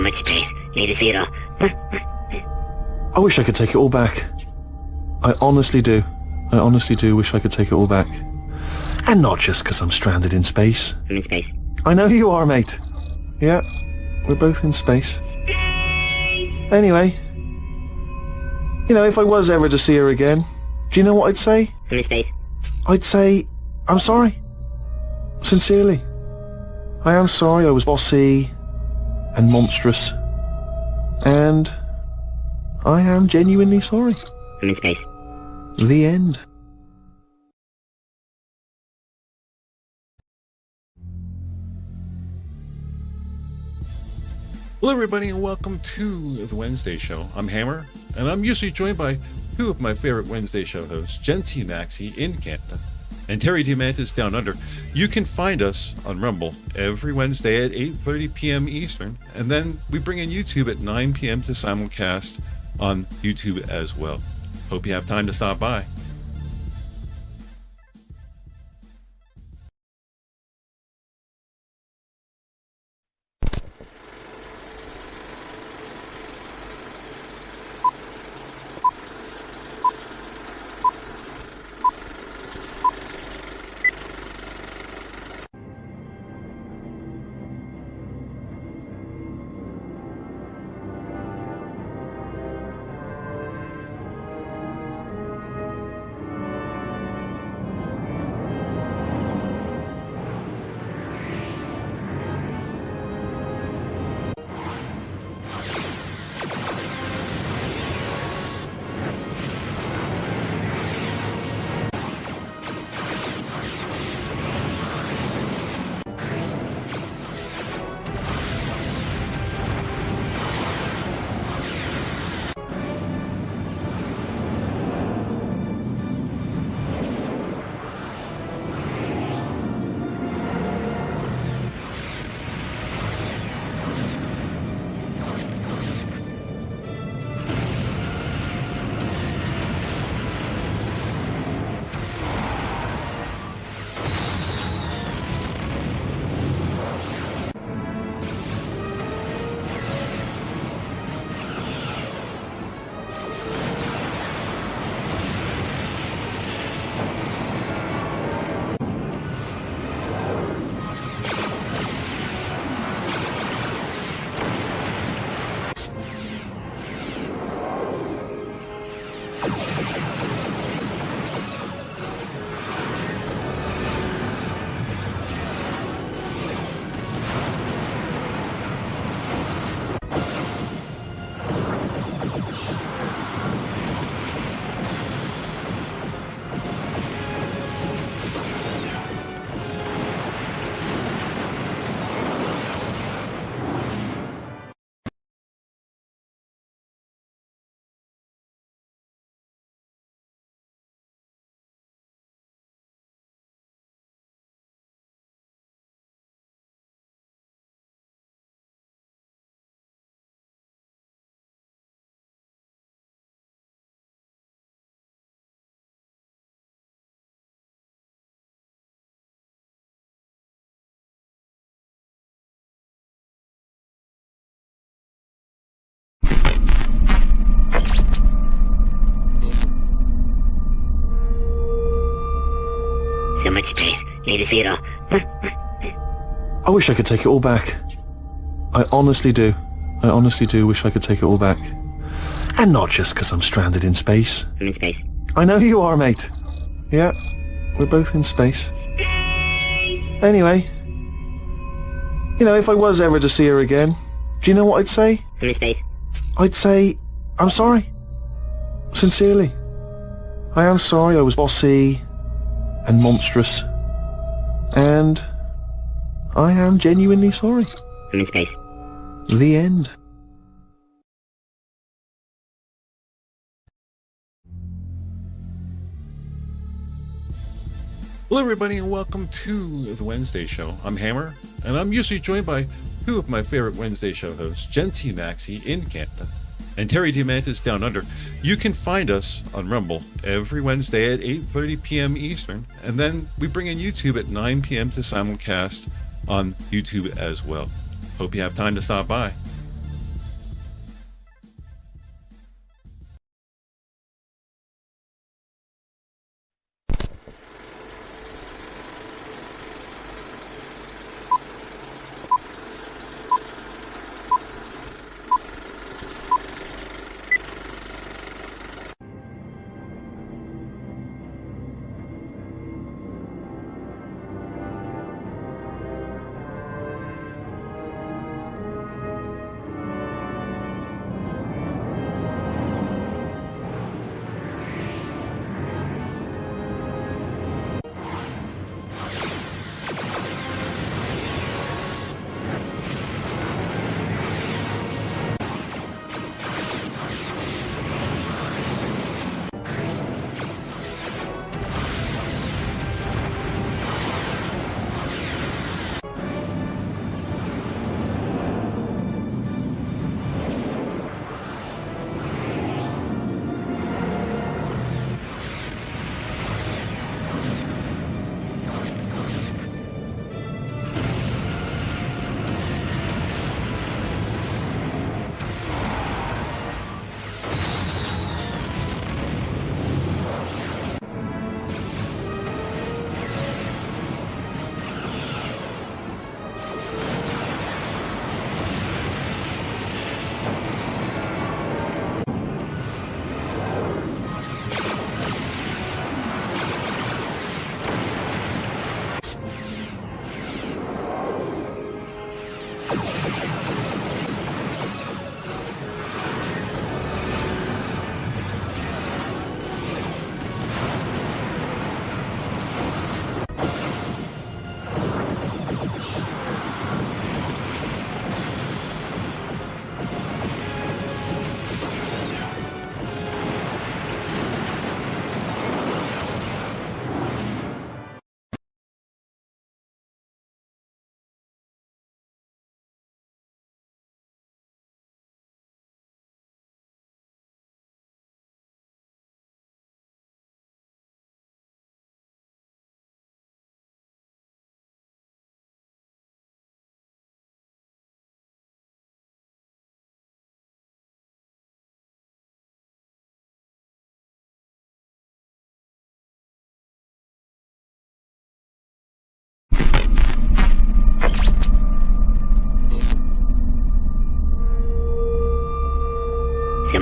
much space. Need to see it all. I wish I could take it all back. I honestly do. I honestly do wish I could take it all back. And not just because I'm stranded in space. I'm in space. I know you are, mate. Yeah, we're both in space. Anyway, you know, if I was ever to see her again, do you know what I'd say? I'm in space. I'd say, I'm sorry. Sincerely. I am sorry I was bossy and monstrous. And I am genuinely sorry. I'm in space. The end. Hello everybody and welcome to the Wednesday show. I'm Hammer and I'm usually joined by two of my favorite Wednesday show hosts, Jen T. Maxey in Canada and Terry Diamantis down under. You can find us on Rumble every Wednesday at 8:30 p.m. Eastern, and then we bring in YouTube at 9 p.m. to simulcast on YouTube as well. Hope you have time to stop by. So much space. Need to see it all. I wish I could take it all back. I honestly do. I honestly do wish I could take it all back. And not just because I'm stranded in space. I'm in space. I know you are, mate. Yeah, we're both in space. Anyway, you know, if I was ever to see her again, do you know what I'd say? I'm in space. I'd say, I'm sorry. Sincerely. I am sorry I was bossy and monstrous. And I am genuinely sorry. I'm in space. The end. Hello everybody and welcome to the Wednesday show. I'm Hammer and I'm usually joined by two of my favorite Wednesday show hosts, Jen T. Maxey in Canada and Terry Diamantis down under. You can find us on Rumble every Wednesday at 8:30 p.m. Eastern, and then we bring in YouTube at 9 p.m. to simulcast on YouTube as well. Hope you have time to stop by.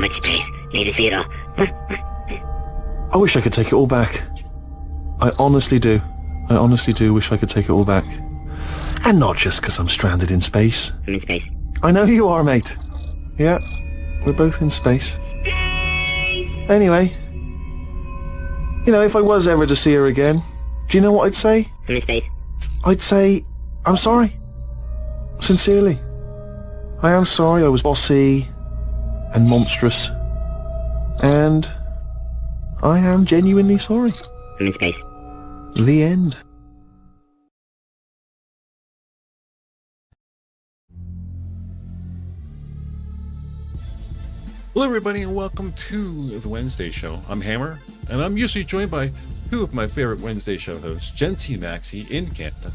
much space. Need to see it all. I wish I could take it all back. I honestly do. I honestly do wish I could take it all back. And not just because I'm stranded in space. I'm in space. I know you are, mate. Yeah, we're both in space. Anyway, you know, if I was ever to see her again, do you know what I'd say? I'm in space. I'd say, I'm sorry. Sincerely. I am sorry I was bossy and monstrous. And I am genuinely sorry. I'm in space. The end. Hello, everybody, and welcome to the Wednesday show. I'm Hammer, and I'm usually joined by two of my favorite Wednesday show hosts, Jen T. Maxey in Canada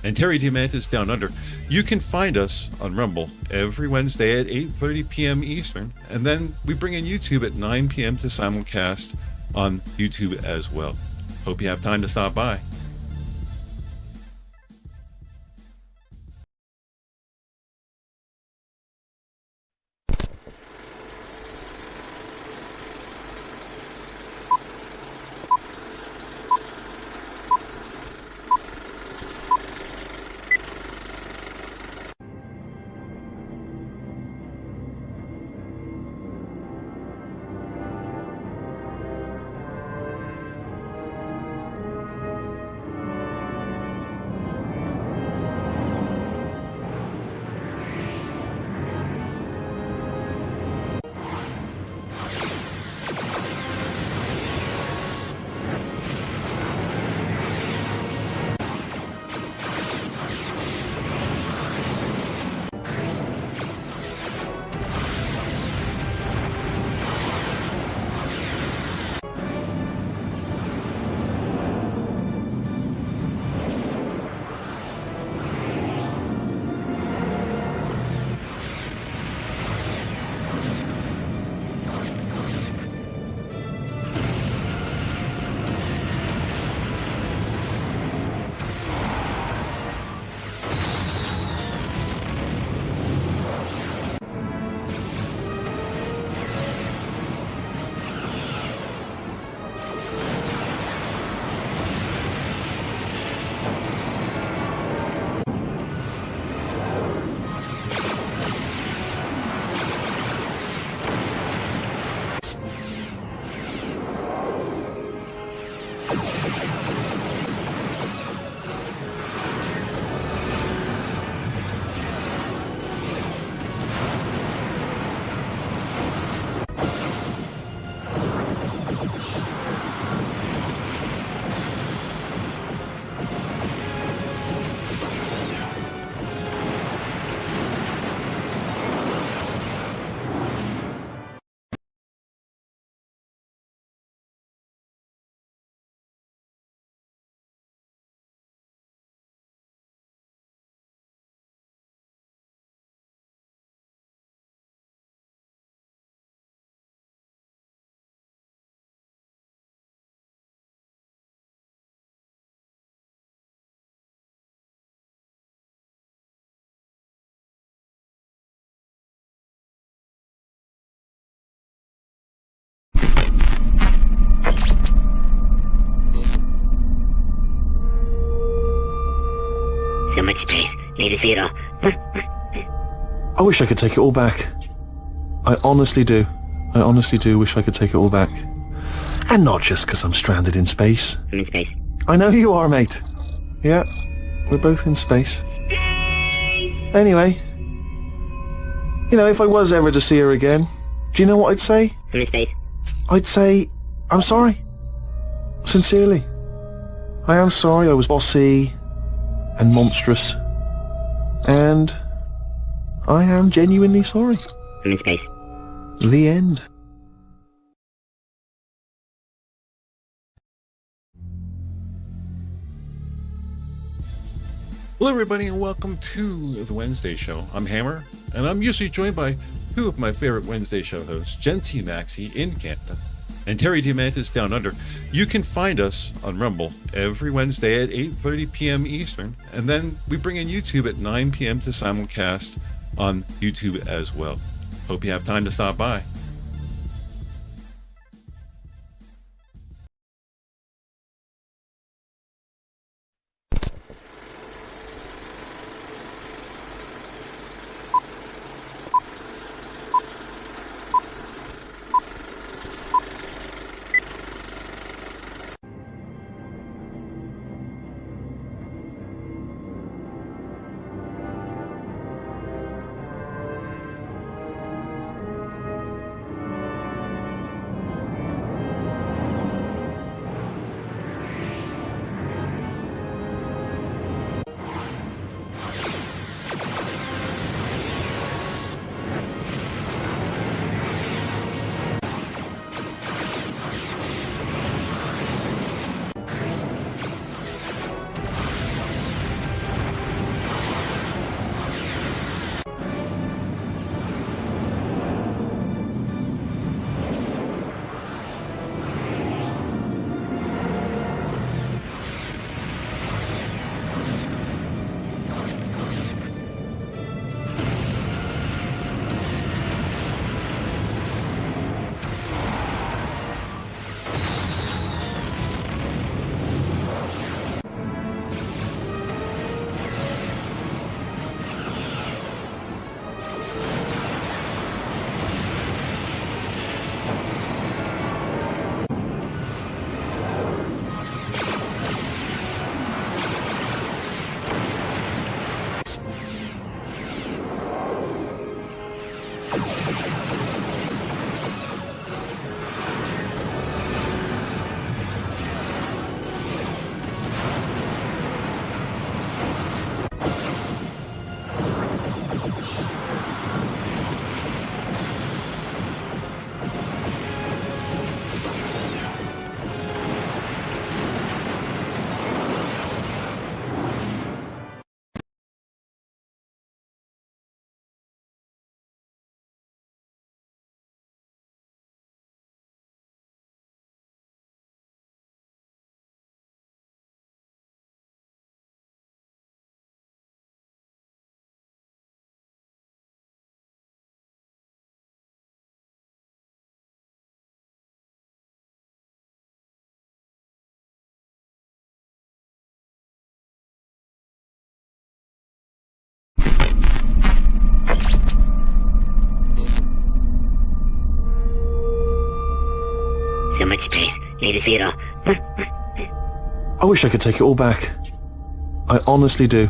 and Terry Diamantis down under. You can find us on Rumble every Wednesday at 8:30 p.m. Eastern, and then we bring in YouTube at 9 p.m. to simulcast on YouTube as well. Hope you have time to stop by. So much space. Need to see it all. I wish I could take it all back. I honestly do. I honestly do wish I could take it all back. And not just because I'm stranded in space. I'm in space. I know you are, mate. Yeah, we're both in space. Anyway, you know, if I was ever to see her again, do you know what I'd say? I'm in space. I'd say, I'm sorry. Sincerely. I am sorry I was bossy and monstrous. And I am genuinely sorry. I'm in space. The end. Hello, everybody, and welcome to the Wednesday show. I'm Hammer, and I'm usually joined by two of my favorite Wednesday show hosts, Jen T. Maxey in Canada and Terry Diamantis down under. You can find us on Rumble every Wednesday at 8:30 p.m. Eastern, and then we bring in YouTube at 9 p.m. to simulcast on YouTube as well. Hope you have time to stop by. much space. Need to see it all. I wish I could take it all back. I honestly do.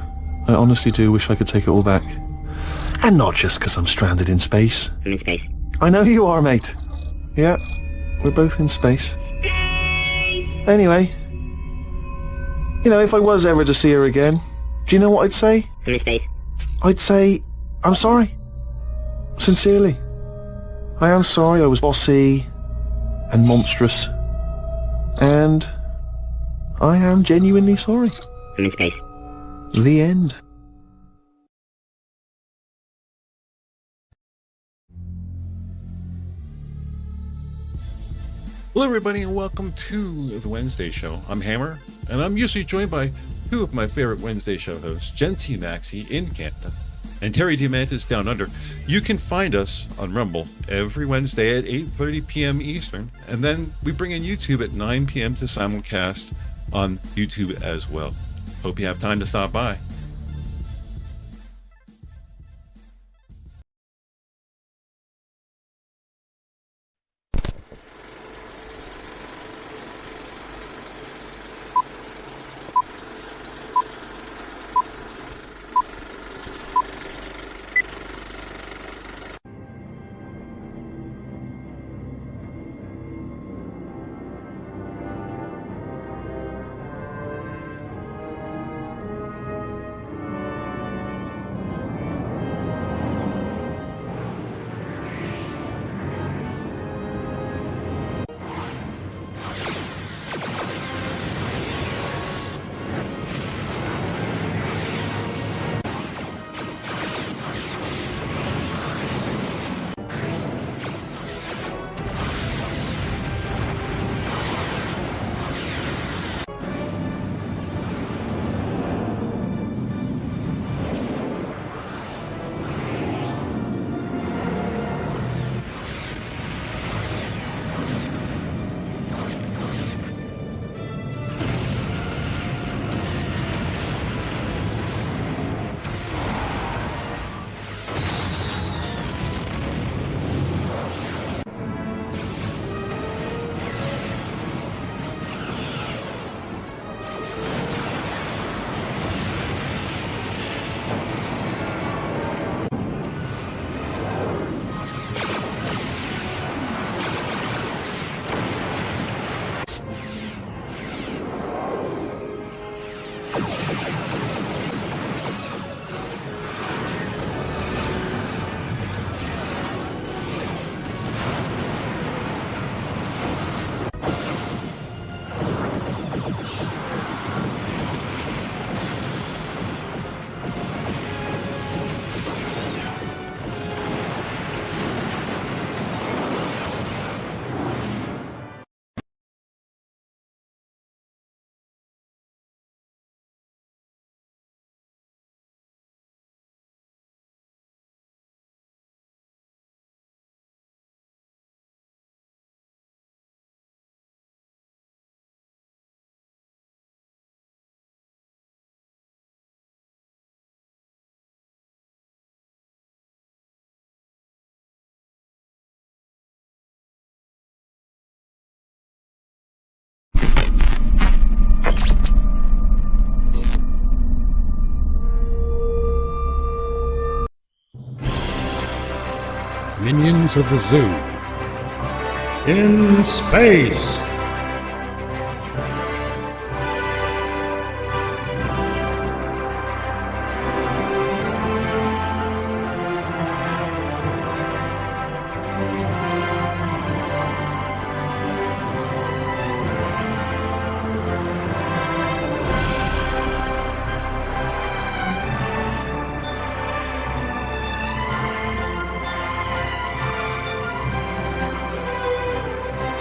I honestly do wish I could take it all back. And not just because I'm stranded in space. I'm in space. I know you are, mate. Yeah, we're both in space. Anyway, you know, if I was ever to see her again, do you know what I'd say? I'm in space. I'd say, I'm sorry. Sincerely. I am sorry I was bossy and monstrous. And I am genuinely sorry. I'm in space. The end. Hello, everybody, and welcome to the Wednesday show. I'm Hammer, and I'm usually joined by two of my favorite Wednesday show hosts, Genty Maxie in Canada and Terry Diamantis down under. You can find us on Rumble every Wednesday at 8:30 p.m. Eastern, and then we bring in YouTube at 9 p.m. to simulcast on YouTube as well. Hope you have time to stop by. Minions of the Zoo in space.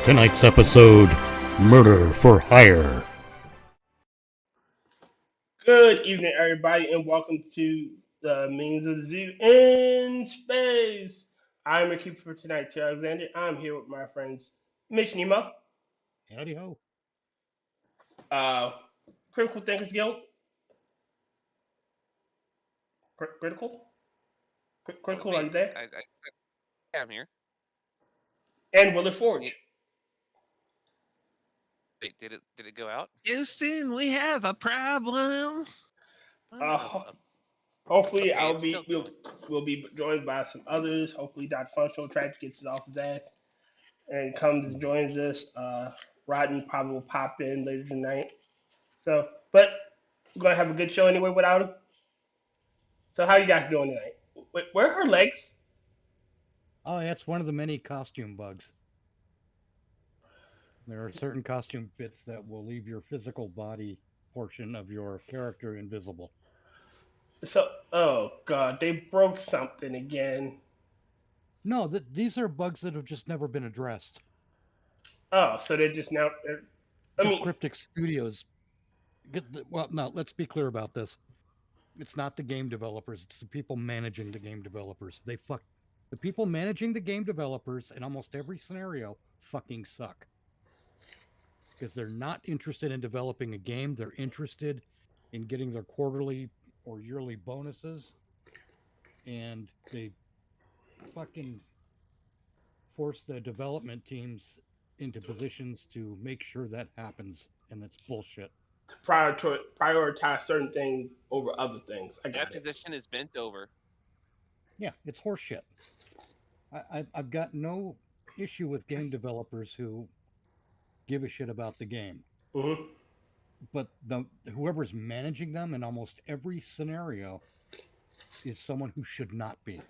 Tonight's episode, Murder for Hire. Good evening, everybody, and welcome to the Minions of the Zoo in Space. I'm your keeper for tonight, Tyr Alexander. I'm here with my friends Mitch Nemo, Howdy ho. Critical Thinkers Guild, Critical, Critical, are you there? I'm here. And Will It Forge. Wait, did it go out? Houston, we have a problem. Hopefully, Okay, I'll it's be still we'll be joined by some others. Hopefully, Dr. Functional Track gets it off his ass and comes and joins us. Rodney probably will pop in later tonight. So, but we're gonna have a good show anyway without him. So, how you guys doing tonight? Where are her legs? Oh, that's one of the many costume bugs. There are certain costume fits that will leave your physical body portion of your character invisible. So, oh god, they broke something again. No, these are bugs that have just never been addressed. Oh, so they're just now. I mean, Cryptic Studios. Well, no, let's be clear about this. It's not the game developers, it's the people managing the game developers. The people managing the game developers in almost every scenario fucking suck. Because they're not interested in developing a game, they're interested in getting their quarterly or yearly bonuses, and they fucking force the development teams into positions to make sure that happens, and that's bullshit. prioritize certain things over other things. I that got it. position is bent over. Yeah, it's horseshit. I've got no issue with game developers who give a shit about the game, Mm-hmm. but whoever's managing them in almost every scenario is someone who should not be.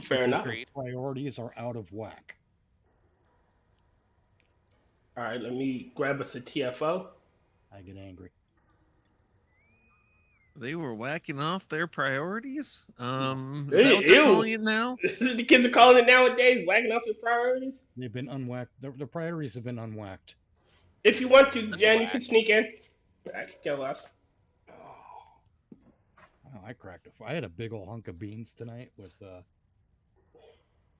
Fair enough. Their priorities are out of whack. All right, let me grab us a TFO. I get angry. They were whacking off their priorities. Is Ew. that what they're calling it now? The kids are calling it nowadays, whacking off their priorities. They've been unwhacked. Their priorities have been unwhacked. If you want to, Jen, you can sneak in. Kill us. Oh, I cracked I had a big old hunk of beans tonight with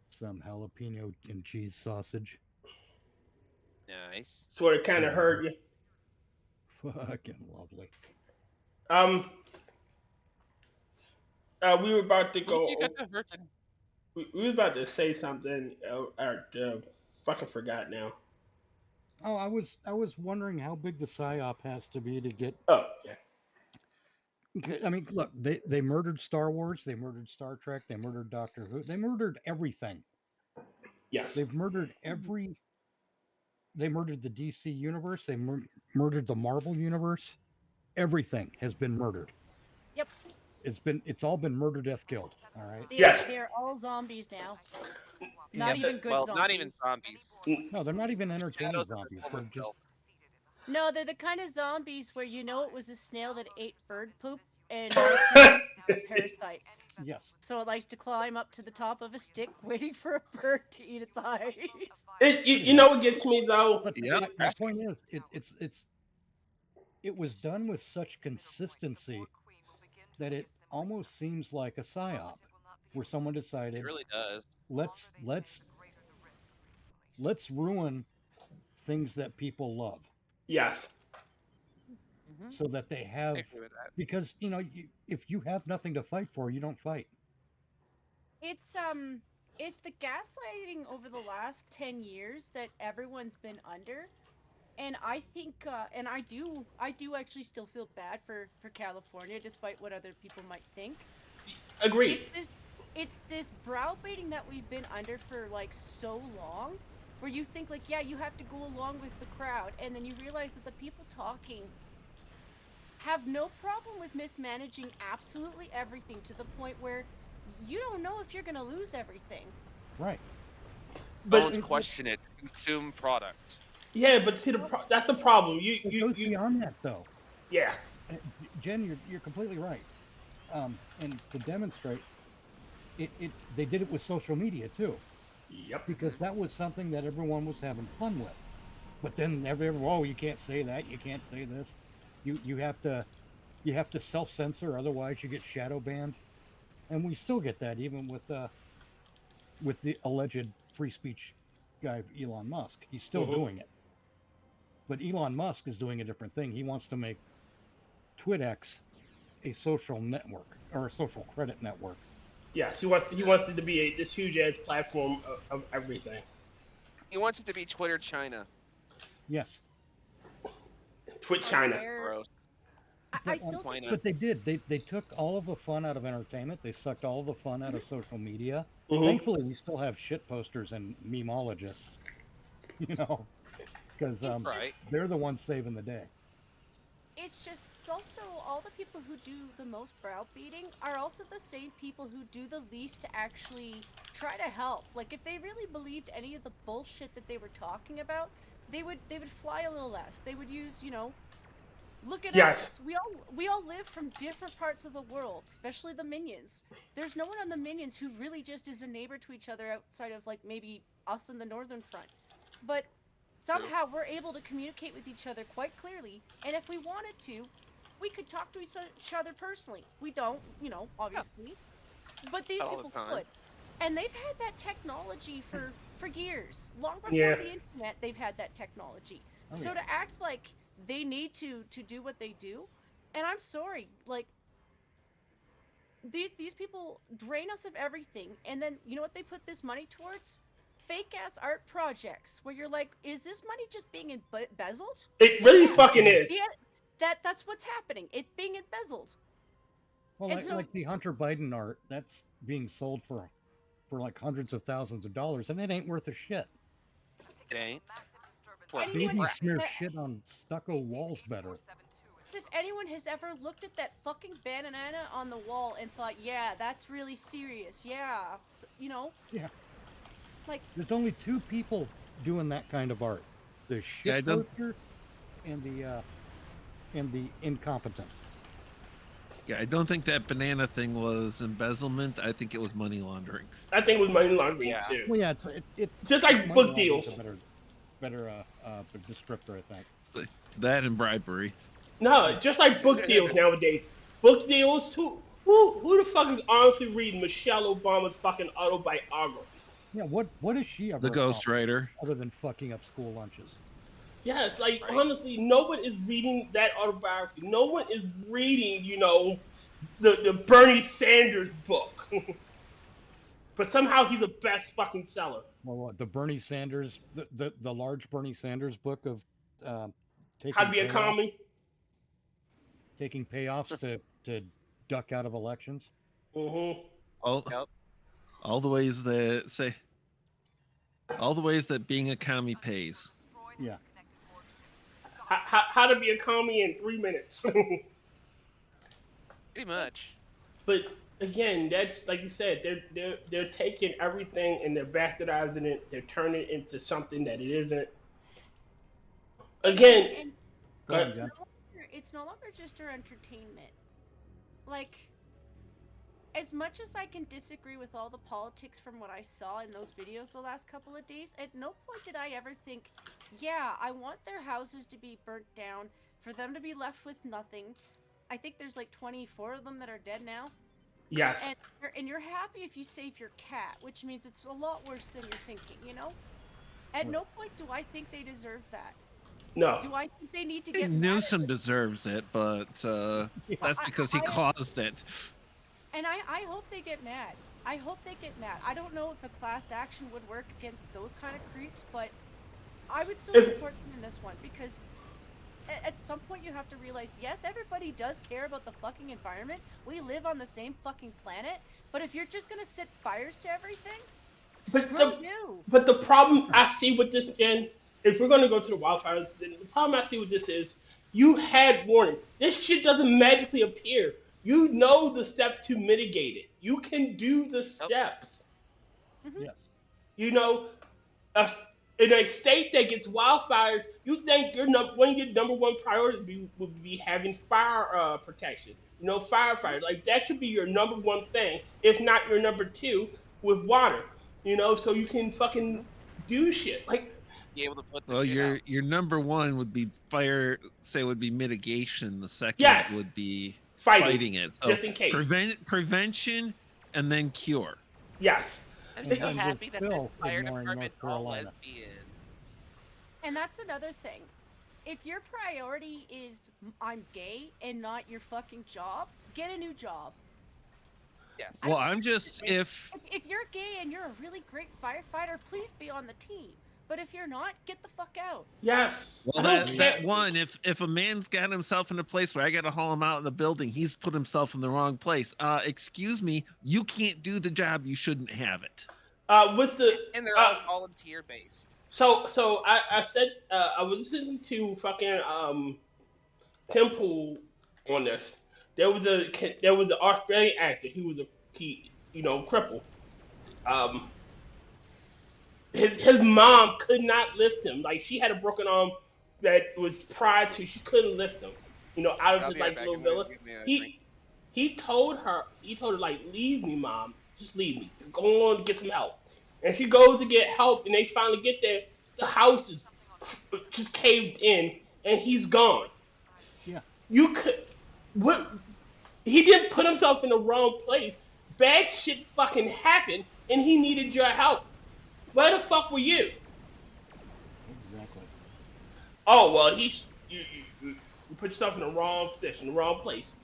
some jalapeno and cheese sausage. Nice. Sort of kind of hurt you. Fucking lovely. We were about to go. You got the hurting. We were about to say something. Fucking forgot now. Oh, I was wondering how big the psyop has to be to get. Oh yeah. I mean, look, they murdered Star Wars, they murdered Star Trek, they murdered Doctor Who, they murdered everything. Yes. They've murdered They murdered the DC universe. They murdered the Marvel universe. Everything has been murdered. Yep. It's all been murder, death, killed. All right. Yes. They're all zombies now. Not even good zombies. Not even zombies. No, they're not even entertaining zombies. They're just. No, they're the kind of zombies where you know it was a snail that ate bird poop and parasites. Yes. So it likes to climb up to the top of a stick, waiting for a bird to eat its eyes. You know what gets me though? But the point is, it was done with such consistency that it almost seems like a psyop, where someone decided It really does. let's ruin things that people love. Yes. So that they have, because if you have nothing to fight for, you don't fight. It's the gaslighting over the last 10 years that everyone's been under, and I think and I do actually still feel bad for California, despite what other people might think. Agreed. It's this browbeating that we've been under for like so long, where you think like, yeah, you have to go along with the crowd, and then you realize that the people talking have no problem with mismanaging absolutely everything to the point where you don't know if you're going to lose everything. Right. But don't question it. Consume product. Yeah, but see, that's the problem. It goes beyond that, though. Yes. Jen, you're completely right. And to demonstrate, they did it with social media too. Yep. Because that was something that everyone was having fun with. But then you can't say that, you can't say this. You have to self-censor, otherwise you get shadow banned. And we still get that even with the alleged free speech guy Elon Musk. He's still doing it. But Elon Musk is doing a different thing. He wants to make TwitX a social network, or a social credit network. Yes, he wants it to be this huge ass platform of everything. He wants it to be Twitter China. Yes. Twitch China. Unfair. Gross. I still Why think not? But they did. They took all of the fun out of entertainment. They sucked all of the fun out of social media. Mm-hmm. Thankfully, we still have shit posters and memeologists, you know, because Right. they're the ones saving the day. it's also all the people who do the most browbeating are also the same people who do the least to actually try to help. Like if they really believed any of the bullshit that they were talking about, they would fly a little less. They would use, look at Yes. us. We all live from different parts of the world, especially the minions. There's no one on the minions who really just is a neighbor to each other outside of like maybe us in the northern front. But somehow we're able to communicate with each other quite clearly, and if we wanted to, we could talk to each other personally. We don't, obviously, but these All the people time. could. And they've had that technology for years. Long before Yeah. the internet, they've had that technology. Oh, So yeah. to act like they need to do what they do, and I'm sorry, like these people drain us of everything, and then you know what they put this money towards? Fake ass art projects where you're like, is this money just being embezzled? It really Yeah. fucking is. Yeah, that's what's happening. It's being embezzled. Well, And like, so- like the Hunter Biden art, that's being sold for like hundreds of thousands of dollars, and it ain't worth a shit. It ain't. For And a you Baby would- smear that- shit on stucco walls better. If anyone has ever looked at that fucking banana on the wall and thought, yeah, that's really serious, yeah, Yeah. like, There's only two people doing that kind of art: the I shit don't- poster and the incompetent. Yeah, I don't think that banana thing was embezzlement. I think it was money laundering. I think it was money laundering Yeah. too. Well, yeah, it Just like money book laundering's deals. a better descriptor, I think. That and bribery. No, just like book deals nowadays. Book deals. Who the fuck is honestly reading Michelle Obama's fucking autobiography? Yeah, what has she ever The accomplished ghostwriter. other than fucking up school lunches? Yes, like Right. honestly, no one is reading that autobiography. No one is reading, the Bernie Sanders book. But somehow he's the best fucking seller. Well, what, the Bernie Sanders, the large Bernie Sanders book of taking How to be a payoffs- commie. taking payoffs to duck out of elections. Mm-hmm. Yep. All the ways that being a commie pays. Yeah. How to be a commie in 3 minutes. Pretty much. But again, that's like you said, they're taking everything and they're bastardizing it. They're turning it into something that it isn't. Again, and Go ahead, it's Jen. it's no longer just our entertainment. Like, as much as I can disagree with all the politics from what I saw in those videos the last couple of days, at no point did I ever think, yeah, I want their houses to be burnt down, for them to be left with nothing. I think there's like 24 of them that are dead now. yes. And you're happy if you save your cat, which means it's a lot worse than you're thinking, At Right. no point do I think they deserve that. No. Do I think they need to I get think mad at Newsom the- deserves it, but that's because he I- caused it. And I hope they get mad. I hope they get mad. I don't know if a class action would work against those kind of creeps, but I would still If- support them in this one because at some point you have to realize, yes, everybody does care about the fucking environment. We live on the same fucking planet, but if you're just gonna set fires to everything, But screw the- you. But the problem I see with this, Jen, if we're going to go to the wildfires, then the problem I see with this is you had warning. This shit doesn't magically appear. You know the steps to mitigate it. You can do the steps. Yes. Uh, in a state that gets wildfires, you think one of your number one priorities would be having fire protection. Firefighter. Like that should be your number one thing, if not your number two, with water. So you can fucking do shit. Like, Be able to put the Well, shit out. your number one would be would be mitigation. The second Yes. would be fighting, fighting it. So just in case. prevention and then cure. Yes. I'm And so then happy with that this Phil fire ignoring department's North all Carolina. lesbian. And that's another thing. If your priority is I'm gay and not your fucking job, get a new job. Yes. Well, I'm just if If you're gay and you're a really great firefighter, please be on the team. But if you're not, get the fuck out. Yes. Well, I don't care. that one, if a man's got himself in a place where I got to haul him out in the building, he's put himself in the wrong place. Excuse me, you can't do the job. You shouldn't have it. What's the? And they're all volunteer based. So I said I was listening to fucking Temple on this. There was an Australian actor. He was crippled. His mom could not lift him. Like, she had a broken arm that was prior to, she couldn't lift him. Out of I'll his be right like back. little I'm gonna villa. give me a drink. He told her like, leave me, mom. Just leave me. Go on, get some help. And she goes to get help, and they finally get there. The house is just caved in, and he's gone. Yeah. You could what? He didn't put himself in the wrong place. Bad shit fucking happened, and he needed your help. Where the fuck were you? Exactly. Oh well, you put yourself in the wrong position, the wrong place.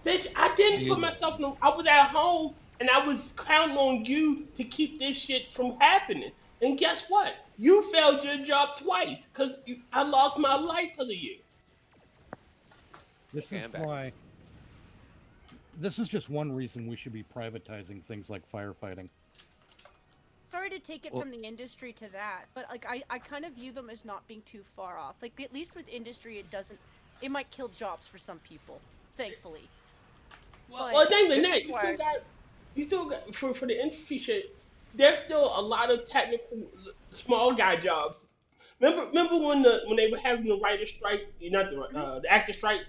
Bitch, I didn't put myself in. I was at home, and I was counting on you to keep this shit from happening. And guess what? You failed your job twice, because I lost my life because of you. This Okay, is I'm back. why. This is just one reason we should be privatizing things like firefighting. Sorry to take it Well- from the industry to that, but like I kind of view them as not being too far off. Like, at least with industry, it might kill jobs for some people, thankfully. Well, not even This that. is why- You still got for the infantry shit. There's still a lot of technical small guy jobs. Remember when they were having the writer strike, not the actor strike.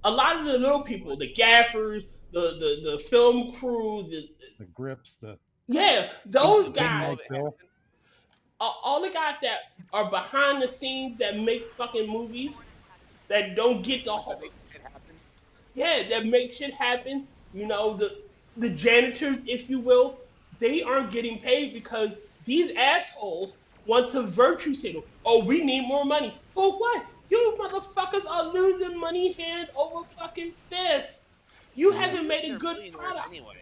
A lot of the little people, the gaffers, the film crew, The grips, those the guys, midnight fill. all the guys that are behind the scenes that make fucking movies that don't get the whole. It happened. Yeah, that make shit happen. The janitors, if you will, they aren't getting paid because these assholes want to virtue signal. Oh, we need more money. For what? You motherfuckers are losing money hand over fucking fist. You haven't made a They're good millionaires product. anyway.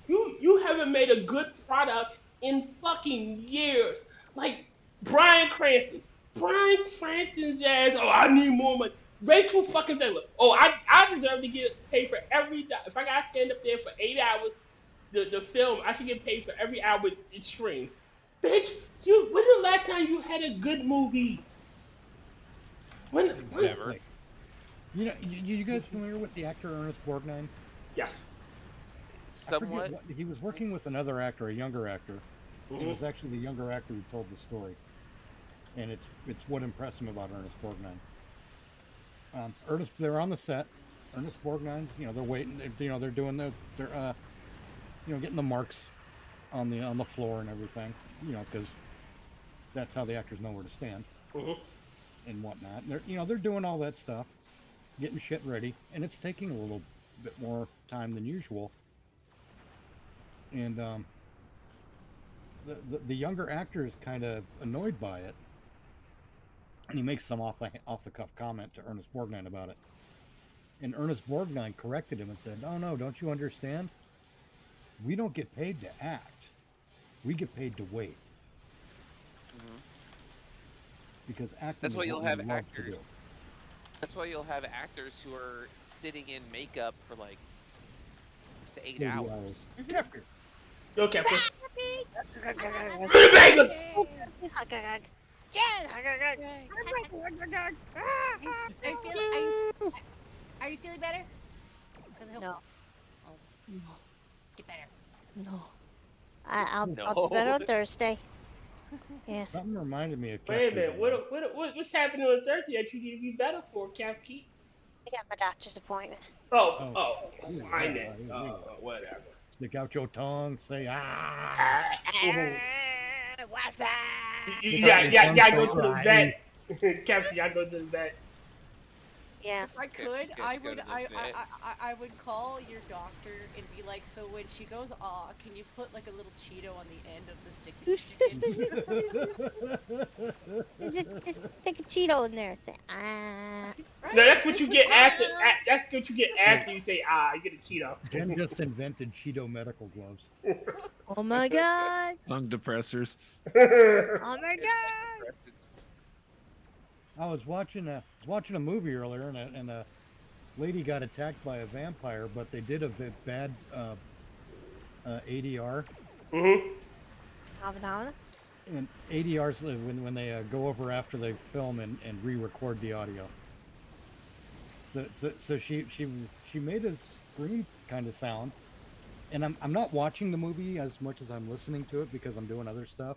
You haven't made a good product in fucking years. Like Bryan Cranston. Bryan Cranston's ass, oh, I need more money. Rachel fucking said, oh, I deserve to get paid for every, if I gotta stand up there for 8 hours, the film, I should get paid for every hour it's streamed. Bitch, when the last time you had a good movie? When Never. You guys familiar with the actor Ernest Borgnine? Yes. I forget Somewhat. he was working with another actor, a younger actor. It Mhm. was actually the younger actor who told the story, and it's what impressed him about Ernest Borgnine. They're on the set. Ernest Borgnine's, they're waiting. They're doing they're getting the marks on the floor and everything. Because that's how the actors know where to stand Mhm. and whatnot. And they're doing all that stuff, getting shit ready, and it's taking a little bit more time than usual. And the younger actor is kind of annoyed by it, and he makes some off the cuff comment to Ernest Borgnine about it. And Ernest Borgnine corrected him and said, "Oh no, don't you understand? We don't get paid to act. We get paid to wait Mhm. because acting That's is why you'll what we have love actors. to do." That's why you'll have actors who are sitting in makeup for like 6 to 8 80 hours. Kefki. Yo, Captain. Are Run Vegas! you feeling better? No. Get better. No. I'll No. be better on Thursday. Yes. Something reminded me of Wait a Kefki. minute. What's happening on Thursday that you need to be better for, Kefki? I got my doctor's appointment. Oh, Ooh, fine yeah, then. yeah. Whatever. Stick out your tongue, say Ah. What's that? Yeah, go to the vet. Kefki, I go to the vet. Yeah. If I Okay, could, go I to would, the I vet. would call your doctor and be like, so when she goes, can you put like a little Cheeto on the end of the stick that you stick in? Just stick a Cheeto in there. Say, ah. Right? No, that's what you get after. That's what you get after you say, you get a Cheeto. Jen just invented Cheeto medical gloves. Oh my god. Lung depressors. Oh my It's god. like depressant. I was watching a movie earlier, and a lady got attacked by a vampire, but they did a bad ADR. Mm-hmm. Havana? And ADRs when they go over after they film and re-record the audio. So she made a scream kind of sound, and I'm not watching the movie as much as I'm listening to it because I'm doing other stuff,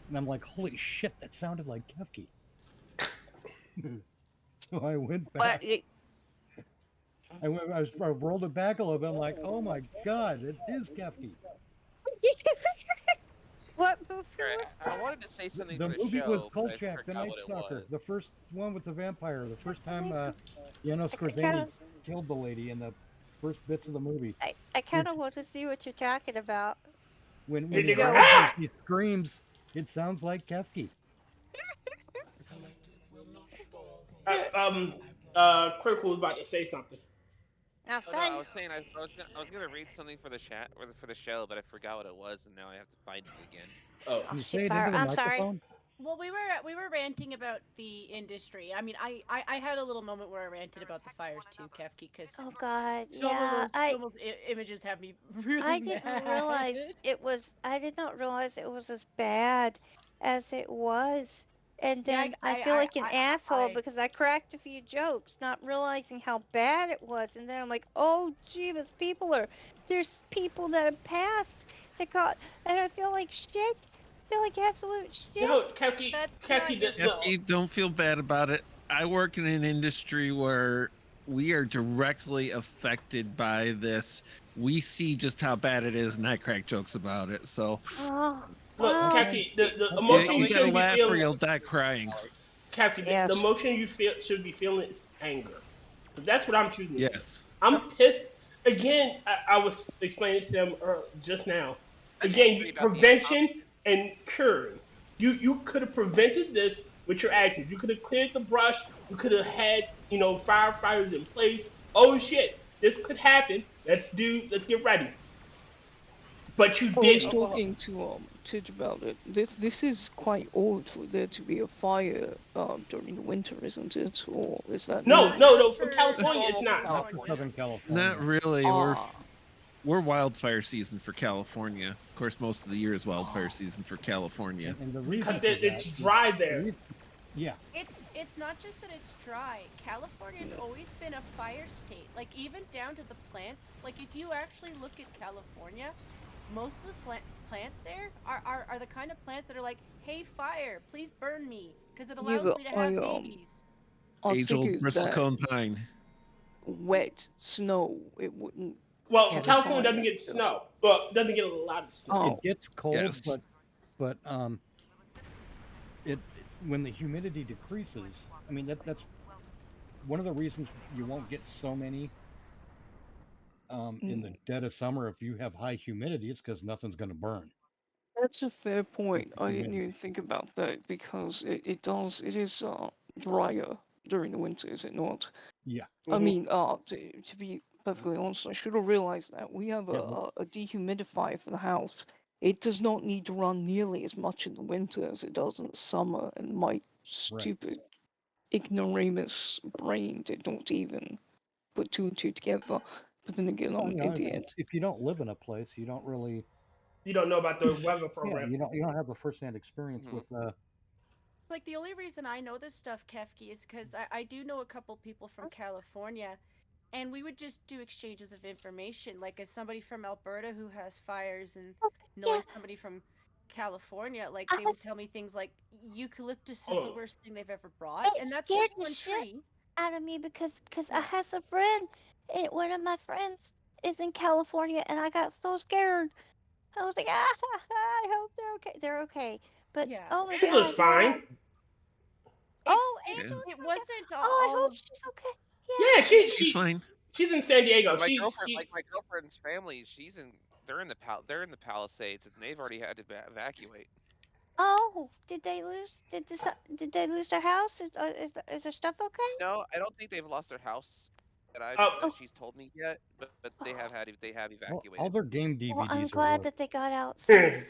and I'm like, holy shit, that sounded like Kefki. So I went back. I rolled it back a little bit. I'm like, oh my god, it is Kefki. What movie Alright, was I that? wanted to say something The for the movie show, was but I Kolchak, the forgot Night what it Stalker, was. the first one with the vampire, the first time kinda- Skorzeny killed the lady in the first bits of the movie. I kind of want to see what you're talking about. When Did he they go, grabs her, ah! she screams. It sounds like Kefki. Critical was about to say something. Now, Oh no, I say. was saying I was gonna read something for the chat or for the show, but I forgot what it was, and now I have to find it again. Oh. Can you shit, say it fire. into the I'm sorry. microphone? Well, we were ranting about the industry. I mean, I had a little moment where I ranted about the fires too, Kefki, because Oh God, some yeah. of those images have me really I mad. didn't realize it was. I did not realize it was as bad as it was. And Yeah, then I feel like an asshole I- because I cracked a few jokes, not realizing how bad it was. And then I'm like, oh, jeebus, there's people that have passed that got, and I feel like shit. I feel like absolute shit. No, Kefki, That's Kefki, not the, Kefki, don't feel bad about it. I work in an industry where we are directly affected by this. We see just how bad it is, and I crack jokes about it. So Oh, look, well, Kefki, the you, emotion you you gotta should be laugh or feeling, you'll die crying. Kefki, Yes. the emotion you should be feeling is anger. So that's what I'm choosing. to feel. Yes. I'm pissed. Again, I was explaining to them just now. I'm Again, angry about the prevention and curing. You could have prevented this with your actions. You could have cleared the brush. You could have had firefighters in place. Oh shit, this could happen. Let's get ready. But you I was didn't. talking to Tidge about it. This is quite old for there to be a fire during the winter, isn't it? Or is that No. For California, it's not. Not for Southern California. Not really. Ah, We're wildfire season for California. Of course, most of the year is wildfire season for California. And the reason Because for it's that dry is- there. Yeah. It's not just that it's dry. California's always been a fire state. Like even down to the plants. Like if you actually look at California, most of the plants there are the kind of plants that are like, hey fire, please burn me, because it allows but me to have babies. I Age-old figured bristlecone that pine. wet snow, it wouldn't. Well, Yeah, California fire, doesn't get so- snow. Well, doesn't get a lot of snow. Oh, It gets cold, Yes. but it when the humidity decreases. I mean that's one of the reasons you won't get so many in the dead of summer if you have high humidity. It's because nothing's going to burn. that's a fair point. I didn't humidity. even think about that because it is drier during the winter, is it not? Yeah. I mean, to be perfectly honest, I should have realized that we have Yeah, but- a dehumidifier for the house. It does not need to run nearly as much in the winter as it does in the summer, and my stupid, ignoramus brain did not even put two and two together. But then again, I'm Well, an you know, idiot. if you don't live in a place, you don't really. You don't know about the weather Yeah, program. you don't have a first-hand experience with. Like the only reason I know this stuff, Kefki, is because I do know a couple people from California, and we would just do exchanges of information. Like as somebody from Alberta who has fires and knowing somebody from California, like they would tell me things like eucalyptus is the worst thing they've ever brought, and that's scared just the one shit tree. out of me because I have a friend, and one of my friends is in California, and I got so scared. I was like, I hope they're okay. They're okay, but Yeah. oh my Angela's god, fine. Oh, Yeah. Angela's It wasn't Oh, I all hope of she's okay. Yeah, She's fine. she's in San Diego. My She's girlfriend, like my girlfriend's family, they're in the Palisades, and they've already had to evacuate. Oh, did they lose? Did they lose their house? Is their stuff okay? No, I don't think they've lost their house that she's told me yet, but they have evacuated. All their game DVDs Well, I'm are glad worth. that they got out. safe.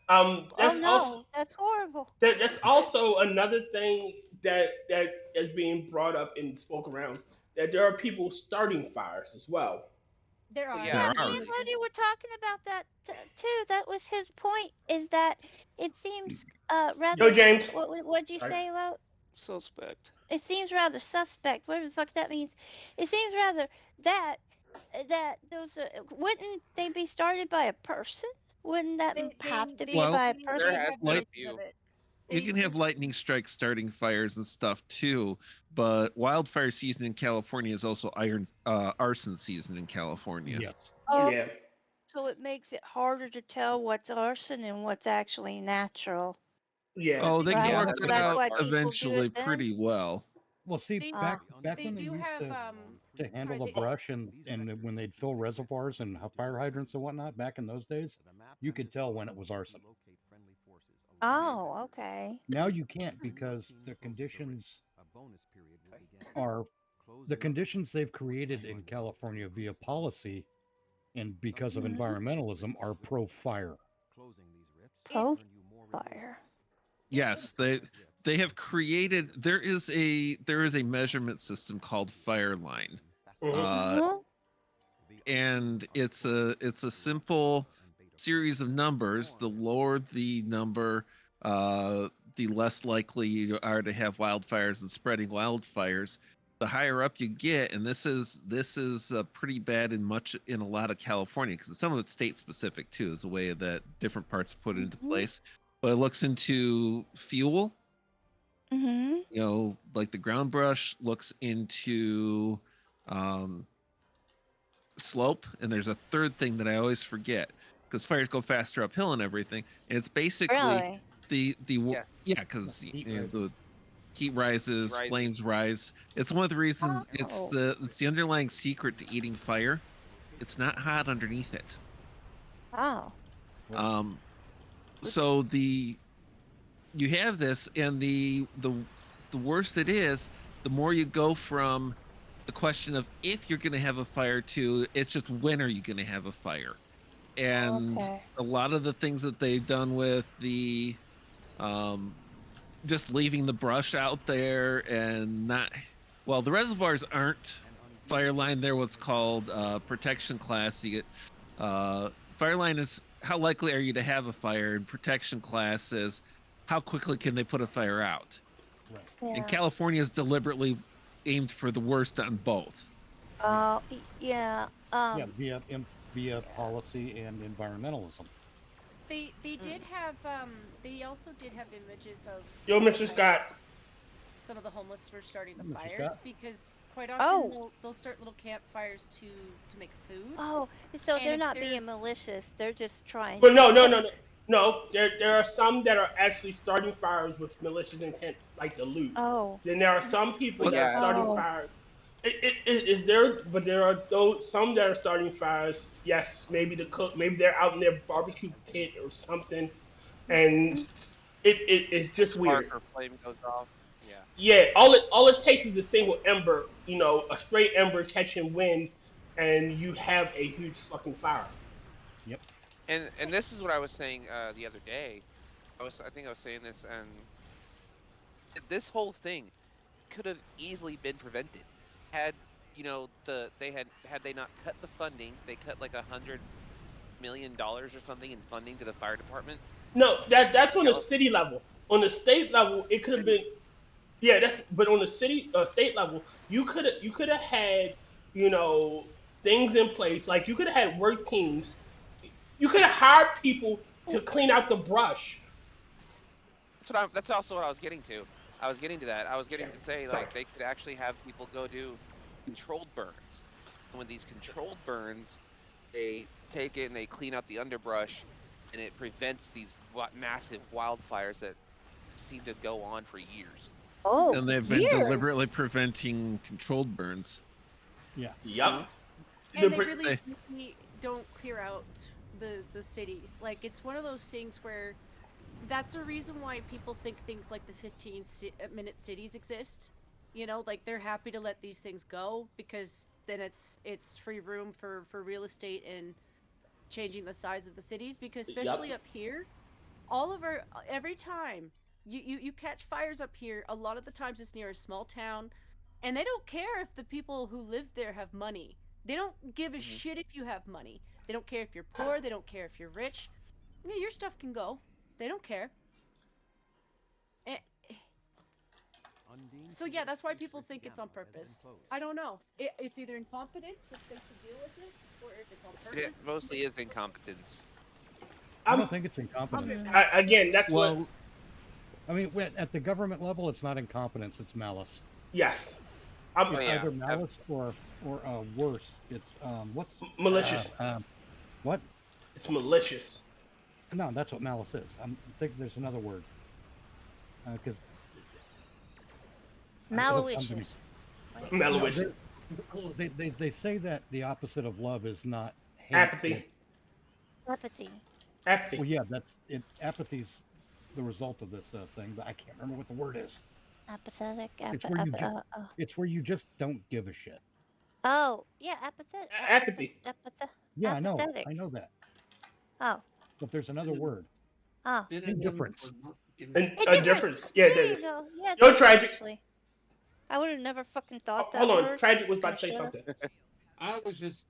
that's Oh no, also that's horrible. that's also another thing that is being brought up and spoke around, that there are people starting fires as well. There are. yeah, There are. Me and Lodi were talking about that too. That was his point. Is that it seems rather. Yo, James. What'd you Sorry. say, Lo? Suspect. It seems rather suspect. Whatever the fuck that means. It seems rather that those wouldn't they be started by a person? Wouldn't that have to be Well, by a There person? has have been a images few. of it. You They- can have lightning strikes starting fires and stuff too, but wildfire season in California is also arson season in California. Yes. Oh, Yeah. so it makes it harder to tell what's arson and what's actually natural. Yeah. Oh, they Right. can Yeah, work So it that's out why people do eventually it then? pretty well. Well, see, They- back They when they do used have to handle sorry, the brush and when they'd fill reservoirs and fire hydrants and whatnot back in those days, you could tell when it was arson. Oh, okay. Now you can't because the conditions are the conditions they've created in California via policy and because of environmentalism are pro-fire. Fire. Yes, they have created. There is a measurement system called Fireline, Mhm. and it's a simple series of numbers. The lower the number, the less likely you are to have wildfires and spreading wildfires. The higher up you get, and this is pretty bad in a lot of California because some of it's state specific too, is the way that different parts put it into place. But it looks into fuel. Mhm. You know, like the ground brush looks into slope, and there's a third thing that I always forget because fires go faster uphill and everything. And it's basically Really? Yes. because Heat the heat rises, Rising. flames rise. It's one of the reasons. It's Oh. the underlying secret to eating fire. It's not hot underneath it. Oh. So you have this, and the worse it is, the more you go from the question of if you're going to have a fire to it's just when are you going to have a fire. And Okay. a lot of the things that they've done with the just leaving the brush out there and not, well, the reservoirs aren't fireline. They're what's called protection class. You get fireline is how likely are you to have a fire, and protection class is how quickly can they put a fire out. Right. Yeah. And California is deliberately aimed for the worst on both. Yeah. Yeah, via policy and environmentalism. They did have they also did have images of Yo, some of Mr. the Scott. homeless- Some of the homeless were starting the Mr. fires Scott? because quite often Oh. they'll start little campfires to make food. Oh, so And they're if not they're- being malicious. They're just trying. But to- no. There are some that are actually starting fires with malicious intent, like the loot. Oh. Then there are some people that are Yeah. starting Oh. fires. But there are some that are starting fires. Yes, maybe the cook, maybe they're out in their barbecue pit or something, and it's just weird. Spark or flame goes off. Yeah. Yeah, all it takes is a single ember, a straight ember catching wind, and you have a huge fucking fire. Yep. And this is what I was saying the other day. I think I was saying this, and this whole thing could have easily been prevented had they not cut the funding. They cut like $100 million or something in funding to the fire department. No, that's on the city level. On the state level, it could have been. Yeah, but on the state level, you could have had things in place, like you could have had work teams. You could have hired people to clean out the brush. That's also what I was getting to. I was getting to that. I was getting to say Sorry. like they could actually have people go do controlled burns. And with these controlled burns, they take it and they clean out the underbrush, and it prevents these massive wildfires that seem to go on for years. Oh. And they've been years. deliberately preventing controlled burns. Yeah. Yep. And they really don't clear out the cities. Like it's one of those things where that's the reason why people think things like the 15-minute cities exist. Like they're happy to let these things go because then it's free room for real estate and changing the size of the cities. Because especially up here, every time You catch fires up here. A lot of the times it's near a small town, and they don't care if the people who live there have money. They don't give a shit if you have money. They don't care if you're poor. They don't care if you're rich. Yeah, your stuff can go. They don't care. Eh, So yeah, that's why people think it's on purpose. I don't know. It's either incompetence, which they should deal with it, or if it's on It purpose. mostly is incompetence. I don't think it's incompetence. Again, that's what. I mean, at the government level, it's not incompetence; it's malice. Yes. It's either malice or worse. It's what's malicious. What? It's malicious. No, that's what malice is. I think there's another word. Because Malicious. Malicious. They say that the opposite of love is not hate. Apathy. Apathy. Apathy. Well, yeah, that's it. Apathy's the result of this thing, but I can't remember what the word is. Apathetic. It's where you just don't give a shit. Oh, yeah, apathetic. Apathy. Yeah, apathetic. I know that. Oh. But there's another word. Oh. Indifference. Indifference. Yeah, there you go. Yeah, no, Tragic. Actually. I would have never fucking thought that. Hold on, word. Tragic was about to say something. I was just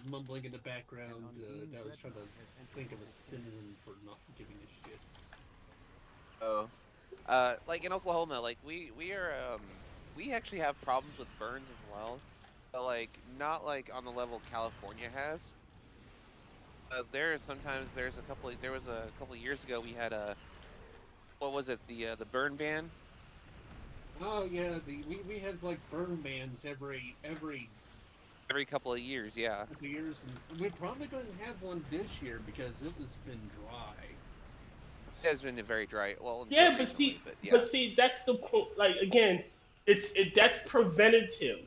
mumbling in the background. I was trying to think of a synonym for not giving a shit. Oh, like in Oklahoma, like we actually have problems with burns as well, but like not like on the level California has. There was a couple of years ago we had what was it, the burn ban? Oh yeah, we had like burn bans every couple of years, yeah. Couple years, and we're probably going to have one this year because it has been dry. It has been very dry. Well, yeah, but see, that's the point. Like again, that's preventative.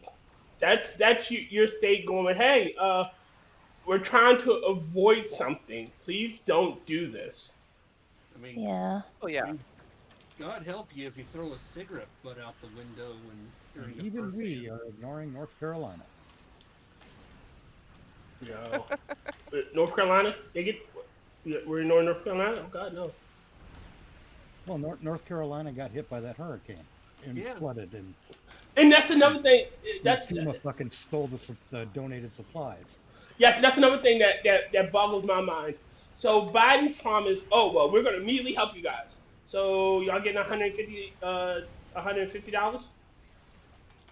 That's your state going, hey, we're trying to avoid something. Please don't do this. I mean, yeah. Oh yeah. God help you if you throw a cigarette butt out the window when even we are ignoring North Carolina. No. North Carolina? We're in North Carolina? Oh God, no. Well, North Carolina got hit by that hurricane and flooded, and that's another thing. That's FEMA fucking stole the donated supplies. Yeah, that's another thing that boggles my mind. So Biden promised, oh well, we're gonna immediately help you guys. So y'all getting $150? It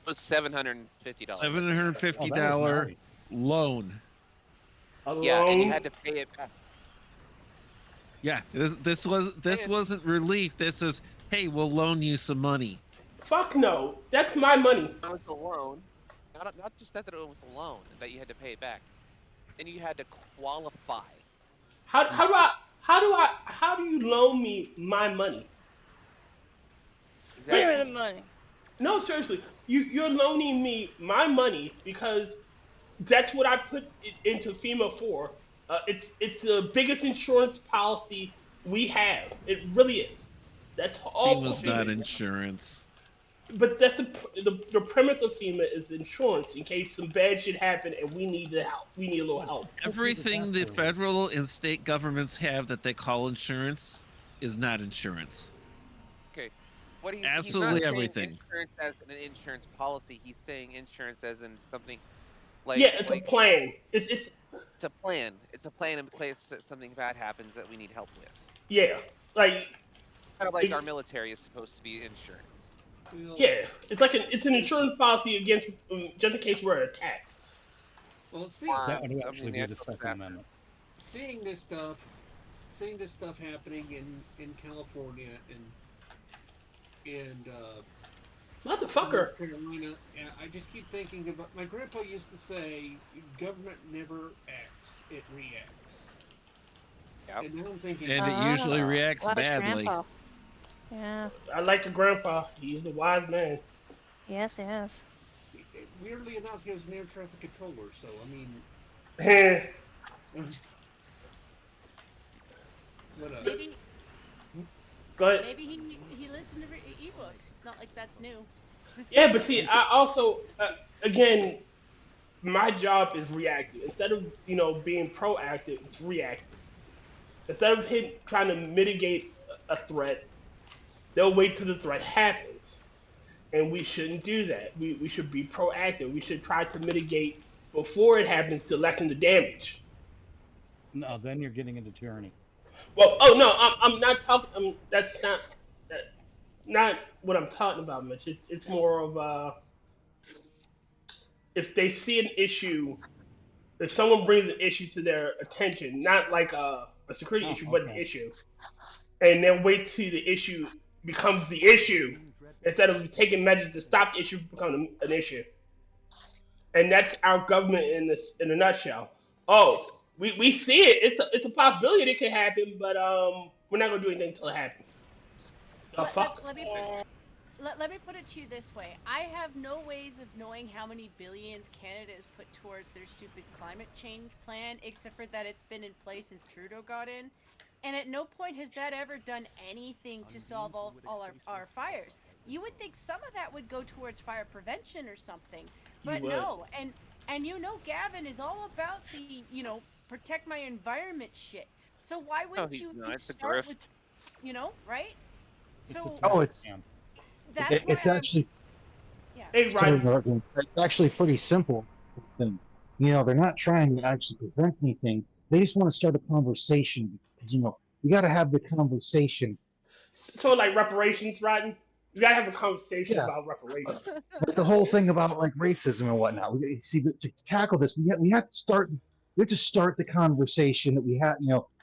was $750. $750 loan. Yeah, and you had to pay it back. Yeah, this wasn't relief. This is, hey, we'll loan you some money. Fuck no, that's my money. It was a loan, not just that it was a loan, that you had to pay it back, and you had to qualify. How do you loan me my money? Exactly. Where are the money? No, seriously, you're loaning me my money because that's what I put it into FEMA for. It's the biggest insurance policy we have. It really is. That's all. FEMA's not insurance. But that's the premise of FEMA is insurance in case some bad shit happen and we need the help. We need a little help. Everything the federal and state governments have that they call insurance is not insurance. Okay. Absolutely he's not everything. Insurance as an insurance policy. He's saying insurance as in something like. Yeah, it's a plan. It's a plan. It's a plan in place that something bad happens that we need help with. Yeah, like kind of like our military is supposed to be insurance. Yeah, it's an insurance policy against just in case we're attacked. Well, see, that would actually be the Second Amendment. Seeing this stuff happening in California and motherfucker. North Carolina, I just keep thinking about my grandpa used to say, "Government never acts; it reacts." Yep. And now I'm thinking, and it usually reacts badly. Grandpa. Yeah. I like the grandpa. He's a wise man. Yes, yes. Weirdly enough, he was an air traffic controller, so I mean. Maybe. Go ahead. Maybe he listened to ebooks. It's not like that's new. Yeah, but see, I also again, my job is reactive. Instead of being proactive, it's reactive. Instead of trying to mitigate a threat, They'll wait till the threat happens. And we shouldn't do that. We should be proactive. We should try to mitigate before it happens to lessen the damage. No, then you're getting into tyranny. Well, oh no, I'm not talking. That's that, not what I'm talking about, Mitch. It's more of if they see an issue, if someone brings an issue to their attention, not like a security issue, but an issue, and then wait till the issue becomes the issue instead of taking measures to stop the issue from becoming an issue. And that's our government in a nutshell. Oh, we see it. It's a possibility that it could happen, but we're not gonna do anything until it happens. The fuck? Let me put it to you this way. I have no ways of knowing how many billions Canada has put towards their stupid climate change plan, except for that it's been in place since Trudeau got in. And at no point has that ever done anything to solve all our fires. You would think some of that would go towards fire prevention or something. But no. And you know Gavin is all about the, protect my environment shit. So why wouldn't you start with, right? So It's actually Hey, Ryan. It's actually pretty simple. They're not trying to actually prevent anything. They just want to start a conversation because you got to have the conversation. So like reparations, Rodden, you got to have a conversation about reparations. Like the whole thing about like racism and whatnot. To tackle this, we have to start. We have to start the conversation that we have.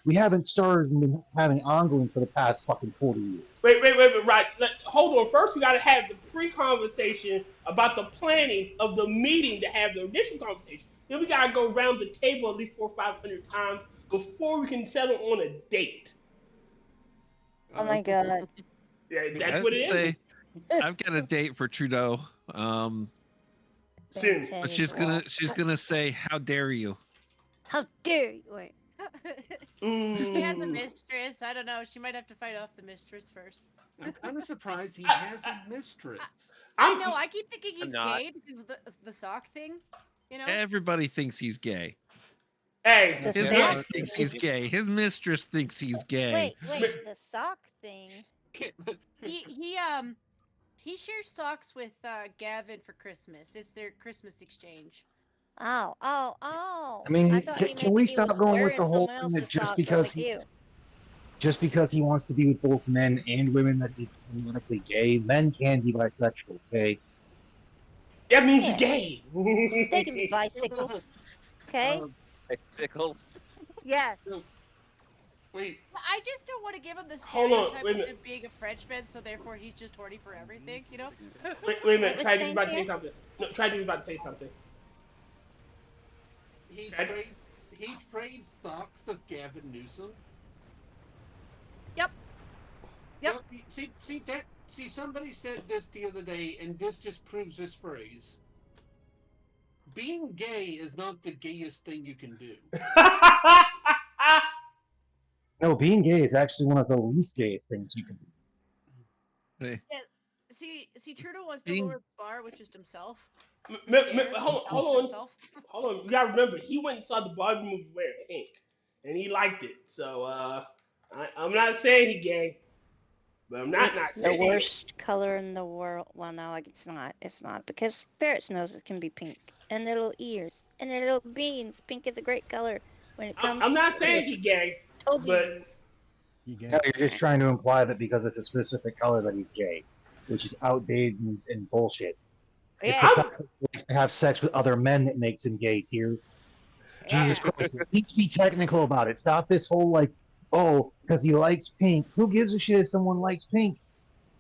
We haven't started and been having ongoing for the past fucking 40 years. Wait, right. Hold on. First, we got to have the pre-conversation about the planning of the meeting to have the initial conversation. Then we got to go around the table at least 400 or 500 times before we can settle on a date. Oh my god. Yeah, that's what it is. I've got a date for Trudeau. Soon. But she's gonna say, "How dare you?" How dare you? Wait. He has a mistress. I don't know. She might have to fight off the mistress first. I'm kind of surprised he has a mistress. I know. I keep thinking he's gay because of the sock thing. Everybody thinks he's gay. Hey, his wife thinks he's gay. His mistress thinks he's gay. Wait. The sock thing. He shares socks with Gavin for Christmas. It's their Christmas exchange. Oh. I mean, can we stop going with the whole thing that just because he wants to be with both men and women that he's politically gay? Men can be bisexual, okay? That means you're gay. They can be bicycles. Okay? Bicycles? Yes. Wait. I just don't want to give him the Hold on, stereotype wait a of minute. him being a Frenchman, so therefore he's just horny for everything, Wait a minute. Try to be about to say something. No, try to be about to say something. He trade socks of Gavin Newsom. Yep. See, somebody said this the other day, and this just proves this phrase. Being gay is not the gayest thing you can do. No, being gay is actually one of the least gayest things you can do. Hey. Yeah. See, Trudeau wants to lower the bar with just himself. Hold on. You gotta remember, he went and saw the Barbie movie wearing pink, and he liked it. So I'm not saying he gay, but I'm not saying the worst color in the world. Well, no, it's not. It's not because ferrets' noses can be pink, and their little ears, and their little beans. Pink is a great color when it comes. I'm not saying he gay, but no, you're just trying to imply that because it's a specific color that he's gay, which is outdated and bullshit. It's the fact that he likes to have sex with other men that makes him gay, Tyr. Jesus Christ. Let's be technical about it. Stop this whole because he likes pink. Who gives a shit if someone likes pink?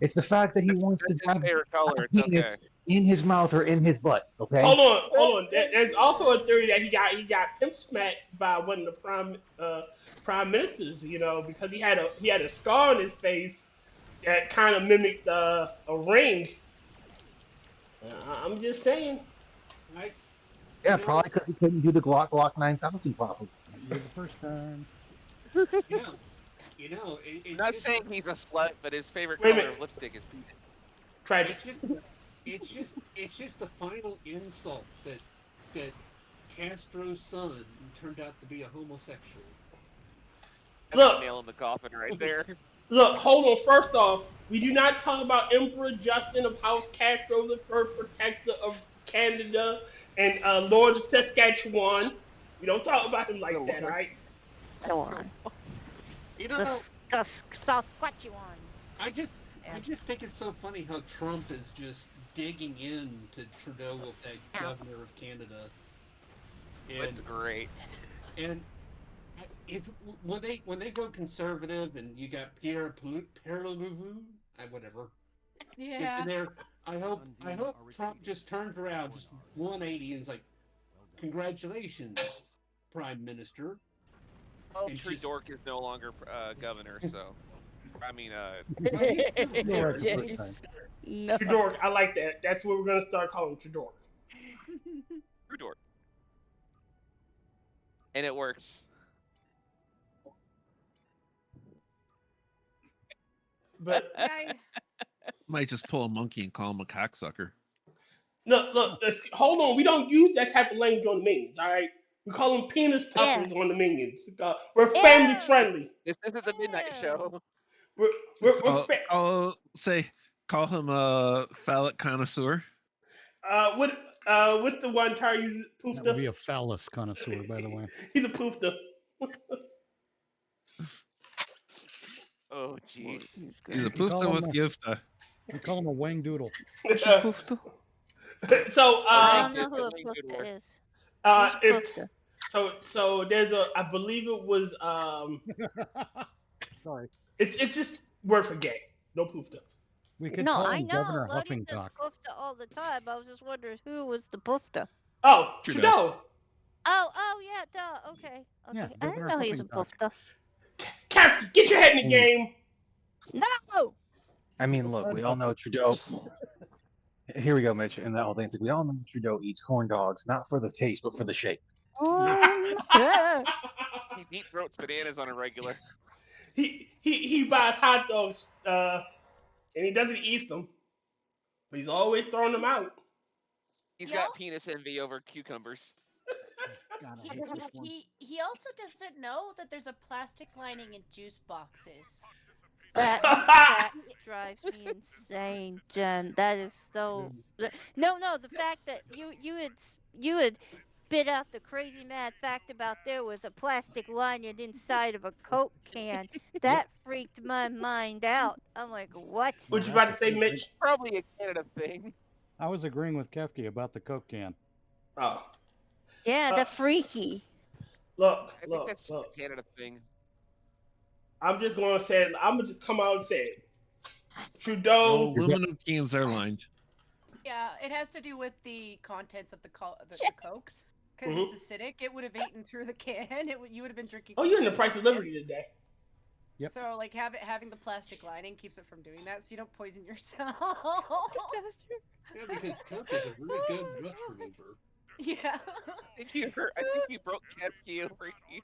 It's the fact that he wants to have a penis in his mouth or in his butt, okay? Hold on. There's also a theory that he got pimp smacked by one of the prime ministers, because he had a scar on his face that kind of mimicked a ring. I'm just saying. Yeah, probably because he couldn't do the Glock 9000 properly. You're the first time. I'm not saying he's a slut, but his favorite color of lipstick is pink. Tragic. It's just the final insult that Castro's son turned out to be a homosexual. That's the nail in the coffin right there. Look, hold on. First off, we do not talk about Emperor Justin of House Castro, the first protector of Canada, and Lord of Saskatchewan. We don't talk about him like that, all right? Go on. You know, The Saskatchewan. I just think it's so funny how Trump is just digging into Trudeau with that governor of Canada. That's great. And if when they go conservative and you got Pierre Perlelouvu, whatever, Yeah. it's there. I hope Trump just turns around, just 180, and is like, "Congratulations, Prime Minister." Well, And Trudeau is no longer governor, so I mean, No. Trudeau, I like that. That's what we're gonna start calling Trudeau. Trudeau, and it works. But Might just pull a monkey and call him a cocksucker. look, hold on. We don't use that type of language on the minions, all right? We call them penis touchers on the minions. We're family friendly. This isn't the midnight show. We're Call him a phallic connoisseur. What's the one Tyr uses? Poofda? That would be a phallus connoisseur, by the way. He's a poofda. Oh, jeez. He's a poofda with gifta. We call him a wang doodle. So I don't know who a poofda is. So there's I believe it was Sorry. It's just word for gay. No poofda. We could No, call I him know. Governor Lottie says Huffingcock. poofda all the time. I was just wondering who was the poofda. Oh, Trudeau. Oh, yeah, duh. Okay. Yeah, I didn't know he was a poofda. Kefki, get your head in the game. No. I mean, look, we all know Trudeau. Here we go, Mitch, and that whole thing. It's like, we all know Trudeau eats corn dogs, not for the taste, but for the shape. He deep throats bananas on a regular. He buys hot dogs, and he doesn't eat them, but he's always throwing them out. He's got penis envy over cucumbers. God, I hate this one. He also doesn't know that there's a plastic lining in juice boxes. That drives me insane, Jen. That is so. No, the fact that you had spit out the crazy mad fact about there was a plastic lining inside of a Coke can. That freaked my mind out. I'm like, what? What you about to say, Mitch? Probably a Canada thing. I was agreeing with Kefki about the Coke can. Oh. Yeah, the freaky. Look. That's a Canada thing. I'm just gonna say it. I'm gonna just come out and say it. Trudeau. Aluminum cans are lined. Yeah, it has to do with the contents of the Coke. Because it's acidic, it would have eaten through the can. You would have been drinking. Oh, you're in the Price of Liberty today. Yep. So, like, having the plastic lining keeps it from doing that, so you don't poison yourself. Yeah, because Coke is a really good rust remover. Yeah. I think you broke Kefki over here.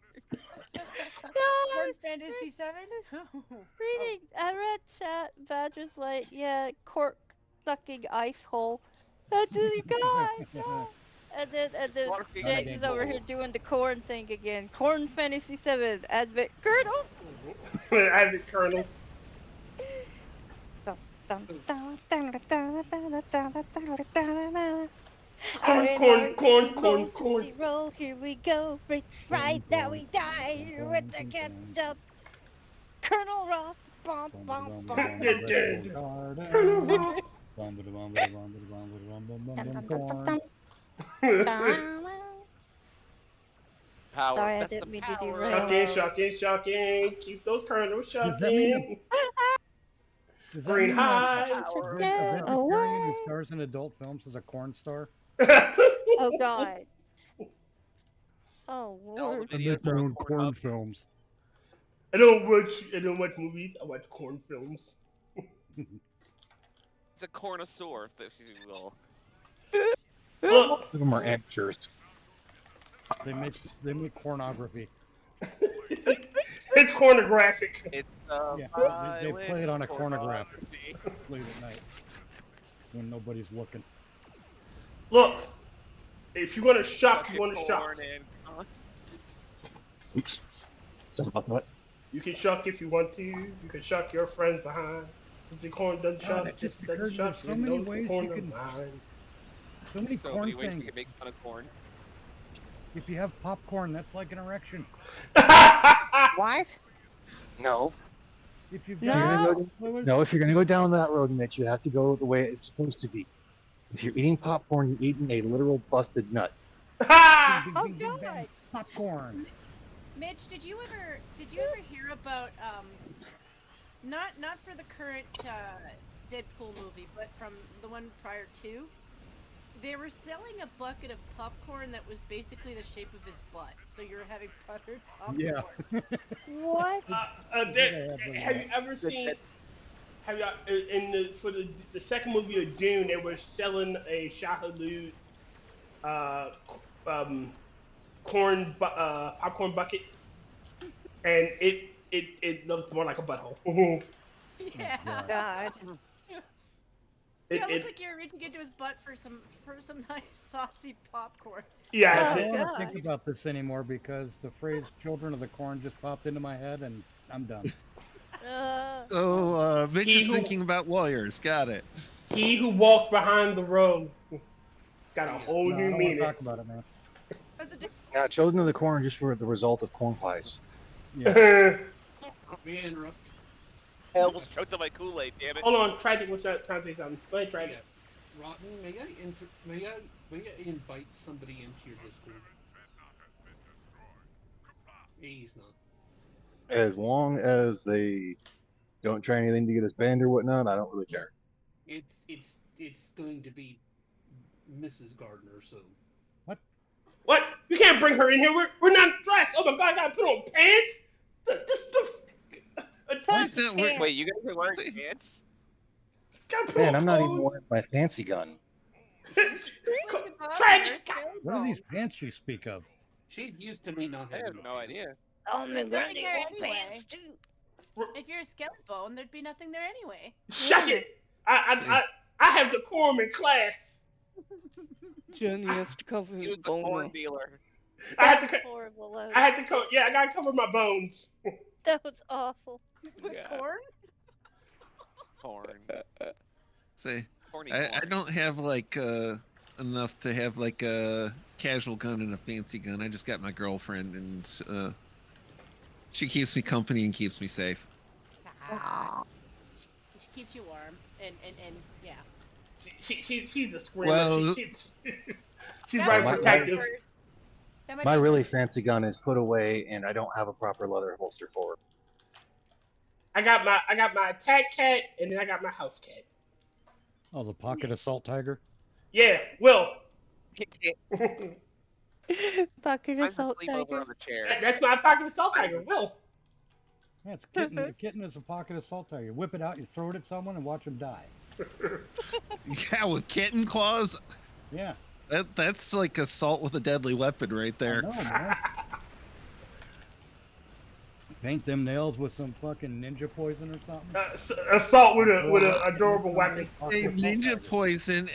Corn Fantasy 7? Reading, I read chat, Badger's like, yeah, cork sucking ice hole. That's really good. And then James is over here doing the corn thing again. Corn Fantasy 7, Advent Kernel. Advent Kernels. Corn. Roll, here we go. It's right that we die with the ketchup. Colonel Ross. Bum, bum, bum. Colonel Ross. Power. Sorry, I That's didn't the mean to power. derail. Shucking. Keep those kernels shucking. Green high. Who stars in adult films as a corn star? Oh God. Oh Lord. I make my own corn films. I don't watch movies. I watch corn films. It's a cornosaur, if you will. Look. Some of them are amateurs. They make pornography. It's pornographic. It's yeah, they play it on a cornograph late at night when nobody's looking. Look, if you want to shock, you want to shock. Oops. Sorry about that. You can shuck if you want to. You can shuck your friends behind. Since the corn doesn't God, shuck, it just doesn't occurred to me, shuck, there's so it many knows the ways corn you of can, mine. so many So corn many ways we things. can make fun of corn. If you have popcorn, that's like an erection. What? No. If you've No. got No, if you're gonna go down that road, Mitch, you have to go the way it's supposed to be. If you're eating popcorn, you're eating a literal busted nut. Ding, Oh, ding, ding, God. bang, popcorn. Mitch, did you ever hear about not for the current Deadpool movie, but from the one prior to? They were selling a bucket of popcorn that was basically the shape of his butt. So you're having buttered popcorn. Yeah. What? Have you ever seen? Have you in the for the second movie of Dune? They were selling a Shahaloot popcorn bucket, and it looked more like a butthole. Yeah. God. Yeah, it looked like you were reaching into his butt for some nice saucy popcorn. Yeah, I that's don't it. want to think about this anymore because the phrase "children of the corn" just popped into my head, and I'm done. Mitch He is who- thinking about lawyers. Got it. He who walks behind the road got a whole No, I new don't want to meaning. talk about it, man. Now, children of the corn just were the result of corn pies. Yeah. May I interrupt? I almost choked on my Kool-Aid, damn it. Hold on, Tragic was trying to say something. Go ahead, Tragic. Yeah. Rotten, may I invite somebody into your Discord? He's not. As long as they don't try anything to get us banned or whatnot, I don't really care. It's going to be Mrs. Gardner, so. What? You can't bring her in here. We're not dressed. Oh my God, I gotta put on pants. He's not wearing. Wait, you guys are wearing pants? Man, I'm not even wearing my fancy gun. Tragic. What are these pants you speak of? She's used to me not I having have no idea. Oh, my There's God. nothing there anyway. If you're a skeleton bone, there'd be nothing there anyway. Shut it. I have decorum in class. Jenny has to cover He his was the corn boner. dealer. I had to. Horrible. I had to. Yeah, I gotta cover my bones. That was awful. With corn? Corn. See, Corny I corn. don't have like enough to have like a casual gun and a fancy gun. I just got my girlfriend, and she keeps me company and keeps me safe. She keeps you warm, and yeah. She's a screamer. Well, She's very protective. My really fancy gun is put away, and I don't have a proper leather holster for it. I got my attack cat, and then I got my house cat. Oh, the pocket assault tiger. Yeah, Will. Pocket assault sleep over tiger. on the chair. That's my pocket assault tiger, Will. Yeah, it's kitten. The kitten is a pocket assault tiger. You whip it out, you throw it at someone, and watch them die. Yeah, with kitten claws. Yeah. That's like assault with a deadly weapon right there. I know, man. Paint them nails with some fucking ninja poison or something. Assault with a adorable weapon. Hey, ninja poison.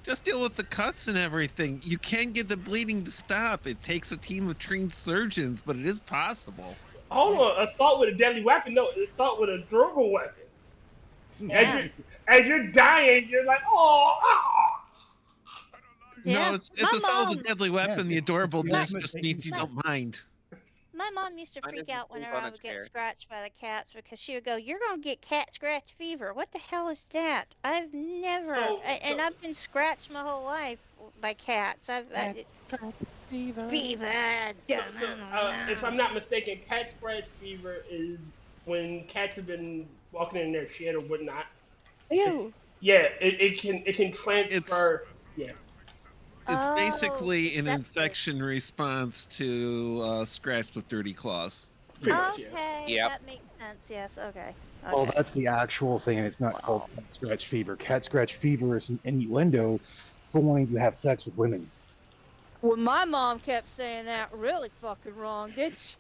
Just deal with the cuts and everything. You can get the bleeding to stop. It takes a team of trained surgeons, but it is possible. Hold on, assault with a deadly weapon? No, assault with a durable weapon. Yeah. As you're dying, you're like, oh. Yeah. No, it's assault with a deadly weapon. Yeah, The adorableness yeah. just means you don't mind. My mom used to Mine freak is out asleep whenever on I a would get chair. scratched by the cats because she would go, "You're gonna get cat scratch fever." What the hell is that? I've never, and I've been scratched my whole life by cats. Fever. If I'm not mistaken, cat scratch fever is when cats have been walking in their shed or whatnot. Ew. It can transfer. It's basically an septic. infection response to scratched with dirty claws. Pretty much, yeah. Okay, Yep. that makes sense. Yes. Okay. Well, that's the actual thing, and it's not called cat scratch fever. Cat scratch fever is an innuendo for wanting to have sex with women. Well, my mom kept saying that really fucking wrong, did she?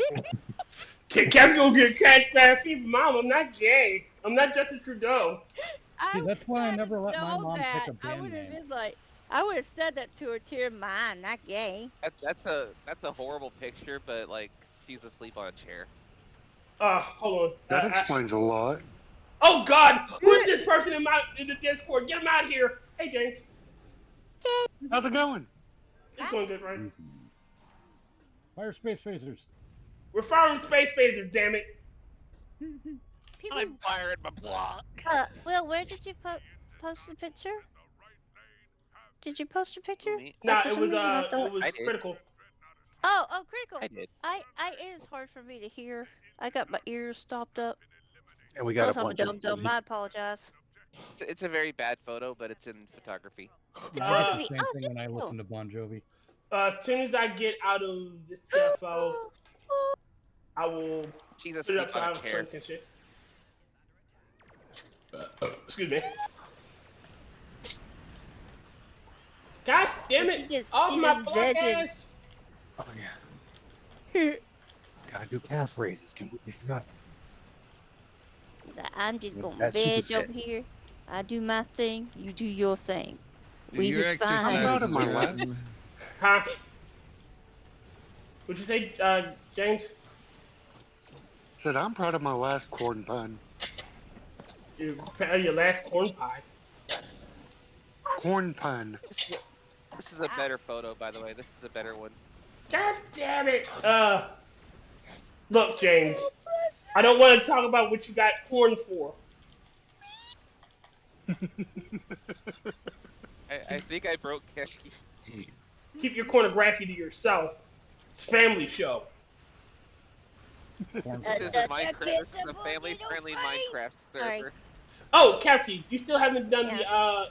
Cat gonna get cat scratch fever, Mom. I'm not gay. I'm not Justin Trudeau. See, that's why I never let my know mom that. pick a I band would have name. been like, I would have said that to her, Tyr, mine, not gay. That's a horrible picture, but like she's asleep on a chair. Hold on. That explains a lot. Oh God! Who is this person in the Discord? Get him out of here! Hey James. How's it going? It's going good, right? Fire space phasers. We're firing space phasers, damn it! I'm firing my block. Will, where did you post the picture? Did you post a picture? Nah, For it some was reason I thought- critical. Oh, critical. I did. It is hard for me to hear. I got my ears stopped up. And we got a I'm bunch dumb. of. I apologize. It's a very bad photo, but it's in photography. Same thing when I listen to Bon Jovi. As soon as I get out of this TFO, I will Jesus, put it up so on I a have chair. friends and shit. Excuse me. God damn it! Off my black ass! Oh yeah. Gotta do calf raises. Completely forgot. I'm just going to That's bed super over here. I do my thing. You do your thing. Your just fine. exercises are rotten. Huh? What'd you say, James? Said I'm proud of my last corn pun. You're proud of your last corn pie. Corn pun. This is a better photo, by the way. This is a better one. God damn it! Look, James. I don't want to talk about what you got corn for. I think I broke Kefki. Keep your pornography to yourself. It's family show. This is a Minecraft. This is a family-friendly Minecraft server. Oh, Kefki, you still haven't done the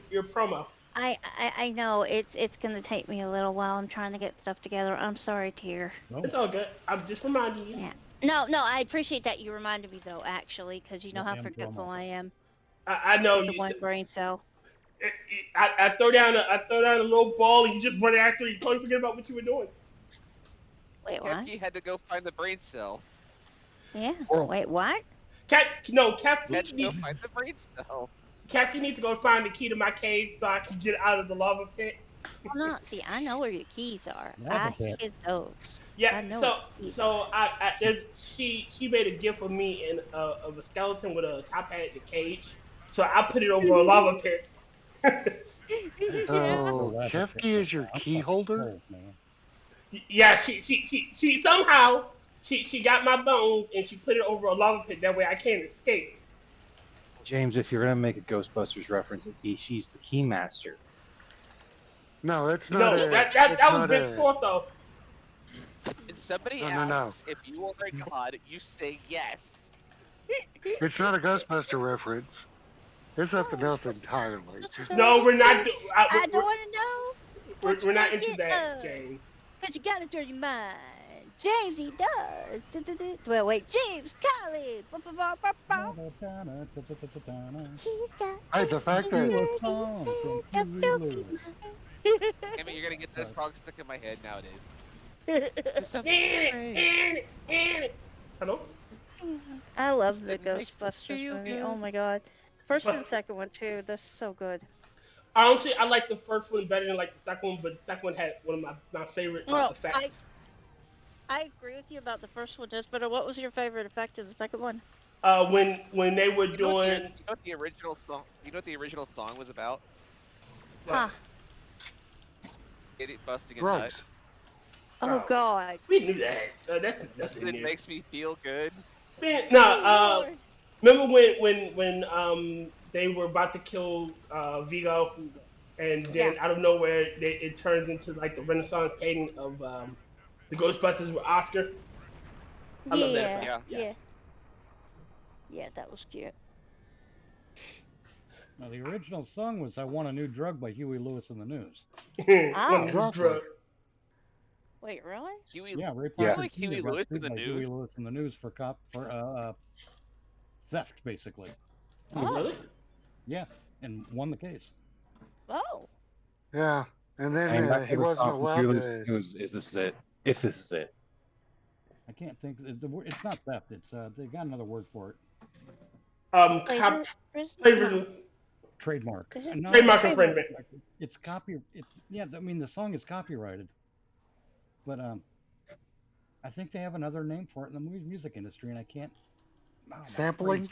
your promo. I know it's gonna take me a little while. I'm trying to get stuff together. I'm sorry, Tyr. It's all good. I'm just reminding you. Yeah. No, I appreciate that you reminded me though. Actually, because you know how forgetful I am. I know the you. One brain cell. I throw down a little ball and you just run after it. You totally forget about what you were doing. Wait, what? Kefki had to go find the brain cell. Yeah. Wait, what? Kefki Had to go find the brain cell. Kefki needs to go find the key to my cave so I can get out of the lava pit. See, I know where your keys are. Lava I pit. hid those. Yeah, I know she made a gift of me of a skeleton with a top hat and a cage. So I put it over a lava pit. So Kefki is your key holder? Yeah, she somehow she got my bones and she put it over a lava pit. That way I can't escape. James, if you're gonna make a Ghostbusters reference, it'd be she's the key master. No, it's No, not. that was Vince Fourth though. And somebody No. asks if you are a god, you say yes. It's not a Ghostbuster reference. It's something else entirely. No, we're not. I don't want to know. We're not into that, James. Cause you got a dirty mind. James, he does. Well, wait, James Collins. Hey, the fact that Damn it, you're gonna get this song stuck in my head nowadays. Hello? I love the Ghostbusters movie. Oh my god. First and second one too. They're so good. Honestly, I like the first one better than like the second one, but the second one had one of my favorite effects. I agree with you about the first one, just better. What was your favorite effect of the second one? When they were doing. You know what the original song? You know what the original song was about? Huh? Idiot busting a Right. nut. Oh god. We knew that. That's It makes me feel good. No, remember when they were about to kill Vigo, and then out of nowhere it turns into like the Renaissance painting of the Ghostbusters with Oscar. I love that effect. Yeah, that was cute. Now, the original song was "I Want a New Drug" by Huey Lewis and the News. Drug. Wait, really? Yeah, Ray Yeah. Parker Like Jr. Huey got Lewis sued in the by Huey News? Lewis in the News for theft, basically. Oh. Really? Yeah, and won the case. Oh. Yeah, and then And that he wasn't allowed to. is this is it? If this is it. I can't think. It's not theft. It's they got another word for it. Trademark. No, Trademark infringement. It's copy. Yeah, I mean the song is copyrighted, but I think they have another name for it in the music industry, and I can't. Oh, Sampling?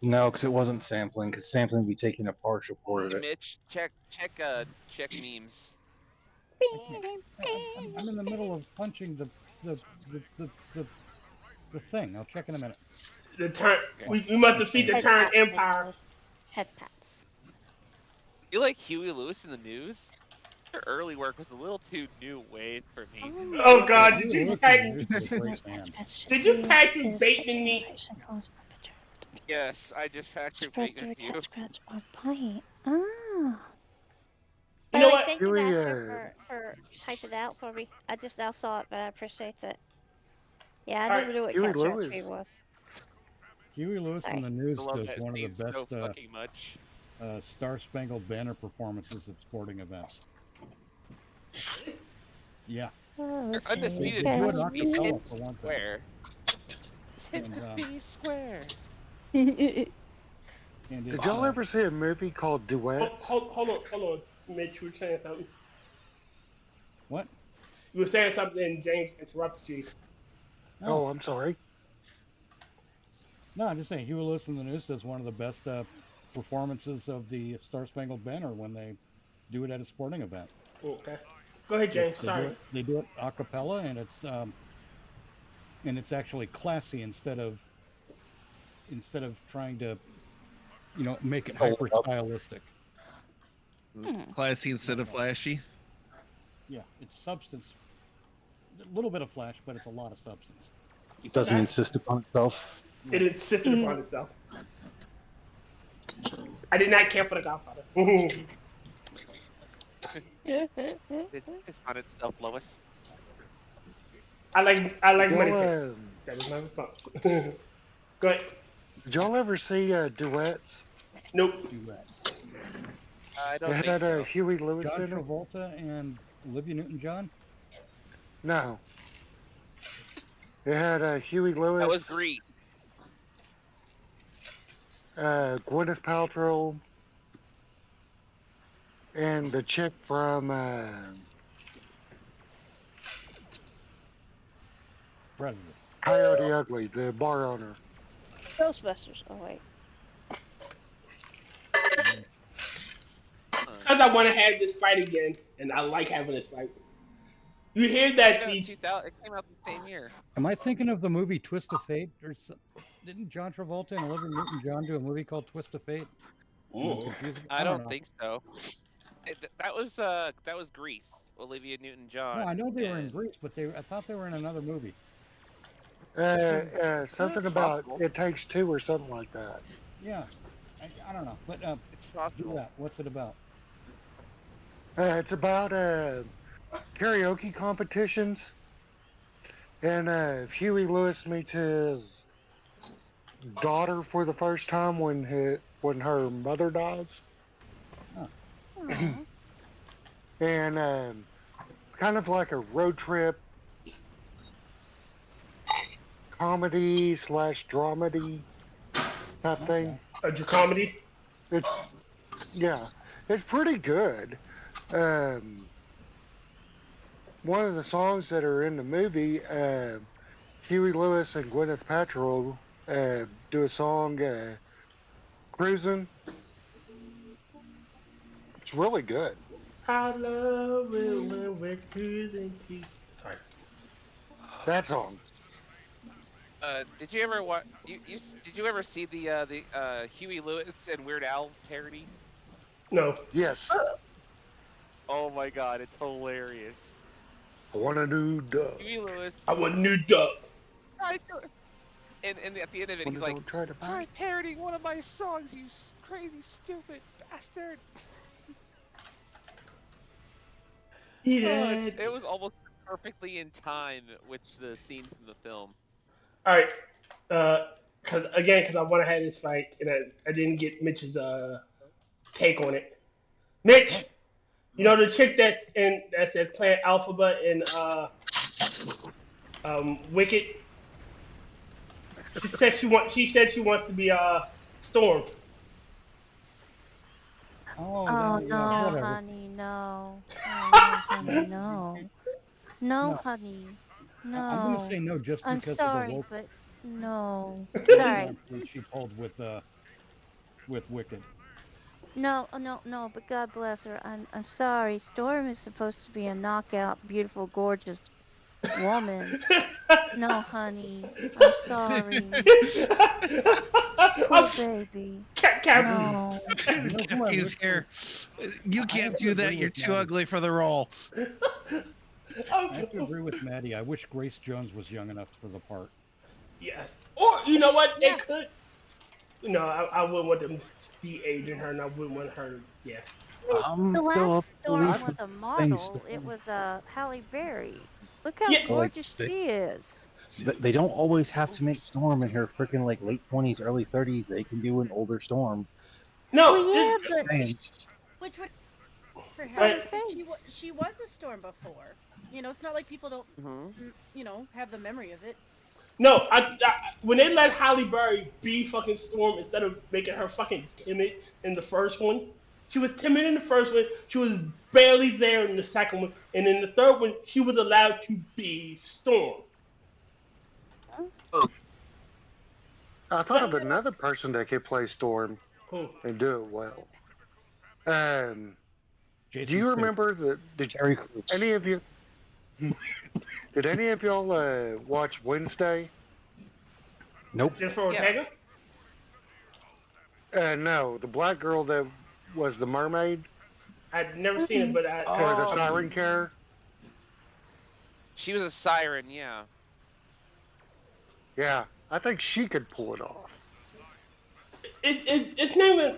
No, because it wasn't sampling. Because sampling would be taking a partial port of Hey, it. Mitch, check memes. I'm in the middle of punching the thing. I'll check in a minute. The turn. We must defeat the Turn Empire. Head pats. You like Huey Lewis in the news? Their early work was a little too new wave for me. Oh God! Did Huey you Lewis pack? in the News was a great band. Did you Patrick Bateman me? Yes, I just Patrick Bateman you. Scratch or bite. Ah. You know what? Thank you, Master, for typing it out for me. I just now saw it, but I appreciate it. Yeah, I never knew what Huey Cat Lewis. Tree was. Huey Lewis in the News I love does that one of the theme so best fucking much. Star Spangled Banner performances at sporting events. Yeah. They're undisputed. They do it Hits a me cappella for one thing. square. Hit And, the B square. And Did y'all ever see a movie called Duets? Hold on, Mitch. You were saying something. What? You were saying something, and James interrupted you. Oh, I'm sorry. No, I'm just saying Huey Lewis in the News does one of the best performances of the Star Spangled Banner when they do it at a sporting event. Okay. Go ahead, James. Sorry. They do it a cappella, and it's actually classy instead of trying to, make it hyper stylistic. Classy instead of flashy. Yeah, it's substance. A little bit of flash, but it's a lot of substance. It doesn't insist upon itself. It insisted upon itself. I did not care for the Godfather. It's on itself, Lois. I like money. Y'all, That is my response. Go ahead. did y'all ever see Duets? Nope. I don't It think had so. Huey Lewis John in it? Travolta and Olivia Newton-John? No. It had Huey Lewis. That was Grease. Gwyneth Paltrow. And the chick from Predator. Coyote Ugly, the bar owner. Ghostbusters. Oh wait. Because I want to have this fight again, and I like having this fight. You hear that? It came out the same year. Am I thinking of the movie Twist of Fate? Didn't John Travolta and Olivia Newton-John do a movie called Twist of Fate? I don't think so. That was Grease. Olivia Newton-John. No, I know they were in Grease, but I thought they were in another movie. Something about It Takes Two or something like that. Yeah, I don't know, but it's possible. Do that. What's it about? It's about karaoke competitions, and Huey Lewis meets his daughter for the first time when her mother dies. Oh. And kind of like a road trip comedy / dramedy type thing. A comedy? It's pretty good. One of the songs that are in the movie, Huey Lewis and Gwyneth Paltrow do a song, Cruising. It's really good. I love it when we're cruising. Sorry. That song. Did you ever watch? Did you ever see the Huey Lewis and Weird Al parody? No. Yes. Oh my God, it's hilarious. I want a new duck. Huey Lewis. I want a new duck. And at the end of it, he's like, try parodying one of my songs, you crazy, stupid bastard. It was almost perfectly in time with the scene from the film. All right. Because I want to have this fight, and I didn't get Mitch's take on it. Mitch, you know the chick that's playing Alphaba in Wicked. She said she wants to be Storm. Oh yeah, no, whatever. honey, no. Oh, no, honey, no. No, honey. No. I'm going to say no just I'm because sorry, of the woke but no. woke Sorry. nonsense she pulled with Wicked. No, but God bless her. I'm sorry. Storm is supposed to be a knockout, beautiful, gorgeous woman. No, honey. I'm sorry. Poor baby. No. Kefki's here. You can't do that. You're too ugly for the role. I have to agree with Maddie. I wish Grace Jones was young enough for the part. Yes. Or you know what? They could. No, I wouldn't want them de-aging her, and I wouldn't want her. Yeah. The last Storm believe was a things model. It was Halle Berry. Look how Yeah. gorgeous she is. They don't always have to make Storm in her freaking like late 20s, early 30s. They can do an older Storm. No. Well, yeah, but Which would for her, she was a Storm before. You know, it's not like people don't, you know, have the memory of it. No, when they let Halle Berry be fucking Storm instead of making her fucking timid in the first one, she was timid in the first one. She was barely there in the second one, and in the third one, she was allowed to be Storm. I thought of another person that could play Storm and do it well. Do you remember did any of you did any of y'all watch Wednesday? Nope. Jennifer Ortega? No, the black girl that was the mermaid. I'd never seen it, but the siren care. She was a siren, yeah. Yeah, I think she could pull it off. It's not even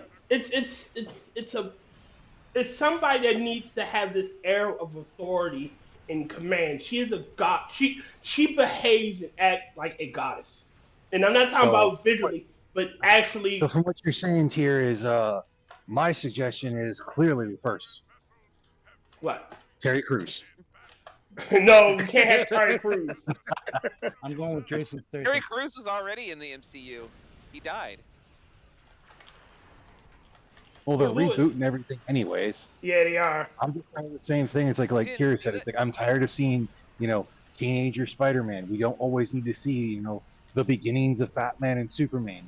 it's somebody that needs to have this air of authority and command. She is a god. She behaves and acts like a goddess, and I'm not talking about visually, but actually. So from what you're saying here is, my suggestion is clearly the first. What? Terry Crews. No, we can't have Terry Crews. I'm going with Jason Statham. Terry Crews was already in the MCU. He died. Well, they're rebooting everything anyways. Yeah, they are. I'm just saying the same thing. It's like Tyr said. It's like I'm tired of seeing, teenager Spider-Man. We don't always need to see, the beginnings of Batman and Superman.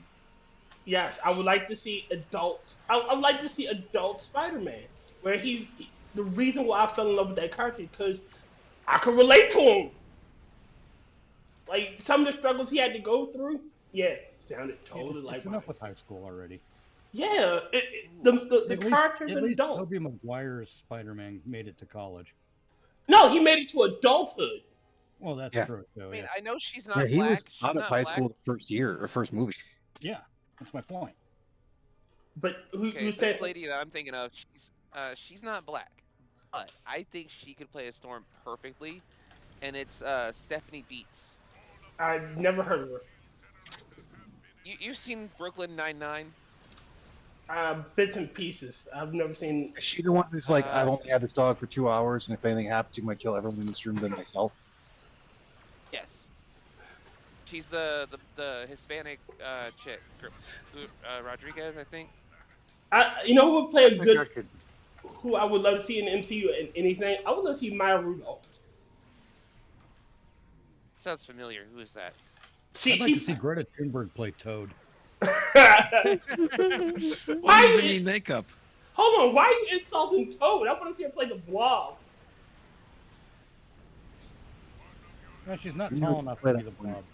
Yes, I would like to see adults. I would like to see adult Spider-Man, where he's the reason why I fell in love with that character because I could relate to him. Like some of the struggles he had to go through. Yeah, sounded totally like. It's enough with high school already. Yeah, the characters at are least adult. Tobey Maguire's Spider-Man made it to college. No, he made it to adulthood. Well, that's true. So, I mean, I know she's not black. He was she's out of not high black. school the first year or first movie. Yeah, that's my point. But who this said lady that I'm thinking of? She's not black, but I think she could play a Storm perfectly, and it's Stephanie Beats. I've never heard of her. You've seen Brooklyn Nine-Nine? Bits and pieces. I've never seen. Is she the one who's like, I've only had this dog for 2 hours, and if anything happens, I might kill everyone in this room than myself? Yes. She's the Hispanic chick, Rodriguez, I think. You know who would play a good? Who I would love to see in the MCU and anything? I would love to see Maya Rudolph. Sounds familiar. Who is that? I'd like to see Greta Thunberg play Toad. Why do you need makeup? Hold on, why are you insulting Toad? I want to see her play the Blob. No, she's not tall enough to be the Blob.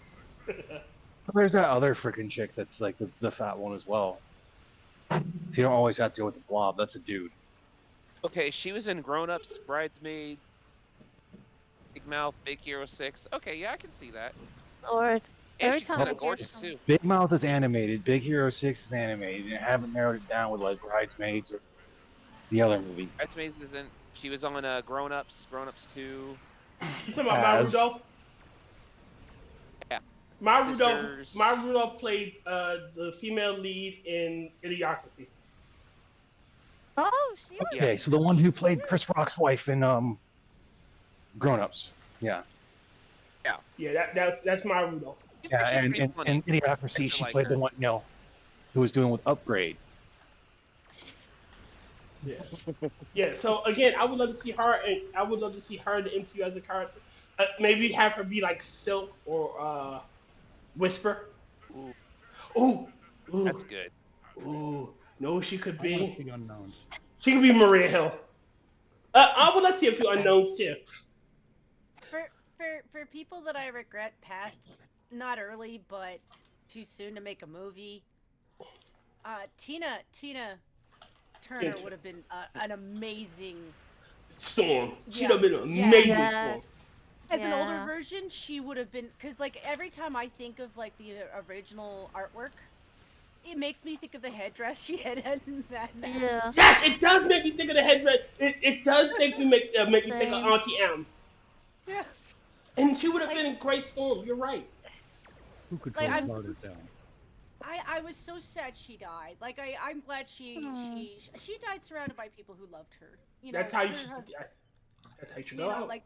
There's that other freaking chick that's like the fat one as well. You don't always have to go with the Blob. That's a dude. Okay, she was in Grown Ups, Bridesmaid, Big Mouth, Big Hero 6. Okay, yeah, I can see that. Or and she's kind of gorgeous too. Big Mouth is animated. Big Hero 6 is animated. And I haven't narrowed it down with like Bridesmaids or the other movie. Bridesmaids isn't. She was on Grown Ups, Grown Ups 2. You talking about Maya Rudolph? Yeah. Maya Rudolph played the female lead in Idiocracy. Oh, she was. Okay, so the one who played Chris Rock's wife in Grown Ups. Yeah. Yeah. Yeah, that's Maya Rudolph. Yeah, and in Idiocracy, she played the one, who was doing with Upgrade. Yeah. Yeah. So again, I would love to see her, and I would love to see her in the MCU as a character. Maybe have her be like Silk or Whisper. Ooh, Ooh, ooh, that's good. ooh. No, she could I want to be. see unknowns. She could be Maria Hill. I would like to see a few unknowns too. For people that I regret passed, not early, but too soon to make a movie. Tina Turner would have been an amazing Storm. She'd yeah have been an yeah. amazing Yes. Storm. As an older Yeah. version, she would have been, because like every time I think of like the original artwork, it makes me think of the headdress she had in Mad Max. Yeah. Yes, it does make me think of the headdress. It does make me make me think of Same. Auntie M. Yeah. And she would have Like- been a great Storm. You're right. Who could Like, throw I'm Carter down? I was so sad she died. Like I'm glad she died surrounded by people who loved her. You know, That's how you her should. husband, That's how you should you go know, out. like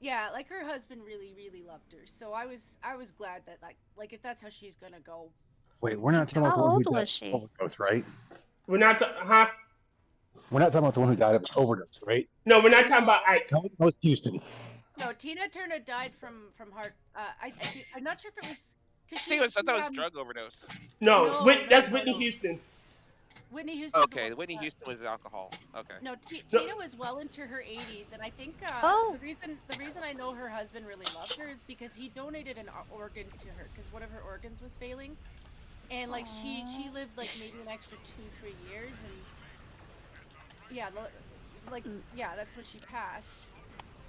yeah, like her husband really loved her. So I was glad that like if that's how she's gonna go. Wait, we're not talking about How the one who old died was of she? overdose, right? We're not. Huh? We're not talking about the one who died of overdose, right? No, we're not talking about Ike. No, no, it's Houston. No, Tina Turner died from heart. I think I'm not sure if it was because I thought it was drug overdose. No, that's Whitney no. Houston. Whitney Houston's the Okay, one- Whitney Houston was alcohol. Okay. No, No. Tina was well into her 80s, and I think Oh. the reason I know her husband really loved her is because he donated an organ to her because one of her organs was failing, and like she lived like maybe an extra 2-3 years, and yeah, that's when she passed.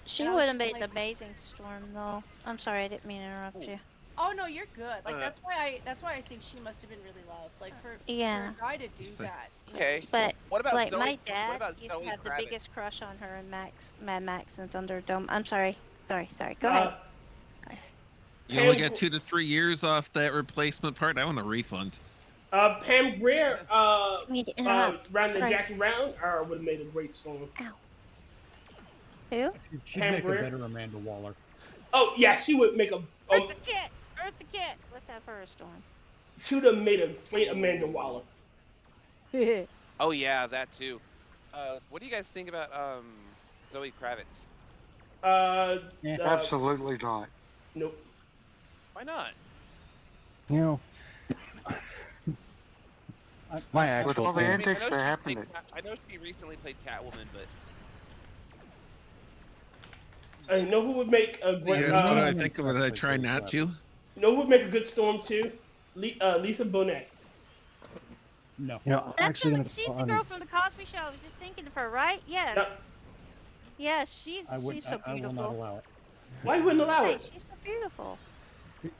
She And I was would have just made like, an amazing Storm, though. I'm sorry, I didn't mean to interrupt you. oh no, you're good. Like that's why I think she must have been really loved. Like for Yeah. a guy to do that. You know, Okay. But What about like Zoe? my What dad about used to Zoe have the Kravitz? biggest crush on her in Mad Max and Thunderdome. I'm sorry. Sorry. Go ahead. You only got 2 to 3 years off that replacement part. I want a refund. Pam Grier, Me to interrupt. around the Sorry. Jackie Brown, would have made a great Storm. Who? She'd Pam make Grier? a better Amanda Waller. Oh yeah, she would make a. Eartha Kitt. Eartha Kitt. Let's have her a Storm. She would have made a great Amanda Waller. Oh yeah, that too. What do you guys think about Zoe Kravitz? Absolutely not. Nope. Why not? You know, my actual With all the thing- antics that happened. I know she recently played Catwoman, but I know who would make a great. Here's what I think of it. I try not to. You know who would make a good Storm too? Lisa Bonet. No. You know, I'm That's actually her, going to she's go the on. girl from the Cosby Show. I was just thinking of her, right? Yes. Yep. Yes, she's so I will beautiful. not allow it. Why wouldn't allow Hey, it? she's so beautiful.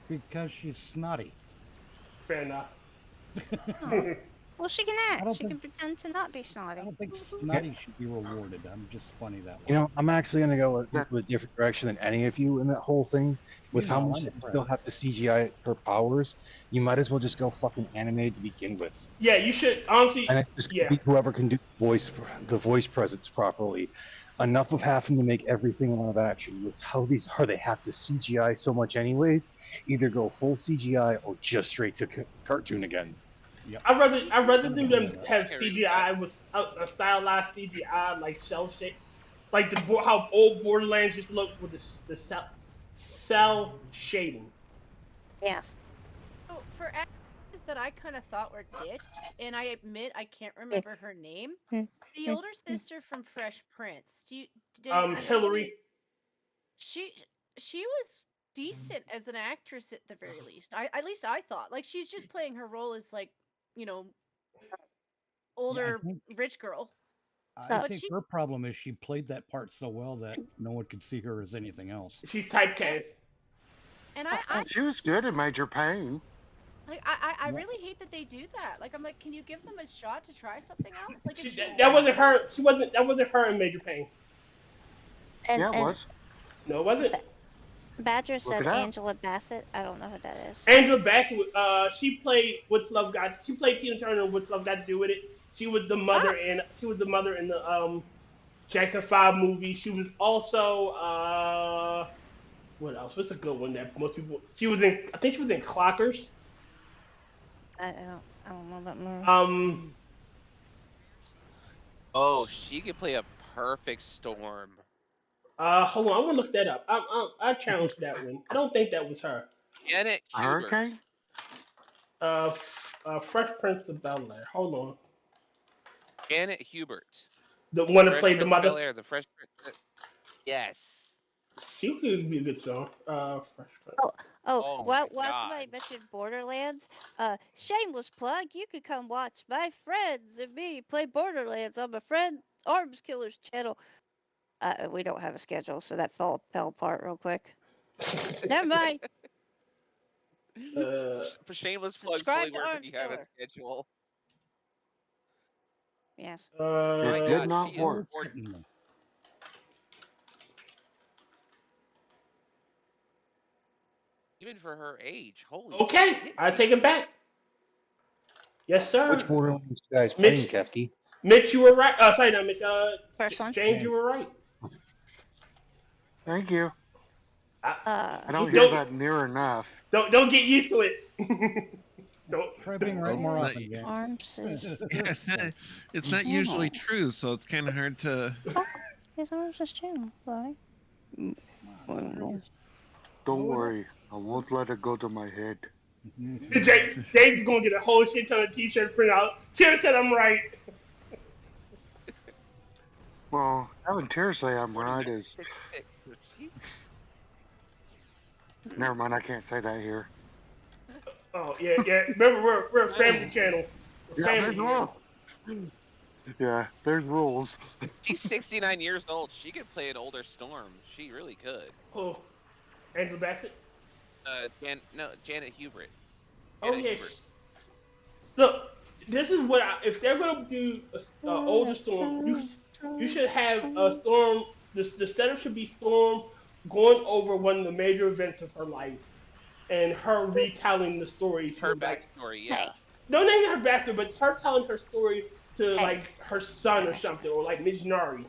Because she's snotty. Fair enough. Well, she can I act. don't She can think- pretend to not be I snotty. don't think snotty should be rewarded. I'm just funny that way. You know, I'm actually going to go with a different direction than any of you in that whole thing. With You how know, much I'm they impressed. still have to CGI her powers, you might as well just go fucking animated to begin with. Yeah, you should honestly. And it just Yeah. be whoever can do the voice presence properly. Enough of having to make everything live action. With how these are, they have to CGI so much anyways. Either go full CGI or just straight to cartoon again. I'd rather do them have I can read CGI with a stylized CGI like cell shape, like how old Borderlands used to look with the cell shading. Yes. So for actors that I kind of thought were ditched, and I admit I can't remember her name. The older sister from Fresh Prince. Hillary. She was decent as an actress at the very least. At least I thought. Like she's just playing her role as like, you know, older rich girl. I But think she- her problem is she played that part so well that no one could see her as anything else. She's typecast. And I She was good in Major Pain. like I really hate that they do that. Like I'm like, can you give them a shot to try something else? Like if That wasn't her. That wasn't her in Major Pain. And, Yeah, it was. No, it wasn't. Badger said it up. Angela Bassett. I don't know who that is. Angela Bassett. She played What's Love Got. She played Tina Turner in What's Love Got to Do with It. She was the mother in. She was the mother in the Jackson 5 movie. She was also what else? What's a good one that most people? She was in. I think she was in Clockers. I don't know that movie. Oh, she could play a perfect Storm. Hold on, I'm gonna look that up. I challenge that one. I don't think that was her. Janet Hubert. Hurricane? Fresh Prince of Bel Air. Hold on. Janet Hubert. The one that Fresh played the Prince of mother. Bel-Air, the Fresh Prince. Yes. She could be a good song. Fresh Prince. Oh my While God. somebody mentioned Borderlands, shameless plug, you could come watch my friends and me play Borderlands on my friend Arms Killer's channel. We don't have a schedule, so that fell apart real quick. Never mind. For shameless plugs, Subscribe fully to work Arms if you have a Killer. schedule. Yes. It My did God, not she is work. gorgeous. Even for her age, holy Okay, shit. I take it back. Yes, sir. Which Borderlands you guys playing, Mitch, Kefki? Mitch, you were right. Sorry, not Mitch. First one. James, you were right. Thank you. I don't Don't- hear that near enough. Don't get used to it. Try being right more often, James. Arms is. It's not usually true, so it's kind of hard to. His Arms is channel, right? Don't worry, I won't let it go to my head. James is gonna get a whole shit ton of t-shirts printed out. Cheers said I'm right. Well, having Tyr say I'm right is. Never mind, I can't say that here. Oh yeah. Remember, we're a family channel. We're Yeah, family. Yeah, there's rules. She's 69 years old. She could play an older Storm. She really could. Oh, Andrew Bassett. Janet Hubert. Oh yes. Look, this is what if they're gonna do a older Storm, you should have a Storm. The setup should be Storm going over one of the major events of her life, and her retelling the story. Her backstory, yeah. No, not even her backstory, but her telling her story to like her son or something, or like Mijnari.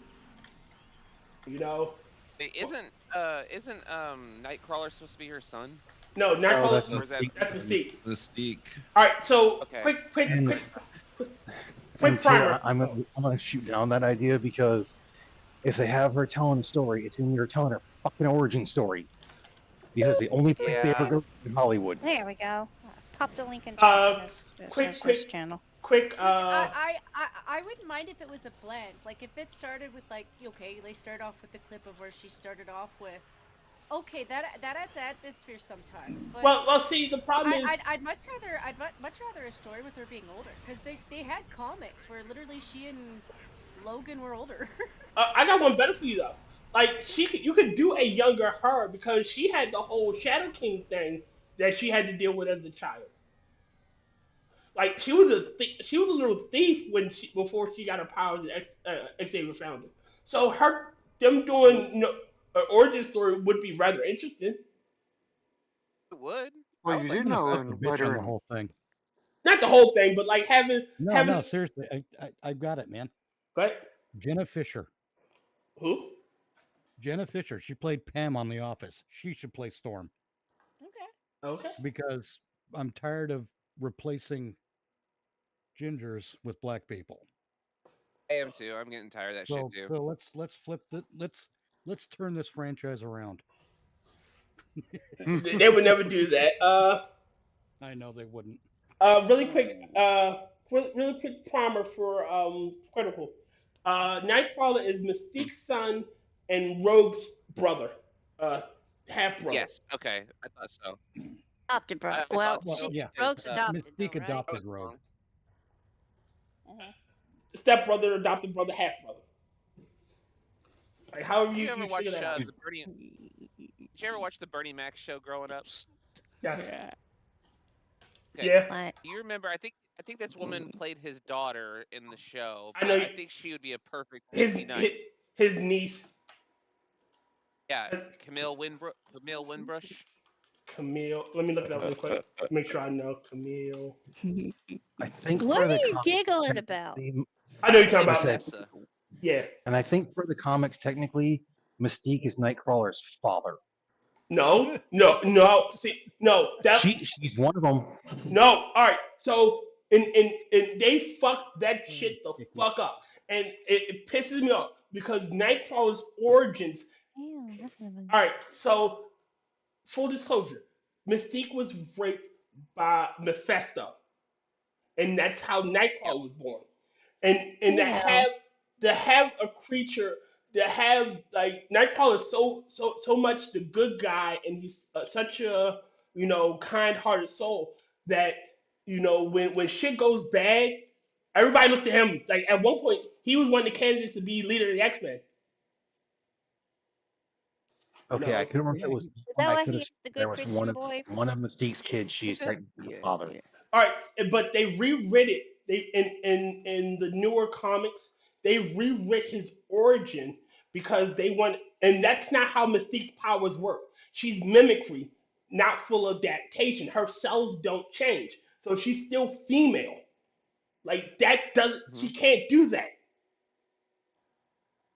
You know. Wait, isn't Nightcrawler supposed to be her son? No, Nightcrawler. That's Mystique. Mystique. All right, so Okay. quick And primer. I'm gonna shoot down that idea because if they have her telling a story, it's gonna be her telling her fucking origin story. Because the only place they ever go in Hollywood. There we go. Pop the link in chat for this channel. I wouldn't mind if it was a blend. Like if it started with like, okay, they start off with the clip of where she started off with. Okay, that adds atmosphere sometimes. But well, see, the problem is I'd much rather a story with her being older, because they had comics where literally she and Logan were older. I got one better for you though. Like you could do a younger her because she had the whole Shadow King thing that she had to deal with as a child. Like she was a little thief before she got her powers and Xavier found her. So them doing an origin story would be rather interesting. It would. Well, you do know in Bitch on the whole thing. Not the whole thing, but like having. No, seriously, I've got it, man. What? Jenna Fisher. Who? Jenna Fisher. She played Pam on The Office. She should play Storm. Okay. Because I'm tired of replacing gingers with black people. I am too. I'm getting tired of that shit too. So let's flip it. Let's turn this franchise around. They would never do that. I know they wouldn't. Really quick primer for Critical. Nightcrawler is Mystique's son and Rogue's brother, half brother. Yes. Okay. I thought so. Adopted brother. Rogue's adopted. Mystique adopted Rogue. Step brother, adopted brother, half brother. Like, however Did you ever watch figure that out. Did you ever watch the Bernie Mac show growing up? Yes. Okay. Yeah. Do you remember? I think this woman played his daughter in the show. I know. I think she would be a perfect His niece. Yeah, Camille Winbrush. Camille. Let me look it up real quick. Make sure I know Camille. I think. What are you giggling about? I know you're talking about Vanessa. Yeah. And I think for the comics, technically, Mystique is Nightcrawler's father. No. See, no. She's one of them. No. All right. So, and they fucked that shit the fuck up, and it pisses me off because Nightcrawler's origins All right, so full disclosure, Mystique was raped by Mephisto, and that's how Nightcrawler was born. And to have a creature to have like Nightcrawler is so much the good guy, and he's such a kind-hearted soul that when shit goes bad, everybody looked at him. Like at one point, he was one of the candidates to be leader of the X-Men. Okay, I couldn't remember if it was. I could have. There was Christian one of Mystique's kids. She's technically the father. All right, but they rewrit it. They in the newer comics, they rewrit his origin because they want, and that's not how Mystique's powers work. She's mimicry, not full adaptation. Her cells don't change, so she's still female. Like that doesn't. She can't do that.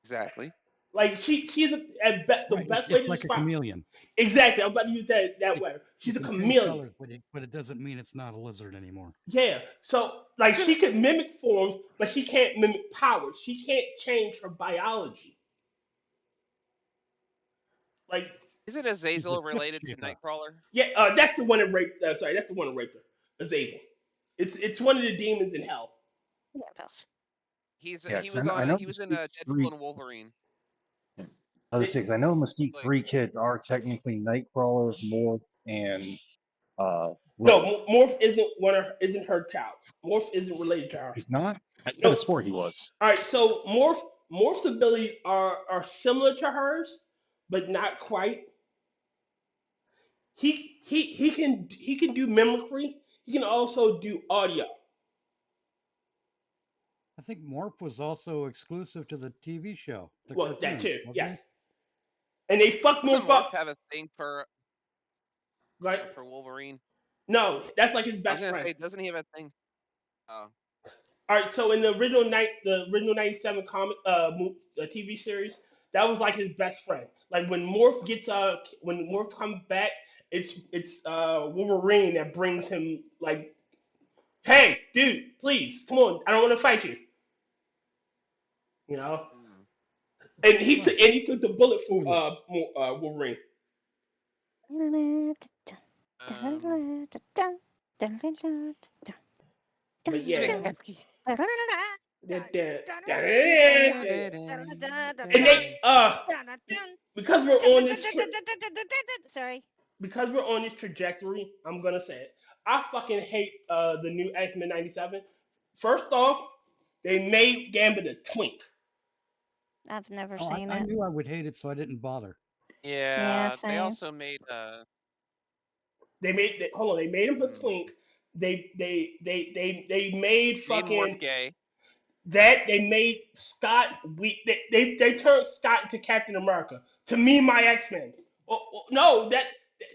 Exactly. Like she's the best way to like describe. A chameleon. Exactly, I'm about to use that word. She's a chameleon. Colors, but it doesn't mean it's not a lizard anymore. Yeah, so like she could mimic forms, but she can't mimic powers. She can't change her biology. Like, isn't Azazel related to Nightcrawler? Yeah, that's the one that raped. Sorry, that's the one that raped her. Azazel. It's one of the demons in hell. He was in Deadpool and Wolverine. Other six. I know Mystique's three kids are technically Nightcrawler, Morph, and No, Morph isn't her child. Morph isn't related to her. He's not? I could have swore he was. All right, so Morph's abilities are similar to hers, but not quite. He can do mimicry. He can also do audio. I think Morph was also exclusive to the TV show. Well, that too, yes. And they fucked Morph up. Have a thing for Wolverine? No, that's like his best friend. Say, doesn't he have a thing? Oh. All right, so in the original 97 comic TV series, that was like his best friend. Like when Morph comes back, it's Wolverine that brings him like, hey, dude, please come on, I don't want to fight you. You know, and he took the bullet for Wolverine. But yeah. And they because we're on this because we're on this trajectory, I'm gonna say it. I fucking hate the new X-Men 97. First off, they made Gambit a twink. I've never seen it. I knew I would hate it, so I didn't bother. Yeah, they also made They made him a twink. They made fucking gay. That they made Scott weak. They turned Scott into Captain America. To me, my X-Men. No,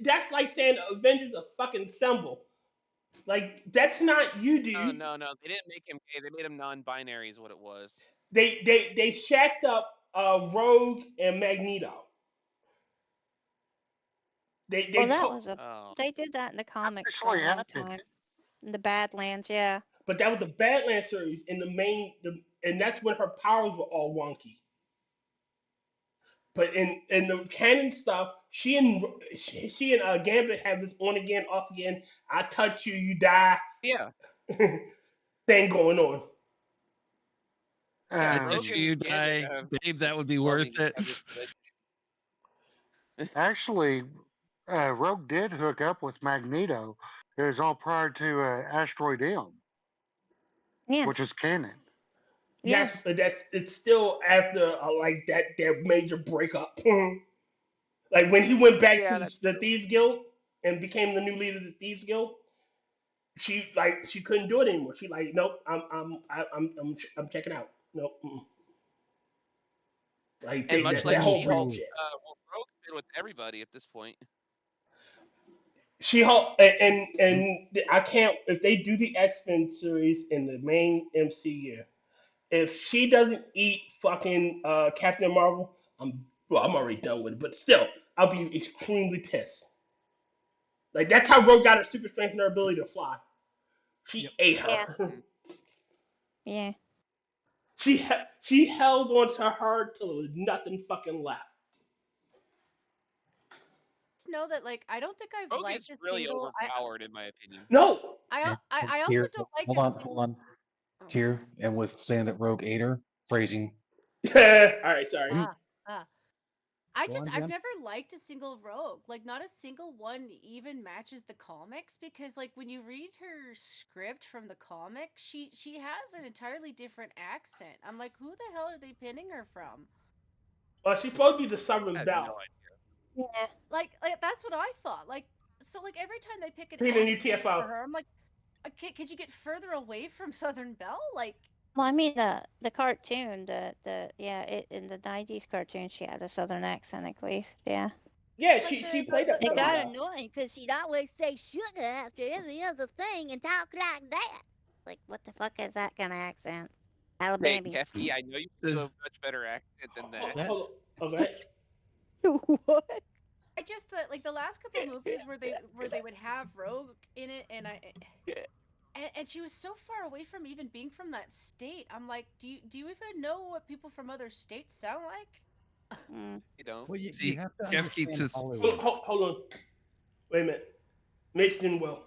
that's like saying Avengers a fucking symbol. Like that's not you, dude. No. They didn't make him gay. They made him non-binary. Is what it was. They shacked up Rogue and Magneto. They did that in the comics for a long time. In the Badlands, yeah. But that was the Badlands series in and that's when her powers were all wonky. But in the canon stuff, she and Gambit have this on again, off again. I touch you, you die. Yeah. Thing going on. I touch you, you die, babe. That would be worth it. Actually, Rogue did hook up with Magneto. It was all prior to Asteroid M, which is canon. Yes, but it's still after like that major breakup. Like when he went back to the Thieves Guild and became the new leader of the Thieves Guild, she couldn't do it anymore. She like, nope, I'm checking out. Nope. Like and much like whole She-Hulk, Rogue did with everybody at this point. She-Hulk and I can't, if they do the X-Men series in the main MCU, if she doesn't eat fucking Captain Marvel, I'm already done with it. But still, I'll be extremely pissed. Like that's how Rogue got her super strength and her ability to fly. She ate her. Yeah. She held on to her till there was nothing fucking left. just know that like I don't think I've Rogue liked is a really single. overpowered in my opinion. No. I also Here, don't like hold a on, single. hold on. Oh. Tyr, and with saying that Rogue ate her, phrasing. All right, sorry. I've never liked a single rogue. Like not a single one even matches the comics because like when you read her script from the comic, she has an entirely different accent. I'm like, who the hell are they pinning her from? Well, she's supposed to be the Southern I have Belle. no idea. Yeah. Like that's what I thought. Like so like every time they pick an Read a new accent TFO. for her, I'm like, could you get further away from Southern Belle? Like Well, I mean the cartoon, in the '90s cartoon, she had a Southern accent at least. Yeah. Yeah, she played that It Southern got Belle. annoying because she'd always say sugar after every other thing and talk like that. Like, what the fuck is that kind of accent? Hey, Alabama. Kefki, I know you do a much better accent than that. Hold on. Okay. What? I just like the last couple movies where they would have Rogue in it, and and she was so far away from even being from that state. I'm like, do you even know what people from other states sound like? You don't. Well, you See, have to Kefki understand to- Hollywood. Hold on. Wait a minute. Mitch didn't will.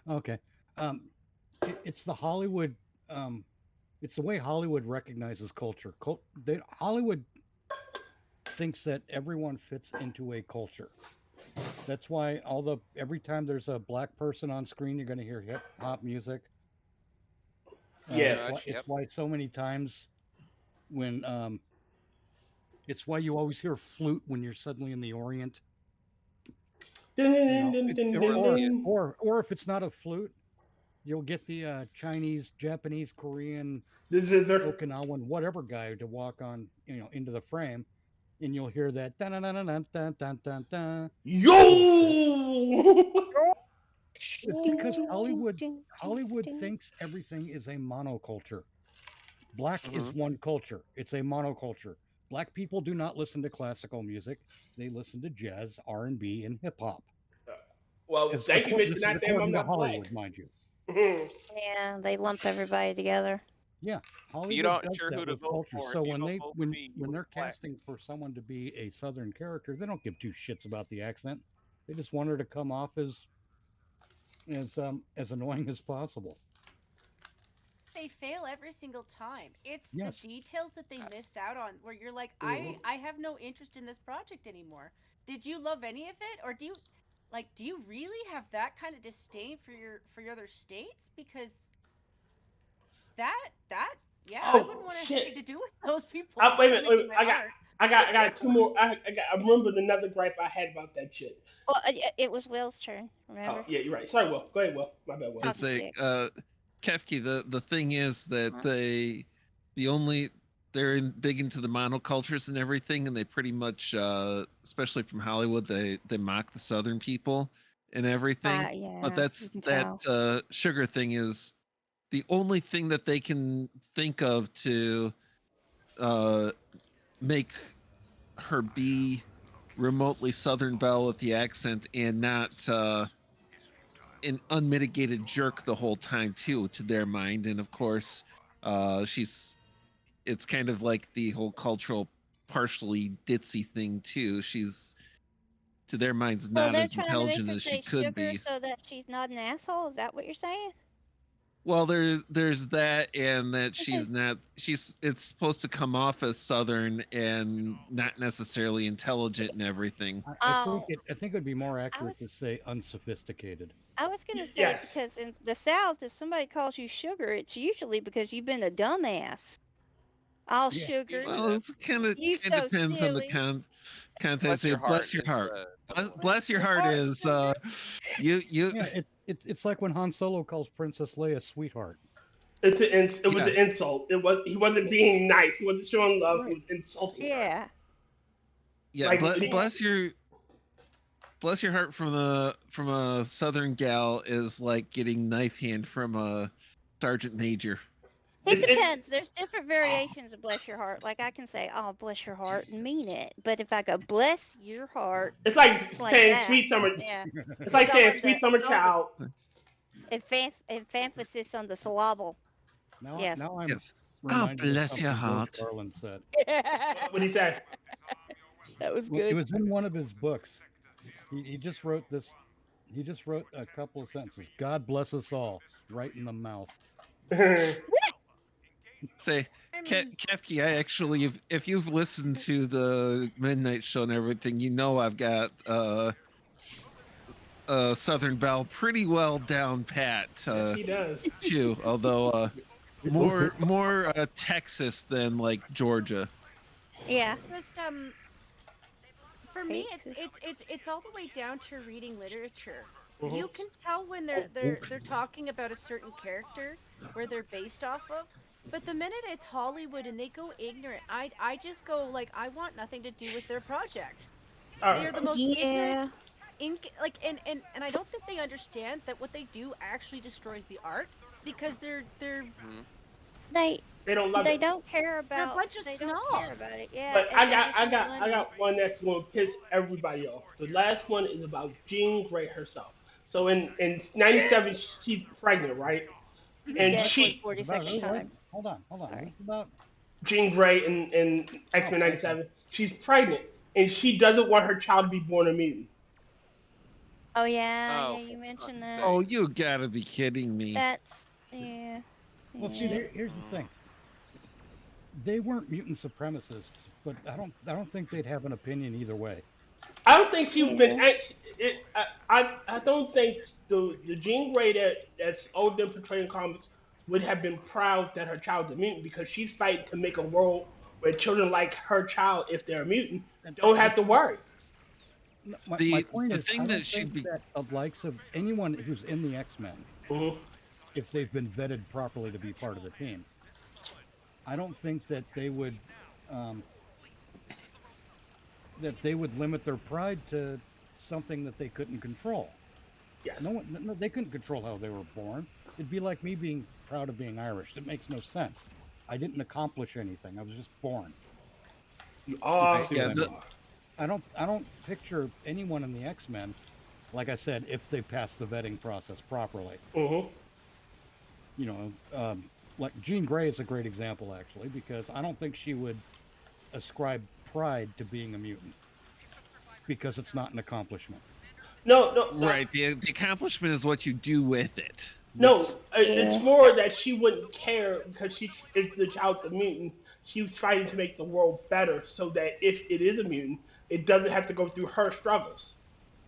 Okay. It's the Hollywood. It's the way Hollywood recognizes culture. Hollywood thinks that everyone fits into a culture. That's why every time there's a black person on screen, you're going to hear hip hop music. Yeah. It's why so many times when it's why you always hear flute when you're suddenly in the Orient. Or if it's not a flute, you'll get the Chinese, Japanese, Korean, Okinawan, whatever guy to walk on, into the frame, and you'll hear that dun dun dun dun dun dun dun dun. Yo! It's because Hollywood thinks everything is a monoculture. Black is one culture. It's a monoculture. Black people do not listen to classical music. They listen to jazz, R&B, and hip hop. Well, thank you, Mitch, for not saying I'm not Hollywood, black. mind you. Yeah, they lump everybody together. Yeah, Hollywood You're not does sure that who to with vote culture. for. So If you when don't they vote for me, when you they're vote black. casting for someone to be a Southern character, they don't give two shits about the accent. They just want her to come off as annoying as possible. They fail every single time. It's Yes. the details that they miss out on where you're like, I have no interest in this project anymore. Did you love any of it, or do you really have that kind of disdain for your other states? Because I wouldn't want anything to do with those people. Wait a minute. I got two more. I remembered another gripe I had about that shit. Well, it was Will's turn. Remember? Oh, yeah, you're right. Sorry, Will. Go ahead, Will. My bad, Will. To say, Kefki, the thing is that they're big into the monocultures and everything, and they pretty much, especially from Hollywood, they mock the Southern people and everything. Yeah, but that sugar thing is the only thing that they can think of to make her be remotely Southern Belle with the accent and not an unmitigated jerk the whole time too, to their mind. And of course, it's kind of like the whole cultural partially ditzy thing too. She's, to their minds, not as intelligent as she could be. So that she's not an asshole. Is that what you're saying? Well, there's that, and that it's supposed to come off as Southern and not necessarily intelligent and everything. I think it would be more accurate to say unsophisticated. I was going to say, because in the South, if somebody calls you sugar, it's usually because you've been a dumbass. All sugar. Well, it kind of depends on the context. Bless your heart. Bless your heart is you. Yeah, it's like when Han Solo calls Princess Leia sweetheart. It was an insult. He wasn't being nice. He wasn't showing love. He was insulting. Yeah. Yeah. Like, bless your heart from a Southern gal is like getting knife hand from a sergeant major. It depends. There's different variations of bless your heart. Like I can say, "Oh, bless your heart," and mean it. But if I go, "Bless your heart," it's like saying "sweet summer." Yeah. It's like saying "sweet summer child." Emphasis on the syllable. Now yes. I'm Oh, bless your heart. Garland said. What did he say? That was Well, it good. was in one of his books. He just wrote this. He just wrote a couple of sentences. God bless us all, right in the mouth. Say, I mean, Kefki, I actually, if you've listened to the Midnight Show and everything, you know I've got Southern Belle pretty well down pat. Yes, he does. Too, although more Texas than like Georgia. Yeah. just for me, it's all the way down to reading literature. You can tell when they're talking about a certain character where they're based off of, but the minute it's Hollywood and they go ignorant, I just go like I want nothing to do with their project. They are the most ignorant, like and I don't think they understand that what they do actually destroys the art because they're They don't love they it. don't care they're a about bunch of they don't care snobs. about it. Yeah, But and they just want I money. got one that's going to piss everybody off. The last one is about Jean Grey herself. So in '97 she's pregnant, right? And Yeah, for the she 42nd time. Hold on. Sorry. What's about? Jean Grey in X-Men Oh, okay. '97, she's pregnant and she doesn't want her child to be born a mutant. Oh yeah, Oh, yeah, you mentioned that. Oh, you gotta be kidding me. That's yeah. Well, see, here's the thing. They weren't mutant supremacists, but I don't think they'd have an opinion either way. I don't think she's been I don't think the Jean Grey that's old and portraying comics would have been proud that her child's a mutant because she's fighting to make a world where children like her child, if they're a mutant, don't have to worry. My point is, I don't think that the likes of anyone who's in the X-Men, if they've been vetted properly to be part of the team, I don't think that they would limit their pride to something that they couldn't control. Yes. No, they couldn't control how they were born. It'd be like me being proud of being Irish. It makes no sense. I didn't accomplish anything. I was just born. You are. I don't picture anyone in the X-Men, like I said, if they pass the vetting process properly. You know, like Jean Grey is a great example actually, because I don't think she would ascribe pride to being a mutant because it's not an accomplishment. No. Right. The accomplishment is what you do with it. No, it's more that she wouldn't care because if the child's a mutant, she was fighting to make the world better so that if it is a mutant, it doesn't have to go through her struggles.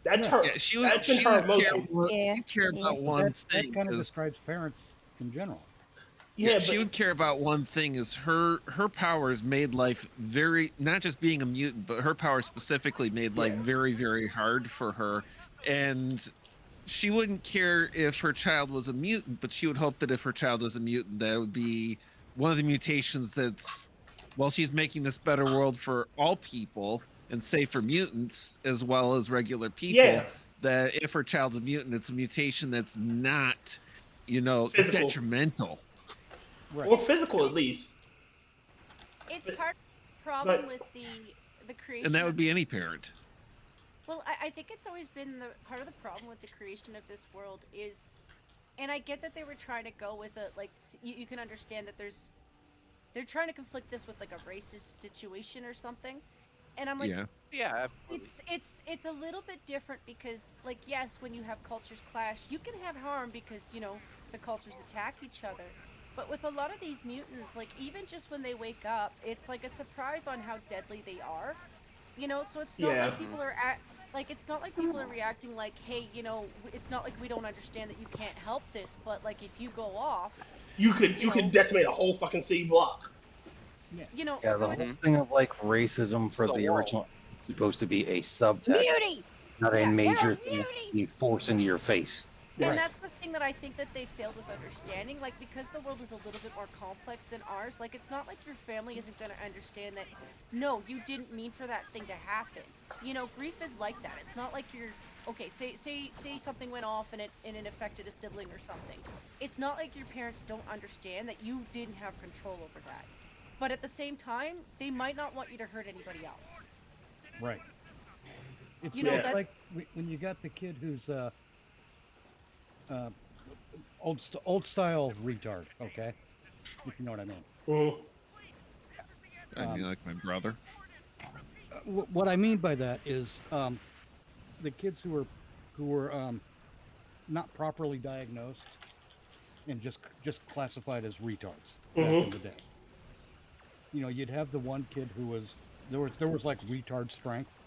That's her. Yeah, that's been her emotion. Care about one thing. That kind of describes parents in general. Yeah, she would care about one thing: is her powers made life very, not just being a mutant, but her powers specifically made life very, very hard for her, and she wouldn't care if her child was a mutant, but she would hope that if her child was a mutant, that would be one of the mutations that's, well, she's making this better world for all people and safe for mutants as well as regular people, that if her child's a mutant, it's a mutation that's not, you know, detrimental. Right. Or physical, at least. It's part of the problem with the creation. And that would be any parent. Well, I think it's always been part of the problem with the creation of this world is, and I get that they were trying to go with a, like, you can understand that they're trying to conflict this with like a racist situation or something, and I'm like, yeah, it's a little bit different because, like, yes, when you have cultures clash, you can have harm because, you know, the cultures attack each other. But with a lot of these mutants, like, even just when they wake up, it's like a surprise on how deadly they are. You know, so it's not like people are it's not like people are reacting like, hey, you know, it's not like we don't understand that you can't help this, but like if you go off, you could decimate a whole fucking city block. You know, the whole thing of like racism for the original is supposed to be a subtext, not a major thing you force into your face. And that's the thing that I think that they failed with understanding, like, because the world is a little bit more complex than ours, like, it's not like your family isn't going to understand that, no, you didn't mean for that thing to happen. You know, grief is like that. It's not like you're, okay, say something went off and it affected a sibling or something. It's not like your parents don't understand that you didn't have control over that. But at the same time, they might not want you to hurt anybody else. Right. It's, you know, it's like when you got the kid who's old style retard, okay? If you know what I mean. I mean, like my brother. What I mean by that is the kids who were not properly diagnosed and just classified as retards back in the day. You know, you'd have the one kid who was there was like retard strength,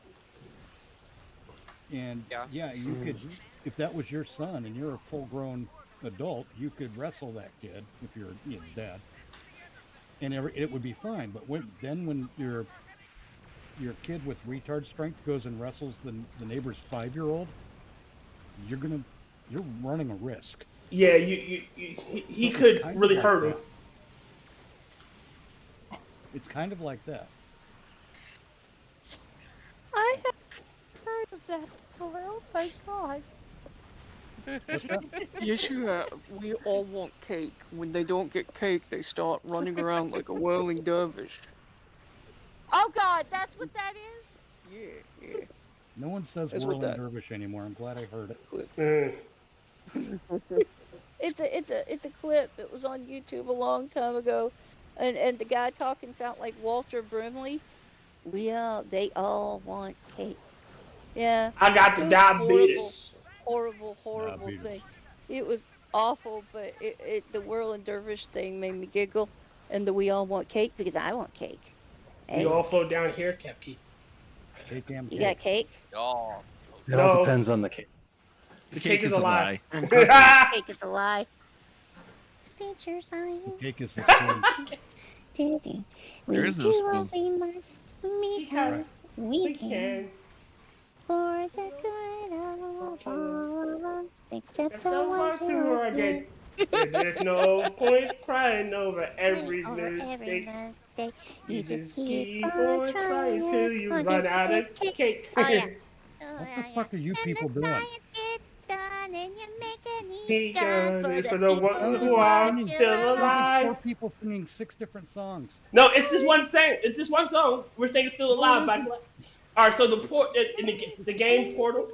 and yeah, you could, if that was your son and you're a full-grown adult, you could wrestle that kid if you're his dad, and it would be fine. But when your kid with retard strength goes and wrestles the neighbor's 5-year-old, you're running a risk. Yeah, he could really hurt him. It's kind of like that. I haven't heard of that before. Oh my god. Yes, you have. We all want cake. When they don't get cake, they start running around like a whirling dervish. Oh god, that's what that is? Yeah. No one says That's whirling dervish anymore. I'm glad I heard it. It's a clip. It was on YouTube a long time ago, and the guy talking sound like Walter Brimley. They all want cake. Yeah. I got the diabetes. Horrible thing. It was awful, but the whirling dervish thing made me giggle, and the we all want cake because I want cake. We all flow down here, Kefki. You got cake? Oh. It all depends on the cake. The cake is a lie. Cake is a lie. Feature science. The cake is the spoon. There is no spoon. We must because we can. For the good of all of us, except the ones who are dead. There's no point crying over every mistake. You just keep on trying till you run out of cake. What the fuck are you people doing? He done it for the ones who are still alive. 4 people singing 6 different songs. No, it's just one thing. It's just one song. We're saying Still Alive by. All right, so in the game Portal,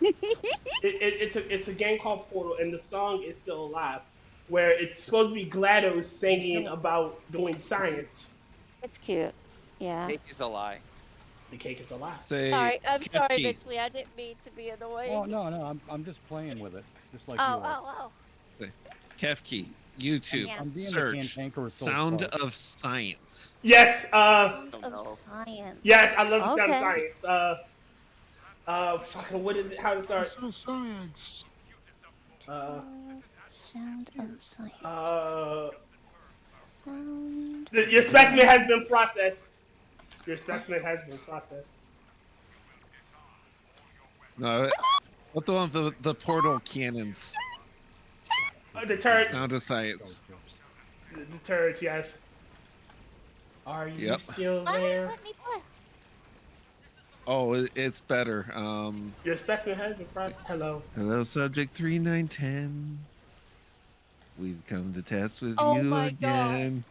it's a game called Portal, and the song is Still Alive, where it's supposed to be GLaDOS singing about doing science. That's cute. Yeah. Cake is a lie. The cake is a lie. Sorry, I'm sorry, Mitchley. I didn't mean to be annoying. Oh no, I'm just playing with it, just like you are. Kefki, YouTube, search Sound of Science. Yes. Of science. Yes, I love the sound of science. Fucking what is it? How to start? Science. Sound of science. Your specimen has been processed. Your specimen has been processed. No, what the one with the portal cannons? The turrets. Sound of Science. The turrets, yes. Are you still there? Oh, it's better. Your specimen has been processed. Hello. Hello, subject 3910. We've come to test with Oh you my again.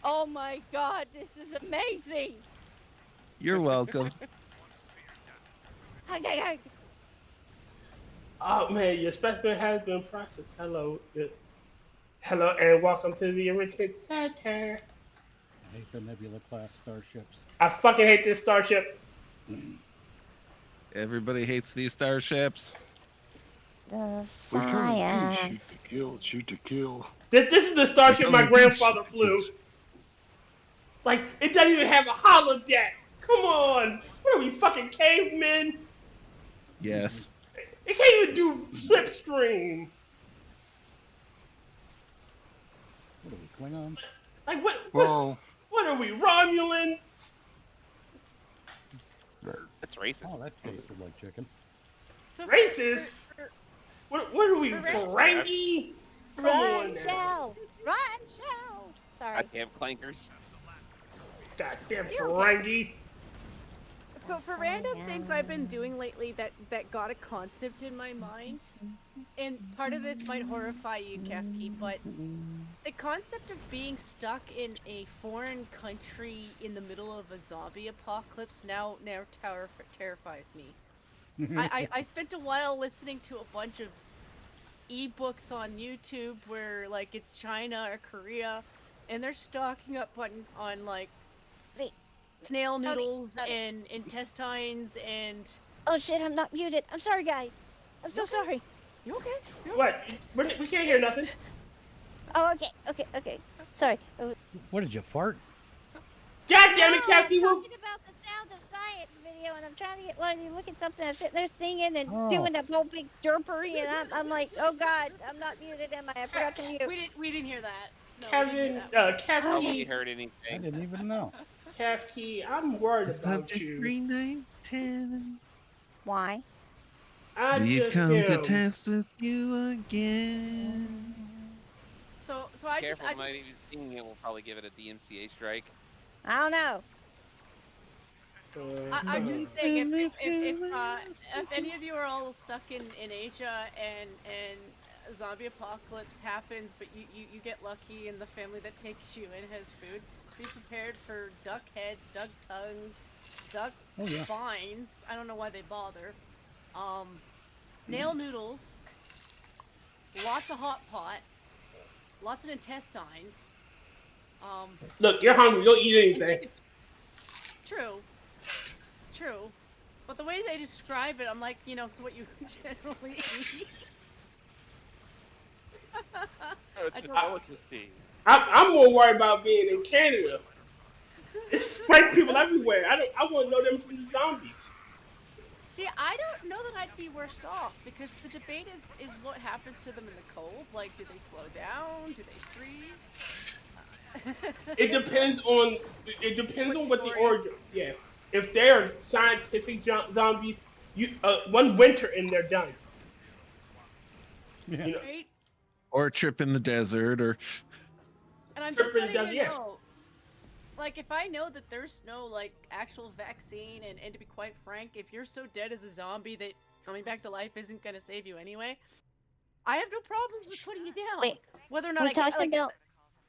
Oh my god, this is amazing! You're welcome. Oh man, your specimen has been processed. Hello. Hello, and welcome to the Enrichment Center. I hate the Nebula class starships. I fucking hate this starship. Everybody hates these starships. The science. Shoot to kill, shoot to kill. This is the starship my grandfather flew. Like, it doesn't even have a holodeck. Come on. What are we, fucking cavemen? Yes. It can't even do slipstream. What are we, Klingons? Like, what are we, Romulans? That's racist. Oh, that tasted like chicken. So Racist? What are we, Ferengi? Come on now. Shell! Run, Shell! Sorry. Goddamn clankers. Goddamn Ferengi. So for random things I've been doing lately that got a concept in my mind, and part of this might horrify you, Kefki, but the concept of being stuck in a country in the middle of a zombie apocalypse now terrifies me. I spent a while listening to a bunch of ebooks on YouTube where like it's China or Korea, and they're stocking up on like snail noodles and intestines and. Oh shit! I'm not muted. I'm sorry, guys. I'm so sorry. You okay? What? We can't hear nothing. Oh, okay. Sorry. What did you fart? God damn it, No, Captain! I'm talking about the Sound of Science video, and I'm trying to get Lottie to look at something. I'm sitting there singing and doing that whole big derpery, and I'm like, oh god, I'm not muted, am I? I forgot to mute. We didn't hear that. No, Kevin, Nobody heard anything. I didn't even know. Kefki, I'm worried about Subject you. 3910. Why? We've come to test with you again. So I Careful, just. might even singing it will probably give it a DMCA strike. I don't know. I'm just saying, if any of you are all stuck in Asia and zombie apocalypse happens, but you get lucky and the family that takes you in has food, be prepared for duck heads, duck tongues, duck spines. I don't know why they bother. Snail noodles, lots of hot pot, lots of intestines. Look, you're hungry. You'll eat anything. True. But the way they describe it, I'm like, so what you generally eat. I'm more worried about being in Canada. It's French people everywhere. I want to know them from the zombies. See, I don't know that I'd be worse off because the debate is what happens to them in the cold. Like, do they slow down? Do they freeze? It depends on what the origin. Yeah, if they are scientific zombies, one winter and they're done. Yeah. Right? Or a trip in the desert, or. And I'm just letting you know. Like, if I know that there's no, actual vaccine, and to be quite frank, if you're so dead as a zombie that coming back to life isn't going to save you anyway, I have no problems with putting you down. Wait, whether or not we're talking about...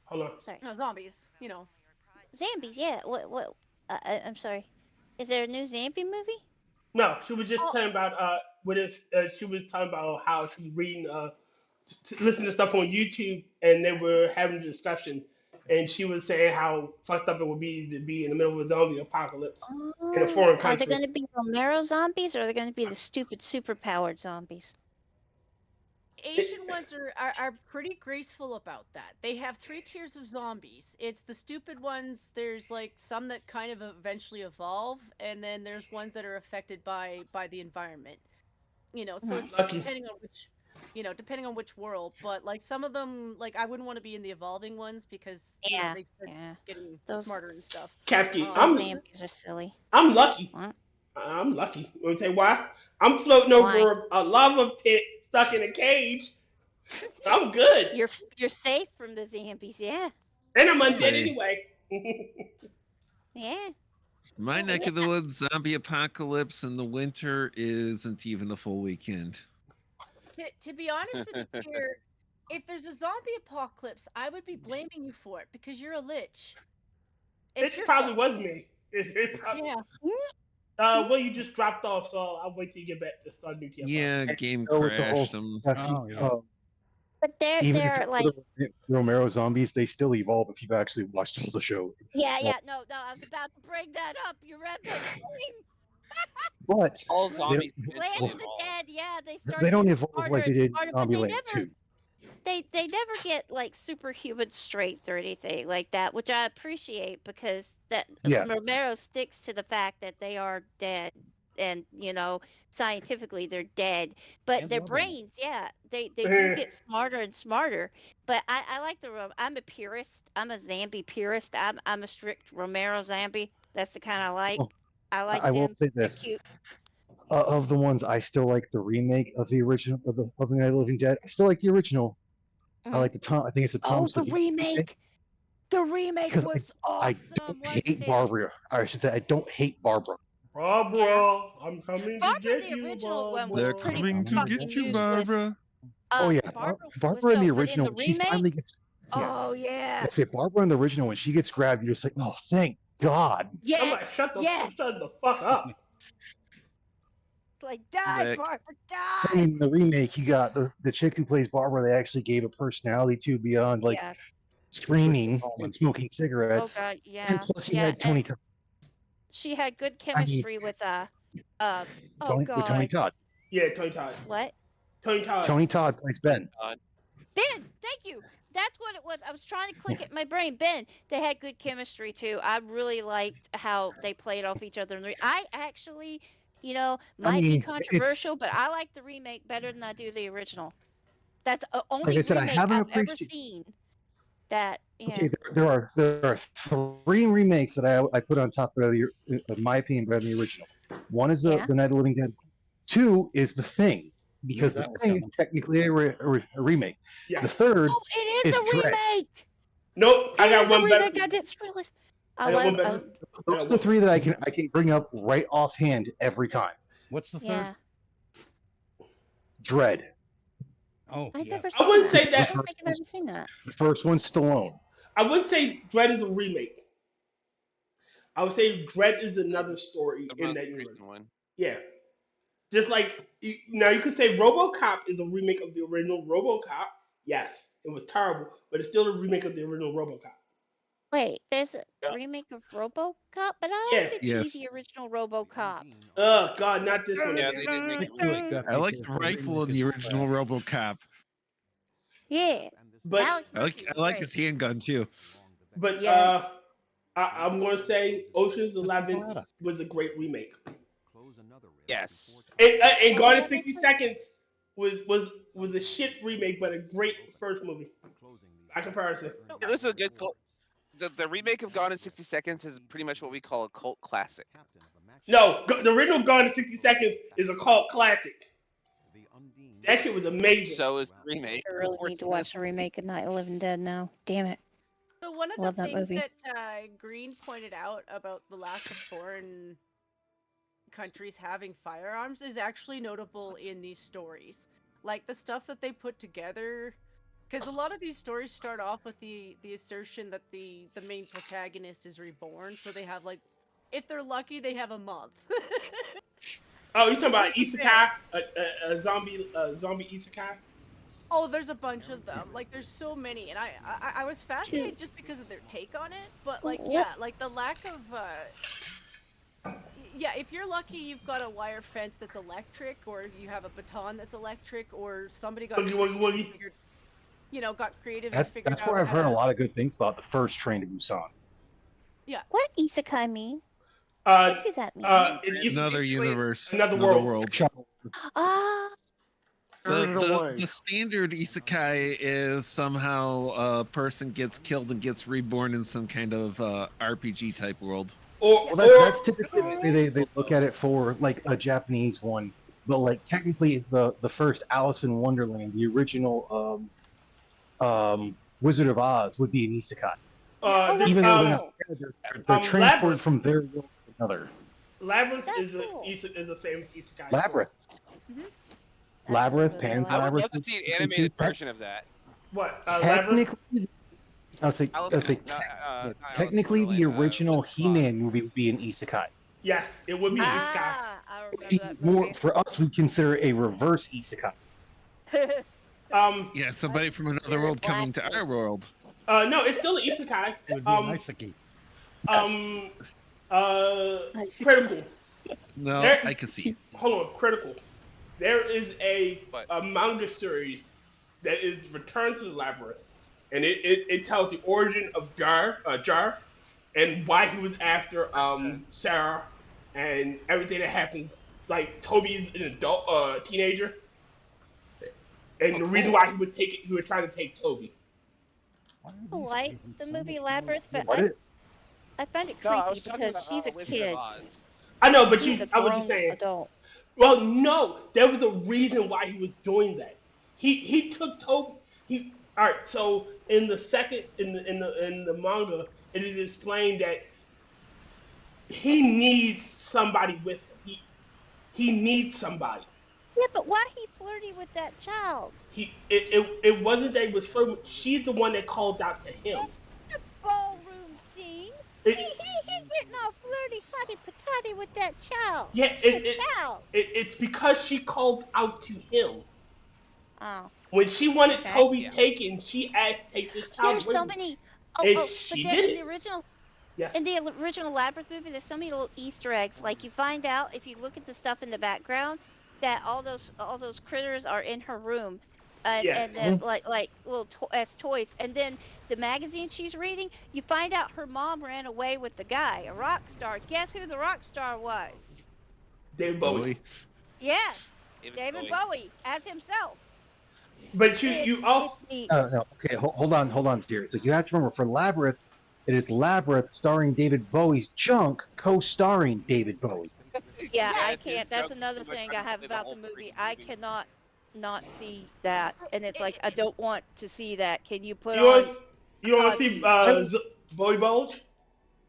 Hold on. Sorry. No, zombies, Zombies, yeah. What? I'm sorry. Is there a new zombie movie? No, she was just talking about, she was talking about how she was reading, listening to stuff on YouTube, and they were having a discussion. And she was saying how fucked up it would be to be in the middle of a zombie apocalypse in a foreign country. Are they going to be Romero zombies, or are they going to be the stupid superpowered zombies? Asian ones are pretty graceful about that. They have 3 tiers of zombies. It's the stupid ones. There's some that kind of eventually evolve, and then there's ones that are affected by the environment. So it's depending on which. Depending on which world, but some of them, I wouldn't want to be in the evolving ones because they start getting smarter and stuff. Kefki, zombies are silly. I'm lucky. What? I'm lucky. Want to tell you why? I'm floating over a lava pit, stuck in a cage. I'm good. You're safe from the zombies, yeah. And I'm undead anyway. Yeah. My neck of the woods, zombie apocalypse in the winter isn't even a full weekend. To be honest with you, Tyr, if there's a zombie apocalypse, I would be blaming you for it because you're a lich. It probably was me. It probably, yeah. Well, you just dropped off, so I'll wait till you get back to start new TFI. Yeah, game crashed. But they're like Romero zombies. They still evolve if you've actually watched all the show. Yeah. No. I was about to bring that up. You read the name. But all zombies. Land of the Dead. Yeah, they don't evolve like they did in Zombieland 2. They never get superhuman strength or anything like that, which I appreciate because Romero sticks to the fact that they are dead, and scientifically they're dead. But their brains, they do get smarter and smarter. But I like I'm a purist. I'm a zombie purist. I'm a strict Romero zombie. That's the kind I like. I will say this. Of the ones, I still like the remake of the original of the Night of the Living Dead. I still like the original. I like the Tom. I think it's the Tom. The remake. The remake was awesome. I don't hate Barbara. I should say I don't hate Barbara. Barbara, I'm coming to get you, Barbara. They're coming to get you, Barbara. Oh yeah, Barbara in the original. She finally gets. Oh yeah. I say Barbara in the original when she gets grabbed, you're just like, oh, thank God. Yeah. Somebody shut the fuck up. Like, die, Barbara, die! I mean, the remake, you got the chick who plays Barbara, they actually gave a personality to beyond, screaming and smoking cigarettes. Oh, God, yeah. And plus, you had Tony. she had good I mean, chemistry with oh Tony, god. with Tony Todd. Yeah, Tony Todd. What? Tony Todd. Tony Todd plays Ben. Ben, thank you. That's what it was. I was trying to click it in my brain. Ben, they had good chemistry too. I really liked how they played off each other. I actually, might be controversial, but I like the remake better than I do the original. That's the only Like I said, I remake haven't I've ever appreciated. seen. That Okay, there are 3 remakes that I put on top of the, in my opinion, better than the original. One is the Night of the Living Dead. 2 is The Thing, because The Thing is technically a remake. Yes. The third it is a Dread. remake. Nope, I got one better. I didn't realize. I got one better. Those are the 3 that I can bring up right offhand every time. What's the third? Yeah. Dread. Oh, I've never I wouldn't seen say that. that. I don't think I've ever seen that. The first one's Stallone. I wouldn't say Dread is a remake. I would say Dread is another story in that universe. Yeah. Just like, now you could say RoboCop is a remake of the original RoboCop. Yes, it was terrible, but it's still a remake of the original RoboCop. Wait, there's a remake of RoboCop, but I like the cheesy original RoboCop. Oh God, not this one. Yeah, they did make it. I like the rifle in the original RoboCop. Yeah, but I like his handgun too. But I'm gonna say Ocean's 11 was a great remake. Yes. And Gone in 60 Seconds was a shit remake, but a great first movie. By comparison. It was a good the remake of Gone in 60 Seconds is pretty much what we call a cult classic. No, the original Gone in 60 Seconds is a cult classic. That shit was amazing. So is the remake. I really need to watch the remake of Night of the Living Dead now. Damn it. So one of Love the that things movie. that Green pointed out about the lack of foreign countries having firearms is actually notable in these stories. Like the stuff that they put together, because a lot of these stories start off with the assertion that the main protagonist is reborn, so they have like, if they're lucky, they have a month. Oh, you talking about isekai? A zombie isekai? Oh, there's a bunch of them. Like, there's so many, and I was fascinated just because of their take on it. But like, yeah, like the lack of, yeah, if you're lucky, you've got a wire fence that's electric, or you have a baton that's electric, or somebody got creative, got creative and figured out. That's where I've heard a lot of good things about the first Train to Busan. Yeah. What isekai mean? What does that mean? Another universe, another world. Ah. The standard isekai is somehow a person gets killed and gets reborn in some kind of RPG type world. That's typically the way they look at it for like a Japanese one. But like technically the first Alice in Wonderland, the original Wizard of Oz would be an isekai. Even though they're transported from their world to another. Labyrinth is a famous isekai. Labyrinth. Labyrinth, Pan's I would Labyrinth. love to see an animated version of that. What? Technically, technically the original He-Man movie would be an isekai. Yes, it would be an isekai. I remember that movie. For us, we consider a reverse isekai. Yeah, somebody from another world coming to our world. No, it's still an isekai. It would be an isekai. Critical. No, I can see. Hold on, critical. There is a manga series that is Return to the Labyrinth, and it tells the origin of Jar, and why he was after Sarah, and everything that happens. Like Toby is an adult, teenager, and the reason why he was trying to take Toby. I like the movie Labyrinth, but I find it creepy because she's a kid. I know, but She's I was saying. Adult. Well, no, there was a reason why he was doing that. He took Toby. All right. So in the second in the manga, it is explained that he needs somebody with him. He needs somebody. Yeah, but why he flirty with that child? It wasn't that he was flirting. She's the one that called out to him. It's the ballroom scene. He getting all flirty, hotty patati with that child. Yeah, child. It's because she called out to him. Oh. When she wanted Toby taken, she asked, "Take this child." There's so many. And but she then did in it. the original, Yes. In the original Labyrinth movie, there's so many little Easter eggs. Like you find out if you look at the stuff in the background that all those critters are in her room, Yes. and then like little as toys. And then the magazine she's reading, you find out her mom ran away with the guy, a rock star. Guess who the rock star was? David Bowie. Yes, David Bowie as himself. But you also No, okay, hold on, Tyr. So you have to remember, for Labyrinth, it is Labyrinth starring David Bowie's Junk co-starring David Bowie. Yeah, I can't. That's another thing I have about the movie. I cannot not see that, and it's like I don't want to see that. Can you put on? You don't want to see Bowie Bulge?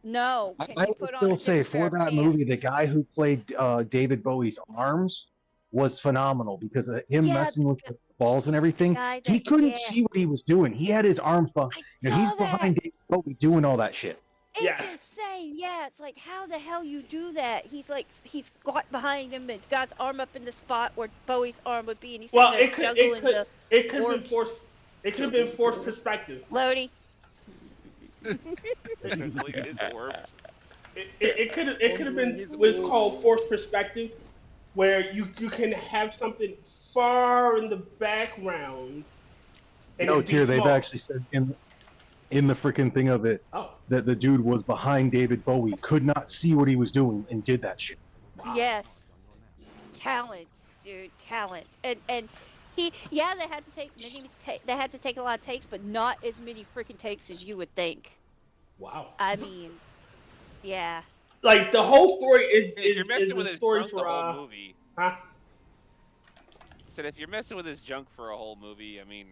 No. I would still say for that movie, the guy who played David Bowie's arms was phenomenal because of him messing with the balls and everything. He couldn't see what he was doing. He had his arms bumped, and he's behind David Bowie doing all that shit. It's insane. Yeah, it's like how the hell you do that? He's got behind him and got his arm up in the spot where Bowie's arm would be, and he's it could have been forced. It could have been forced perspective. Lodi. It could have been what's called forced perspective, where you can have something far in the background. No, Tyr, they've actually said in the freaking thing of it that the dude was behind David Bowie, could not see what he was doing, and did that shit. Wow. Yes. Talent, dude, talent. And they had to take a lot of takes, but not as many freaking takes as you would think. Wow. I mean, yeah. Like the whole story is you're messing with a his story junk for the whole movie. Huh? I said if you're messing with his junk for a whole movie, I mean.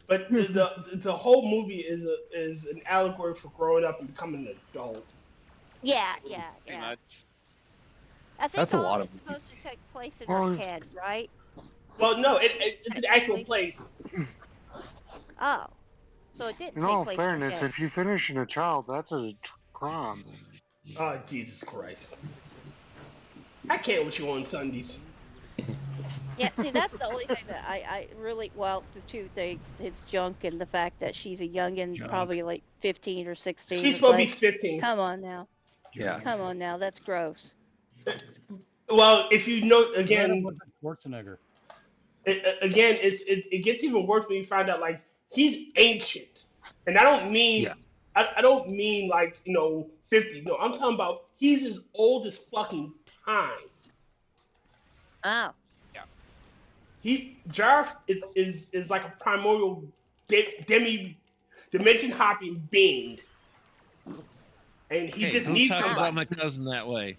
But the whole movie is an allegory for growing up and becoming an adult. Yeah. Pretty much. I think That's a lot it's supposed to take place in her head, right? Well, no, it's an actual place. Oh. So it didn't In take all place fairness, in her head. if you're finishing a child, that's a crime. Oh, Jesus Christ. I can't with you on Sundays. Yeah, see, that's the only thing that I really, the two things, it's junk and the fact that she's a youngin', probably like 15 or 16. She's supposed to be 15. Come on now. Yeah. Come on now, that's gross. Well, if you know, again, Schwarzenegger. It gets even worse when you find out, like, he's ancient. And I don't mean, I don't mean, like, 50. No, I'm talking about he's as old as fucking time. Oh. Jarth is like a primordial dimension hopping being, and he just needs don't talk somebody. about my cousin that way.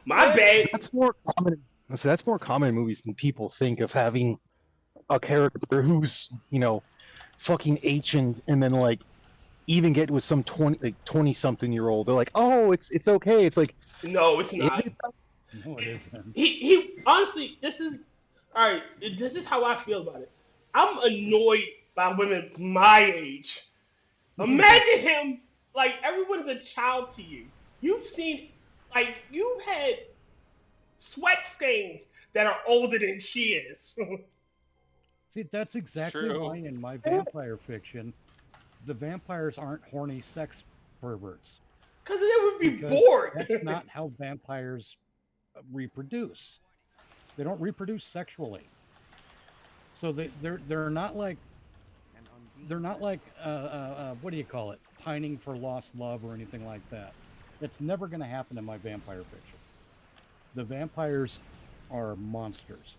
My bad. That's more common. So that's more common in movies than people think of, having a character who's fucking ancient and then like even get with some 20 something year old. They're like, oh, it's okay. It's like, no, it's not. No, it isn't. He honestly, this is all right. This is how I feel about it. I'm annoyed by women my age. Imagine him, like, everyone's a child to you. You've seen, like, you've had sweat stains that are older than she is. See, that's exactly why in my vampire fiction, the vampires aren't horny sex perverts. Because they would be bored. That's not how vampires reproduce. They don't reproduce sexually. So they're not like what do you call it? Pining for lost love or anything like that. It's never going to happen in my vampire fiction. The vampires are monsters.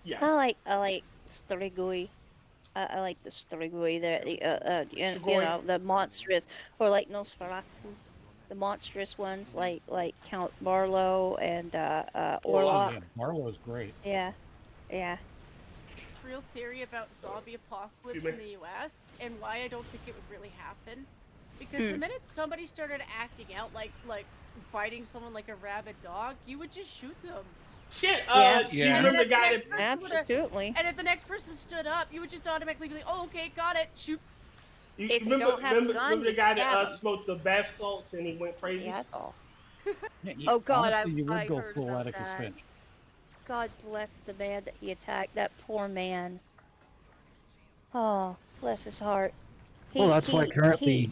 Yes. I like Strigoi. I like the Strigoi. The monstrous, or like Nosferatu, the monstrous ones like Count Barlow and Orlok. Yeah, Barlow's great. Yeah. Real theory about zombie apocalypse in the US and why I don't think it would really happen. Because the minute somebody started acting out like biting someone like a rabid dog, you would just shoot them. Shit, you remember the guy that... Absolutely. And if the next person stood up, you would just automatically be like, oh, okay, got it, shoot. Remember the guy that smoked the bath salts and he went crazy? Yeah. Oh God, honestly, you would I go heard full about Atticus that. Finch. God bless the man that he attacked. That poor man. Oh, bless his heart. Well, that's why currently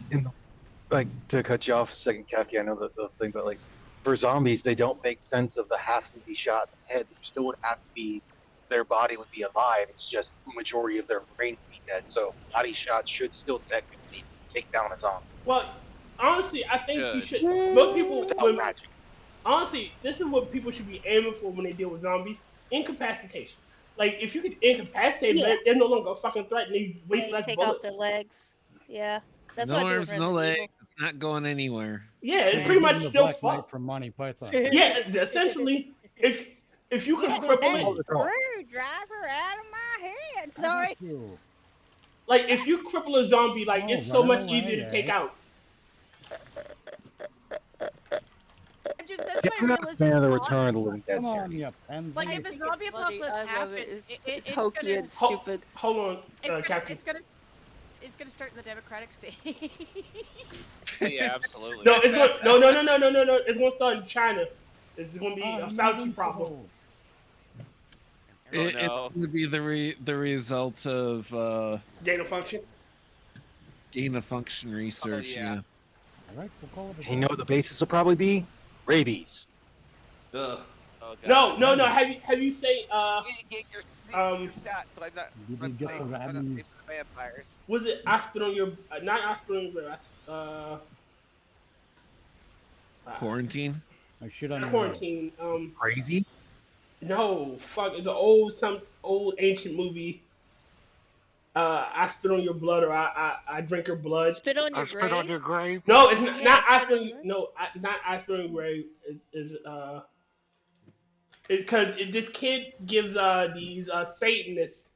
like to cut you off a second, Kefki. I know the thing, but like for zombies, they don't make sense of the have to be shot in the head. There still would have to be, their body would be alive. It's just the majority of their brain would be dead. So body shots should still technically take down a zombie. Well, honestly, I think you Good. should. Most people, Without when magic. honestly, this is what people should be aiming for when they deal with zombies: incapacitation. Like if you could incapacitate, Yeah. they're no longer a fucking threat, and they waste They less take off their bullets. legs. Yeah. That's No what I do in arms, no Resident legs. Evil. It's not going anywhere. Yeah, it's Yeah, pretty give much him the still Black Knight fucked. from Monty Python. Yeah, essentially, if you could Get cripple that it, screwdriver out of my head. Sorry. like if you cripple a zombie, like Oh, it's so running much away, easier to take eh? out. That's Yeah, my I'm not a realistic fan of the thought. Return of the Living Dead Come on, series. you pansy. Like I if a think zombie it's funny. apocalypse I love happens, it. It's it's hokey gonna and stupid. Hold on, Captain. it's gonna start in the Democratic state. Yeah, absolutely. No, it's going no. It's going to start in China. It's going to be a Fauci problem. Oh, It's no. going to be the result of Gain of function. gain of function research. yeah. Yeah. All right, we'll call it a You know what the basis will probably be? Rabies. Ugh. Oh, God. No. Have you say Get your shot, but I'm not. Did I'm you get safe. the I'm not rabies? safe from vampires. was it aspirin on your not aspirin on your Quarantine. I shit on not your head. quarantine Crazy? no fuck it's an old ancient movie. I spit on your blood or I drink your blood. Spit on I your spit on grave. your grave. No, it's not, Yeah, not spit on aspirin. your grave. No, not aspirin grave. Is because this kid gives these Satanists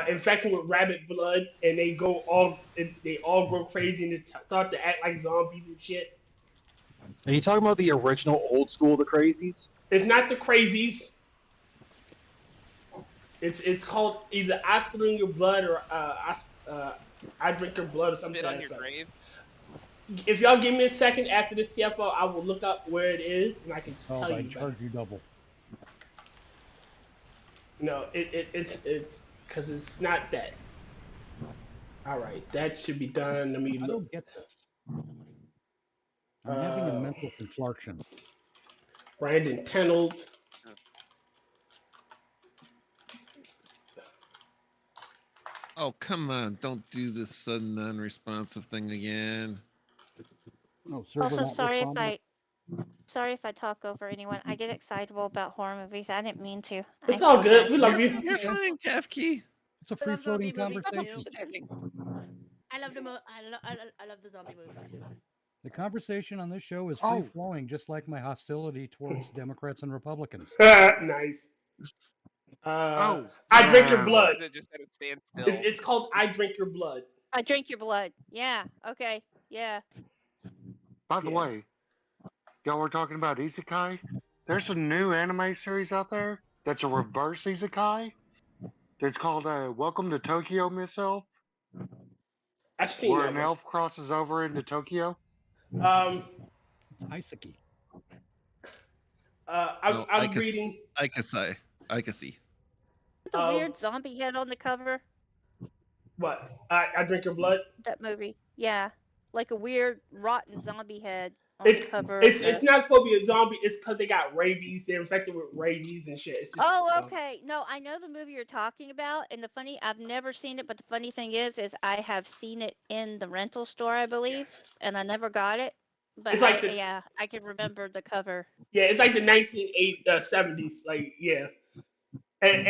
infected with rabbit blood, and they all go crazy and they start to act like zombies and shit. Are you talking about the original old school The Crazies? It's not the crazies. It's called either aspirin your blood or I drink your blood or something. Spit on your grave. If y'all give me a second after the TFO, I will look up where it is and I can Oh, tell I you. charge you double. No, it's because it's not that. All right, that should be done. Let me I look. don't get this. I'm having a mental conflarction. Brandon Tenold. Oh, come on. Don't do this sudden non-responsive thing again. No, server Also, won't respond. sorry if I talk over anyone. I get excitable about horror movies. I didn't mean to. It's I all good. apologize. We love you. You're fine, Kefki. It's a I love zombie free-floating movies conversation. I love I love the zombie movies too. The conversation on this show is Oh. free-flowing, just like my hostility towards Democrats and Republicans. Nice. I drink your blood. Just let it stand still. It's called I drink your blood. I drink your blood. Yeah. Okay. Yeah. By the way, y'all were talking about isekai. There's a new anime series out there that's a reverse isekai. It's called Welcome to Tokyo, Miss Elf. I've seen where that an one. elf crosses over into Tokyo. It's Isaki. I'm reading. I can see. The weird zombie head on the cover. What? I drink your blood. That movie. Yeah. Like a weird rotten zombie head on the cover. It's not supposed to be a zombie. It's because they got rabies. They're infected with rabies and shit. It's just, Oh, okay. No, I know the movie you're talking about, and I've never seen it, but the funny thing is I have seen it in the rental store, I believe, and I never got it. But It's like I can remember the cover. Yeah, it's like the 1970s. Like, yeah. And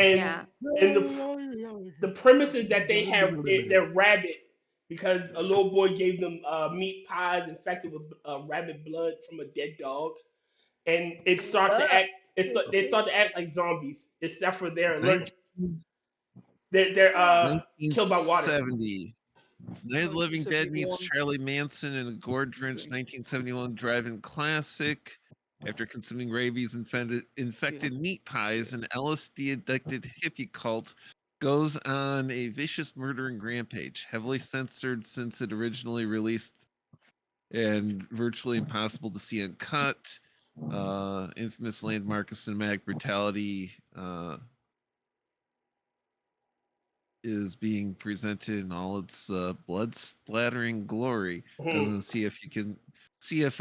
the premise is that they're rabid because a little boy gave them meat pies infected with rabbit blood from a dead dog, and they start to act like zombies, except for they're allergic. They're killed by water. 1970. It's Night of the Living Dead meets Charlie Manson in a gore-drenched 1971 drive-in classic. After consuming rabies-infected meat pies, an LSD-addicted hippie cult goes on a vicious murdering rampage. Heavily censored since it originally released and virtually impossible to see uncut. Infamous landmark of cinematic brutality. is being presented in all its blood splattering glory. I was gonna see if you can see if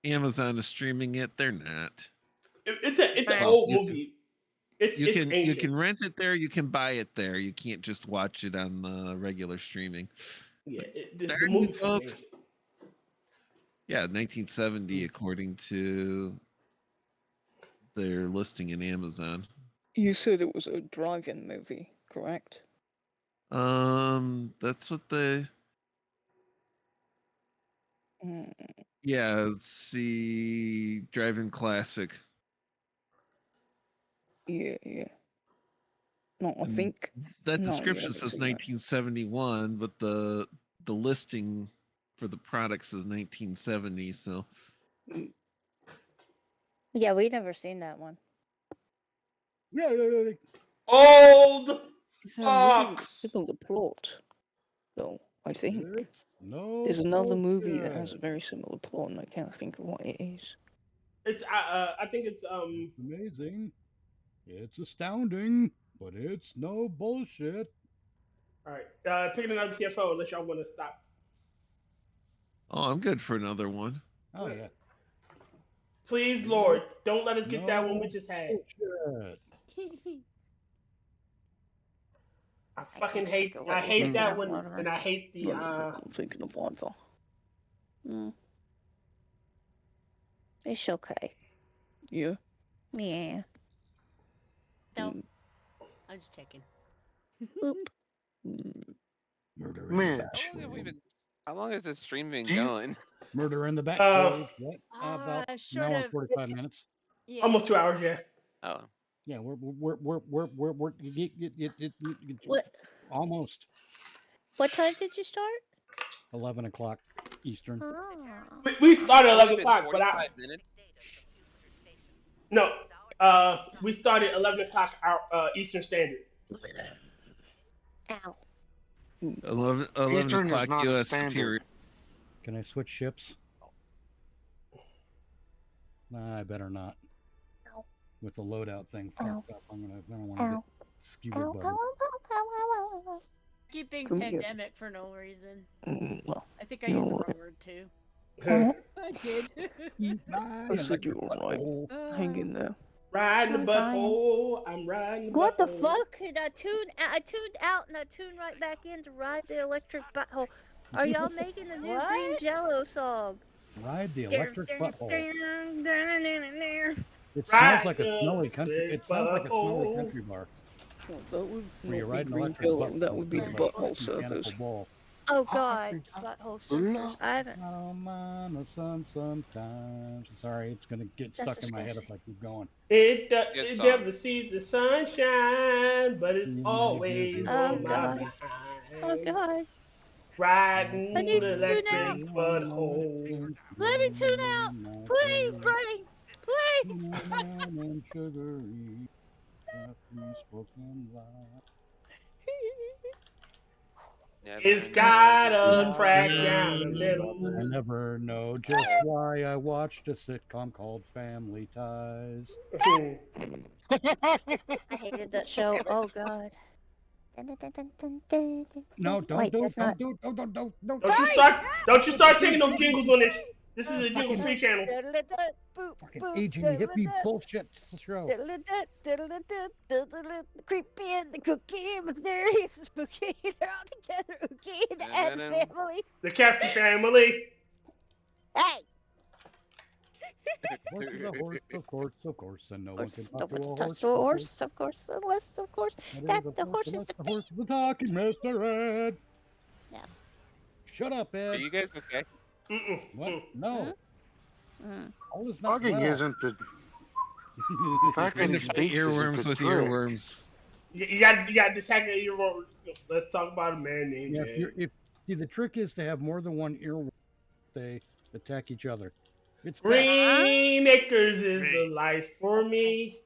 Amazon is streaming it. They're not. It's an old movie. It's ancient. You can rent it there. You can buy it there. You can't just watch it on the regular streaming. Yeah, the movie's folks. ancient. Yeah, 1970 according to their listing in Amazon. You said it was a drive-in movie, correct? That's what the. Yeah, let's see, drive-in classic. Yeah. No, I think that description says 1971, but the listing for the product says 1970. So. Yeah, we never seen that one. Yeah. Old fox. It's on the plot, though. I think there's another movie that has a very similar plot, and I can't think of what it is. It's I think it's amazing. It's astounding, but it's no bullshit. All right, picking another TFO unless y'all want to stop. Oh, I'm good for another one. Oh yeah. Please, Lord, don't let us get that one we just had. I fucking hate. I hate that one, and I hate the. I'm thinking of Wi-Fi. It's okay. Yeah. Yeah. No. I'm just checking. Boop. Murder in the back. How long is this stream been going? Murder in the back. What? About an hour and 45 minutes. Yeah. Almost 2 hours, yeah. Oh. Yeah, we're what? Almost. What time did you start? 11 o'clock Eastern. We started 11 o'clock, but we started 11 o'clock Eastern Standard. Ow. 11 o'clock U.S. Superior. Can I switch ships? Nah, I better not. Ow. With the loadout thing fucked up, I don't want to get skew button. Keeping Come here. pandemic for no reason. Well, I think I used the wrong word too. I did. I said you were right. Hang in there. Riding the butthole. I'm riding the butthole. What the fuck? And I tuned out and I tuned right back in to ride the electric butthole. Are y'all making a new Green Jello song? Ride the electric butthole. It Ride smells like a smelly country. It sounds like a smelly country bar. Well, that would Where you're riding Green electric Jello, butthole. that would be the butthole surfers. Oh god, butthole surfers. I haven't. Oh, mama, sometimes. Sorry, it's gonna get stuck in my head if I keep going. It never sees the sunshine, but it's always on my behind. Oh god. Riding the electric butthole. Let me tune out. Please, Brady. Please. It's got a crack down the middle. I never know just why I watched a sitcom called Family Ties. I hated that show. Oh god. No, don't do it. Don't you start singing those jingles on this. This is a jingle free channel. Fucking aging hippie bullshit show. The creepy and the cookie mysterious spooky. They're all together. Ookie and the family. The Kefki family. Hey. Horse is a horse, of course, and no one can talk to a horse. Of course, That the horse is the horse is the talking Mr. Ed. No. Shut up, Ed. Are you guys okay? What? No. All is not Talking well. isn't the fact that he speaks earworms with earworms. You got to attack an earworm. Let's talk about a man named Jay. See, the trick is to have more than one earworm. They attack each other. It's Green Acres is the life for me.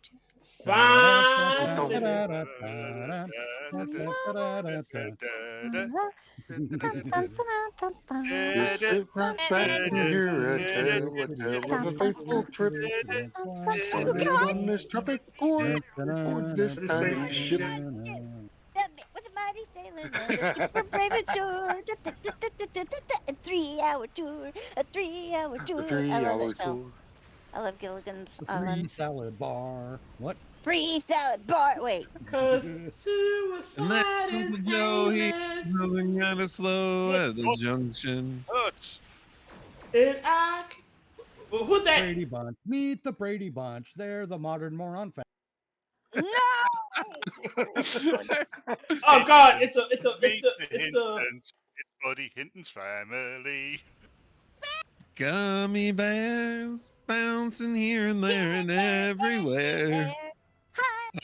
Fine. Just sit right back and hear a tale, a tale of a faithful trip on this tropic port aboard this tiny ship. What's a mighty sailing on a super premature 3-hour tour, a 3-hour tour. A 3-hour show. tour. I love Gilligan's The free Island. salad bar. What? Free salad bar. Wait. Cause And suicide then is Joe, he's painless. moving kind of slow at the junction. And who's that? Brady Bunch. Meet the Brady Bunch. They're the modern moron family. No! Oh God! It's Buddy Hinton's family. Gummy bears bouncing here and there and everywhere.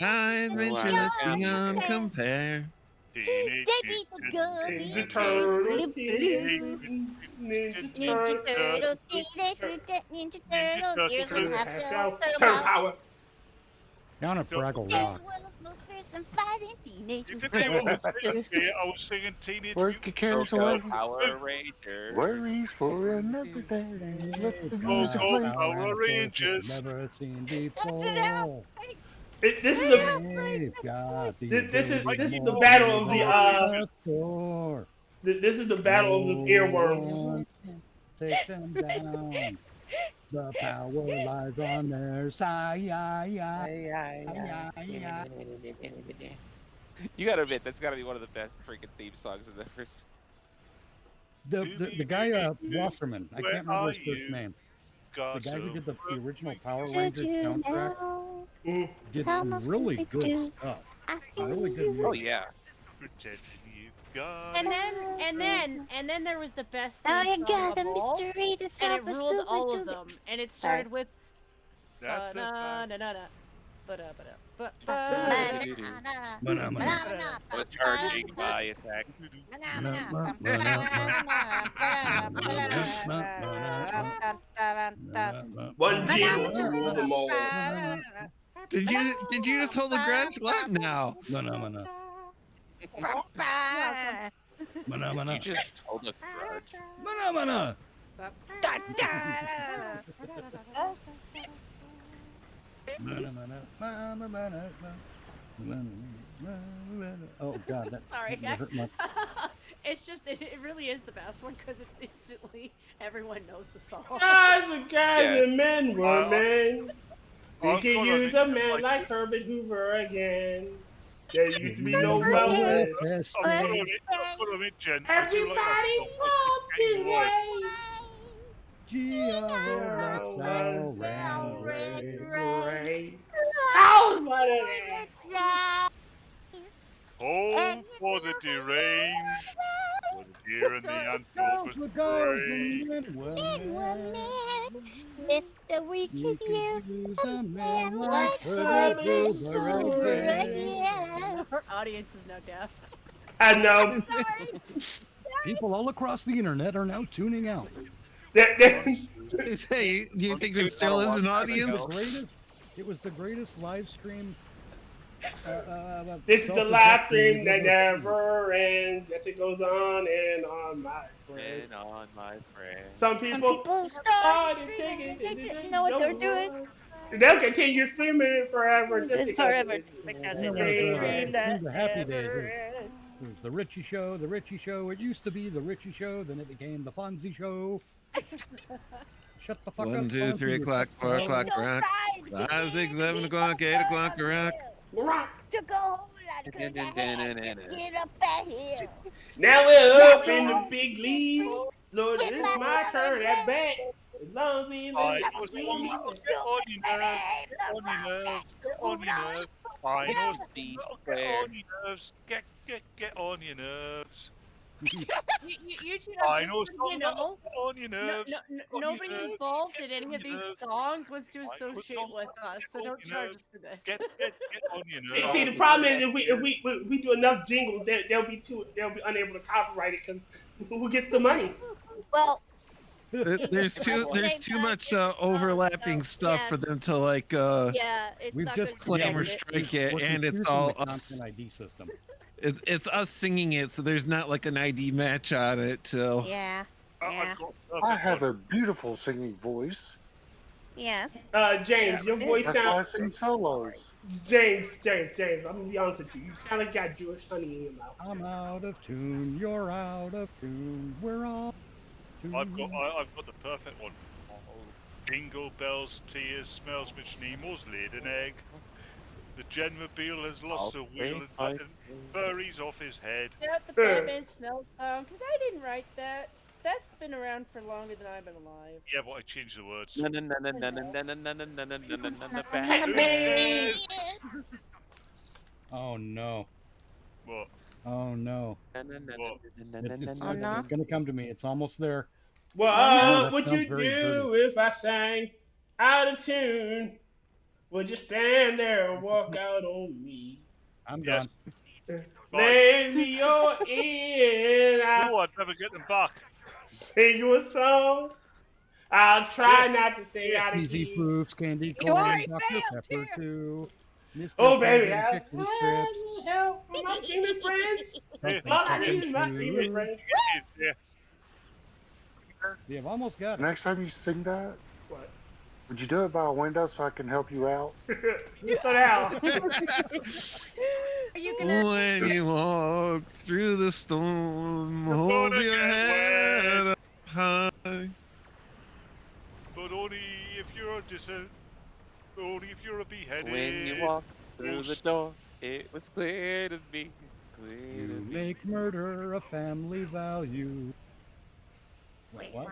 High adventure that's beyond compare. They beat the gummy. Ninja Turtles. Ninja Turtles. Ninja Turtles. Here's the half Turn power. Down at Fraggle Rock. I was singing Teenage Work your cares away. Power Ranger. Worries for another day. Let the music Go, play. Power Rangers. Never seen before. This is the battle of the This is the battle of the earworms. Take them down. The power lies on their side. You gotta admit, that's gotta be one of the best freaking theme songs in the first. The guy Wasserman, I can't remember his first name. The guy who did the original Power Rangers soundtrack did some really good stuff. Really good music. Oh yeah. And then there was the best Now theme you song got a of all, mystery to and solve. it ruled all of them. And it started with That's The charging by attack. One jingle to rule them all. Did you just hold a grudge? What now? Mana. You just hold a grudge. Mana. Oh God, that Sorry. hurt my... It's just, it really is the best one because instantly everyone knows the song. Guys and men were men. We I'm can gonna use a admit, man like- like Herbert Hoover again. There used to be no wellness. I'm gonna admit, Jen, I do like Everybody that walked his song. way. Home for the deranged, for the deer and the unfocused prey. Mr. We could use a man like Herbert Hoover again. Our audience is now deaf. I know. People all across the internet are now tuning out. Hey, do you think there still is an audience? It was the greatest live stream. This is the live stream that never ends. Yes, it goes on and on, my friend. And on, my friend. Some people started streaming. They didn't know what they're doing. They'll continue streaming it forever. Just because Forever. Because It it's was the happy days. It was the Richie Show, the Richie Show. It used to be the Richie Show, then it became the Fonzie Show. Shut the fuck up. 1, 2, 3 o'clock, 4 o'clock, rock. 5, 6, 7 o'clock, 8 o'clock, rock. Took a whole lot of good get up that hill. Now we're up in the big league. Lord, it's my turn at bat. As long as he's in I the was league. on your nerves, get on your nerves. I know, get on your nerves, get on your nerves. You two I know, know, just so you know, get on your nerves. nobody involved in any of these songs wants to associate with us, so don't charge us for this. Get on your nerves. See, the problem is if we do enough jingles, they'll be unable to copyright it because who gets the money? Well, There's too much overlapping stuff for them to like. yeah, it's We've not just gonna claim or protect it. strike it, We're and it's confusing all the us. content ID system. It's us singing it, so there's not like an ID match on it. So Yeah. I've got a I perfect have one. a beautiful singing voice. Yes. James, your voice That's why I sounds. sing solos. James. I'm gonna be honest with you. You sound like you got Jewish honey in your mouth. I'm out of tune. You're out of tune. We're all. I've got the perfect one. Jingle bells, tears, smells Mitch Nemo's laid an egg. The Genmobile has lost a wheel and button. Furry's off his head. That the Batman smells song, because I didn't write that. That's been around for longer than I've been alive. Yeah, but I changed the words. Oh no. What? Oh no. What? It's gonna come to me. It's almost there. What would you do if I sang out of tune? Would you stand there and walk out on me? I'm gone. Lend me your ear. Oh, I'd never get them back. Sing you a song. I'll try not to sing out of Easy key. Proofs, Candy You Corn, already Dr. failed, Pepper too. too. Mr. Oh baby, Peanut I Chicken Strips. need help from my female friends. Something All I chicken need is my female soup. friends. Yeah, I've almost got it. Next time you sing that, What? would you do it by a window so I can help you out? So now. Are you gonna? when you walk through the storm, You're hold gonna your get head up high. But only if you're only if you're a beheaded. When you walk through the door, it was clear to me. Clear to You me. make murder a family value. Wait, What?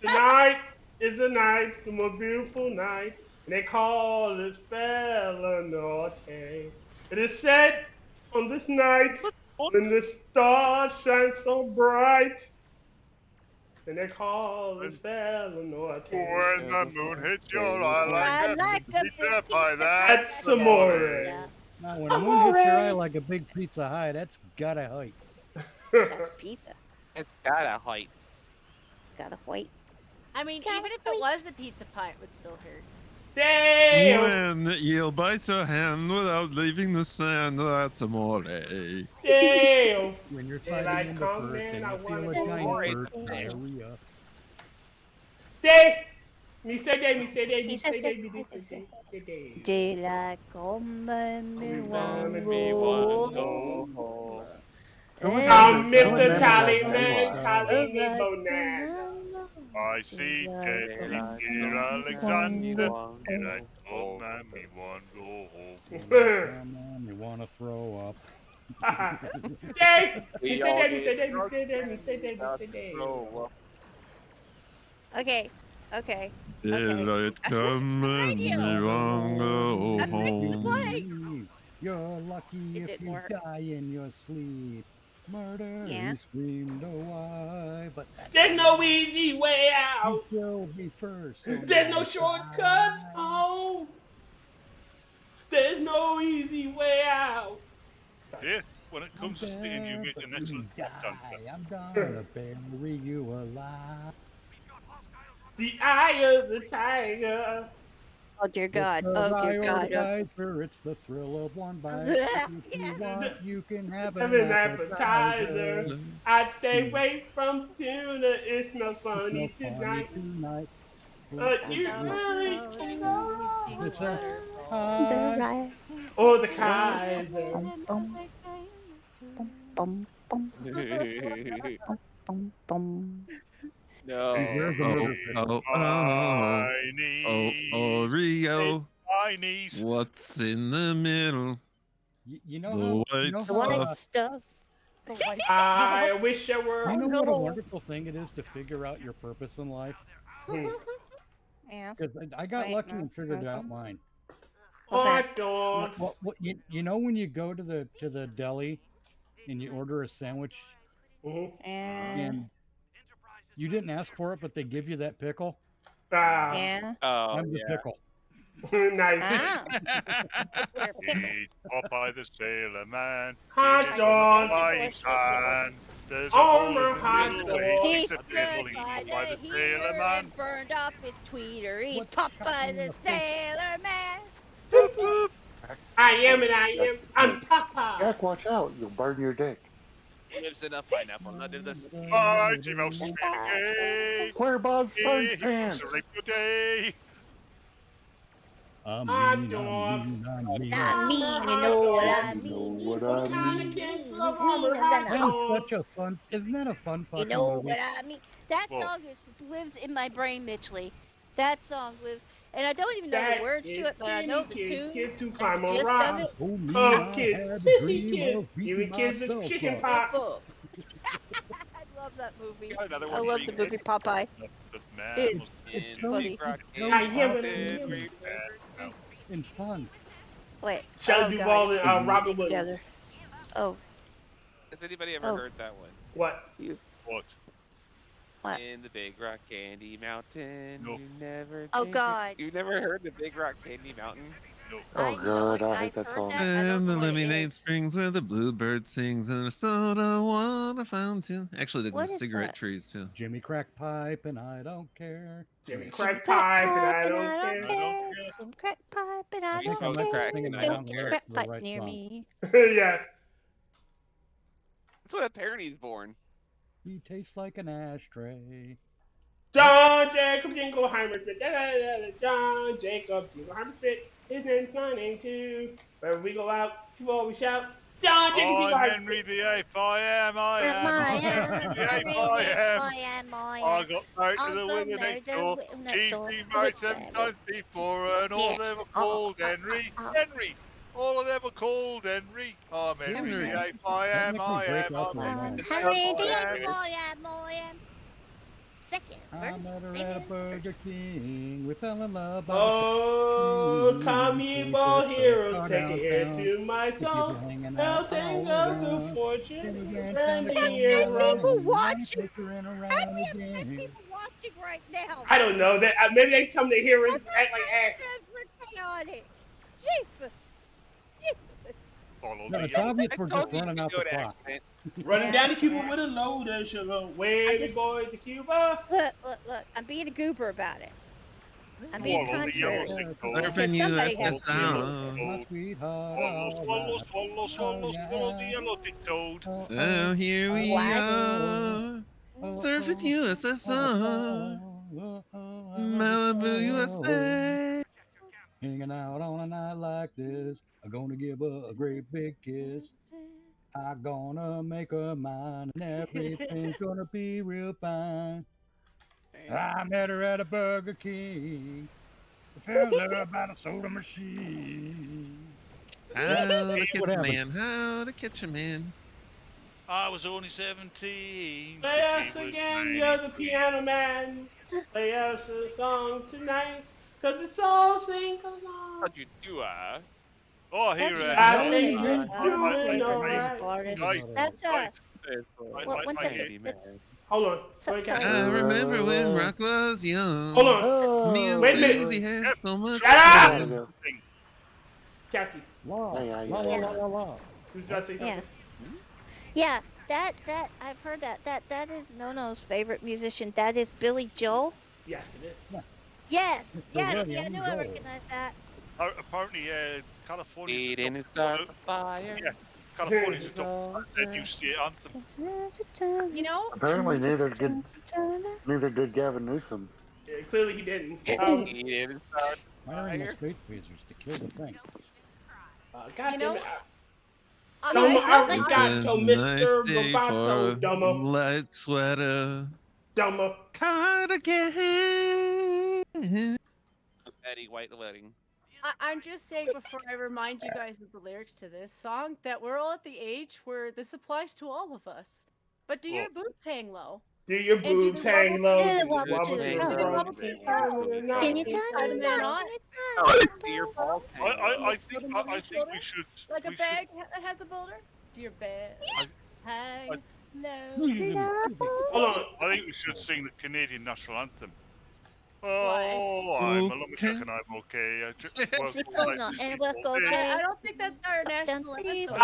Tonight is the night, the most beautiful night, and they call it Fella Norte. It is said on this night when the stars shine so bright, and they call it Fella Norte. When the moon hits your eye I like like a a pizza big pie, pizza that's That's amore. Now, when a moon hits your eye like a big pizza high, that's gotta hurt. That's pizza. It's got a height. Gotta wait. I mean, even if it was a pizza pie, it would still hurt. Damn! When you'll bite your hand without leaving the sand, that's amore. Damn! When you're Daylight sliding into comes first in, and I you feel wanna a go giant home. burst diarrhea. Day! Me say day, me say day, me say day, me say day. Daylight come and me wanna one go go home. I'm Mr. Remember Tally that Man, one. Tally me bonanza. I see Daylight Tyr Alexander. Daylight come and me one go home. Come on, you wanna throw up. Day! Me We say all day, me say get day, me drunk say day, me and say day, me about say to day. throw up. Okay. Okay. Daylight come and we won't go home. You're lucky It if didn't you work. die in your sleep. Murder, Yeah. he screamed, oh why? But that's There's no easy way you out. killed me first. So There's now no shortcuts die. home. There's no easy way out. Yeah, when it I'm comes to spitting, you dead, make but an you excellent pop die. dancer. I'm gonna bury you alive. The eye of the tiger. Oh dear God. It's the Oh dear God. prioritizer, it's the thrill of one bite. If you want, you can have Have an an appetizer. appetizer. I'd stay away from tuna. It smells It's funny no funny tonight. tonight. But you really can't go It's wrong. The right. Or the Kaiser. Bum, bum, bum, bum, bum. No. There's a murder Oreo. My niece. What's in the middle? You know The how, white you know The how, white stuff. I wish I were. you know what a wonderful thing it is to figure out your purpose in life? Yes. Because I got Wait, lucky no, and figured no. out mine. Hot dogs. You know when you go to the deli and you order a sandwich and you didn't ask for it, but they give you that pickle? Yeah. Oh, I'm the yeah. pickle. Nice. Eat Popeye the Sailor Man. Hot Eat it dogs. from the frying pan. There's a Oh, bowl my of hot little dogs. wheat. He It's a devil stood by eaten by the the Sailor heater Man. and burned off his tweeter. He's What's Popeye shocking the the fish? Sailor Man. Boop, boop. I am and I am. I'm Papa. Jack, watch out. You'll burn your dick. Lives in a pineapple under the sea. Mighty Mouse Renegade. Square Bob's Fun He Pants. wants to rape your day. I Hot mean, dogs. I mean, you know what I You know mean. what He's I What kind mean. of kids mean. love He's meaner armor than hot a That is such a dogs? fun. Isn't that a fun You fucking know movie? what I mean? That Whoa. song lives in my brain, Mitchley. That song lives, and I don't even know the Fat words to it, kids, but I know skinny the tune kids who and climb the on gist of rocks. it. Oh me, Punk I kids, had a sissy dream kids, of beating even kids with myself chicken up. pox. I love that movie. Got another I one love for the you movie guys. Popeye. The It's- man was It's In so funny. Big Rock it's Candy so I am Mountain, and where you no. and fun. Wait. Shelley Oh, Duvall God, and it's Robin together. Williams. Oh, Has anybody ever Oh. heard that one? What? What? What? In the Big Rock Candy Mountain, No. you never. Oh, change God. You never heard the Big Rock Candy Mountain? No. Oh, I know God, it. I I've hate that heard song. that. I don't And know the what it lemonade is. springs where the bluebird sings and a soda water fountain. Actually, What the is cigarette that? trees too. Jimmy crack pipe and I don't care. Jimmy Yes. Crack Crack Pipe and I pipe and don't I care. don't care. Jim crack pipe and I I think don't I might be care. singing the I Don't don't get care. your crack the pipe right near song. me. Yes. That's when apparently born. He tastes like an ashtray. John Jacob Jingleheimer Smith. John Jacob Jingleheimer Smith. His name's my name too. Wherever we go out, people always shout, John Jacob I'm Jingleheimer Henry Smith. the Ape. I am. I am. I'm Henry the Ape. I got married to the winner next door. She's been married 7 times before, and all of them are called Henry. Henry. All of them are called Henry. I'm Henry Henry. the Ape. I am. Technically I break am. up I'm right Henry now. the Henry Ape. the I Ape, am. I am. Second I met verse. her at a Burger King. We fell in love by Oh, the come sea. ye We ball took a heroes, car take it here downtown. to my The people song. hanging I'll out sing all of good around. fortune, Then we and ran down the friendly Is corner there around. people and I watching? take her in How around do you have again. people watching right now? I don't know. That maybe they come to hear us act like asses. We're chaotic. Jeep. Jeep. Follow No, the it's obvious I we're told just you running you out could the go to clock. accident. Running Yeah. down to Cuba with a load of sugar. Where we going to Cuba? Look. I'm being a goober about it. I'm being Swallow the yellow contrary. sick Surfing Somebody has USS to do it. My sweetheart, Swallow, all swallow, right. swallow the yellow tick toad. Oh, here we What? are. Surfing USSR. Malibu, USA. Hanging out on a night like this, I'm gonna give her a great big kiss. I'm gonna make her mine, and everything's gonna be real fine. I met her at a Burger King. I fell in love by the soda machine. How to catch What a happened? man, how to catch a man. I was only 17. Play us again, you're the piano man. Play us a song tonight, 'cause it's all sing along. How'd you do, Oh, here I think you're doing alright. That's What's Hold on. I remember when Rock was young. Hold on. Me and Wait a minute. Susie had so much Shut up! fun. Kathy. Who's about to say something? Yes. Yeah, that I've heard that. That is Nono's favorite musician. That is Billy Joel. Yes, it is. Yes. Yes. William Yeah, I knew I Joel. recognized that. Apparently, California. Eat in its dark fire. Yeah, California's just not their new state anthem. You know, Apparently, neither did Gavin Newsom. Yeah, clearly he didn't. Eat in its dark Why are there no fire. space phasers to kill the thing? God You damn know, it. I Domo mean, I like arigato, Nice Mr. day Roboto, for Domo. light sweater. Domo. Cardigan. Betty White wedding. I'm just saying before I remind you guys of the lyrics to this song that we're all at the age where this applies to all of us. But do your boots hang low? Do your And do boobs the hang wobble- low? Yeah, Do wobble the wobble to to the the front. front? Can you tell Tie the me man that? on? Do your balls hang low? I think we should. Like a we bag that has a boulder? Do your bag hang low? Hold on. I think we should sing the Canadian national anthem. Why? Oh, I'm a lumberjack and I'm okay. I don't think that's our national anthem.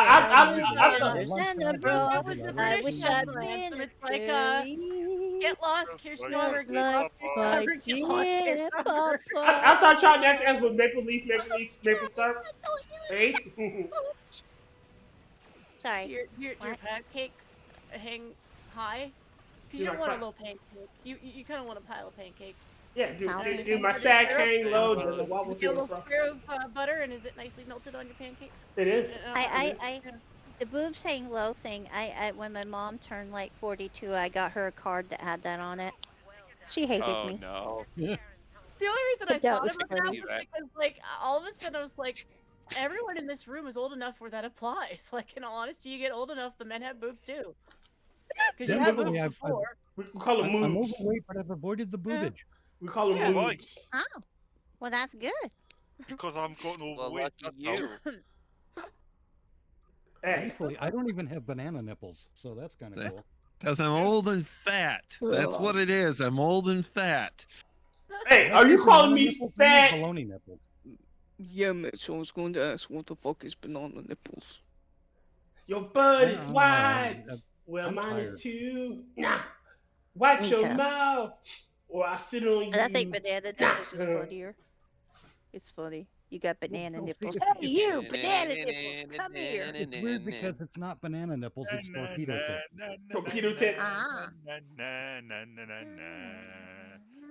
I wish I'd national been anthem. a It's like fairy. Get lost, Kirsten. Get lost, My Kirsten. Get lost, dear Kirsten. I thought y'all national anthem was Maple Leaf, Maple Leaf, Maple Syrup. Hey. Sorry. Do your What? pancakes hang high? Because Do you my don't want a pa- low pancake. You kind of want a pile of pancakes. Yeah, do, How do, big do is my it? sack Syrup? hang low? Does the Is wobble it to a and little fro? square of butter, and is it nicely melted on your pancakes? It is. I the boobs hang low thing. When my mom turned like 42, I got her a card that had that on it. She hated me. No. The only reason I But that thought was about that funny. was because, like, all of a sudden I was like, everyone in this room is old enough where that applies. Like, in all honesty, you get old enough, the men have boobs too. Because you had boobs before. We call them I'm moobs. overweight, but I've avoided the boobage. We call them Yeah. Why? moobs. Oh, well, that's good. Because I'm getting Well, overweight. lucky That's you. how. Hey. Thankfully, I don't even have banana nipples, so that's kind of cool. Because I'm old and fat. That's what it is. I'm old and fat. Hey, Did I are say you calling banana me nipples then or fat? baloney nipples? Yeah, Mitch, I was going to ask what the fuck is banana nipples? Your butt I is don't know. wide. Well, I'm mine tired. is too. Nah. Watch Me your too. mouth, or I sit on you. But I think banana Nah. nipples is funnier. It's funny. You got banana Well, see, nipples. it's- Hey, you, banana nipples, come here. It's weird because it's not banana nipples, it's torpedo tip. Torpedo tits. Ah.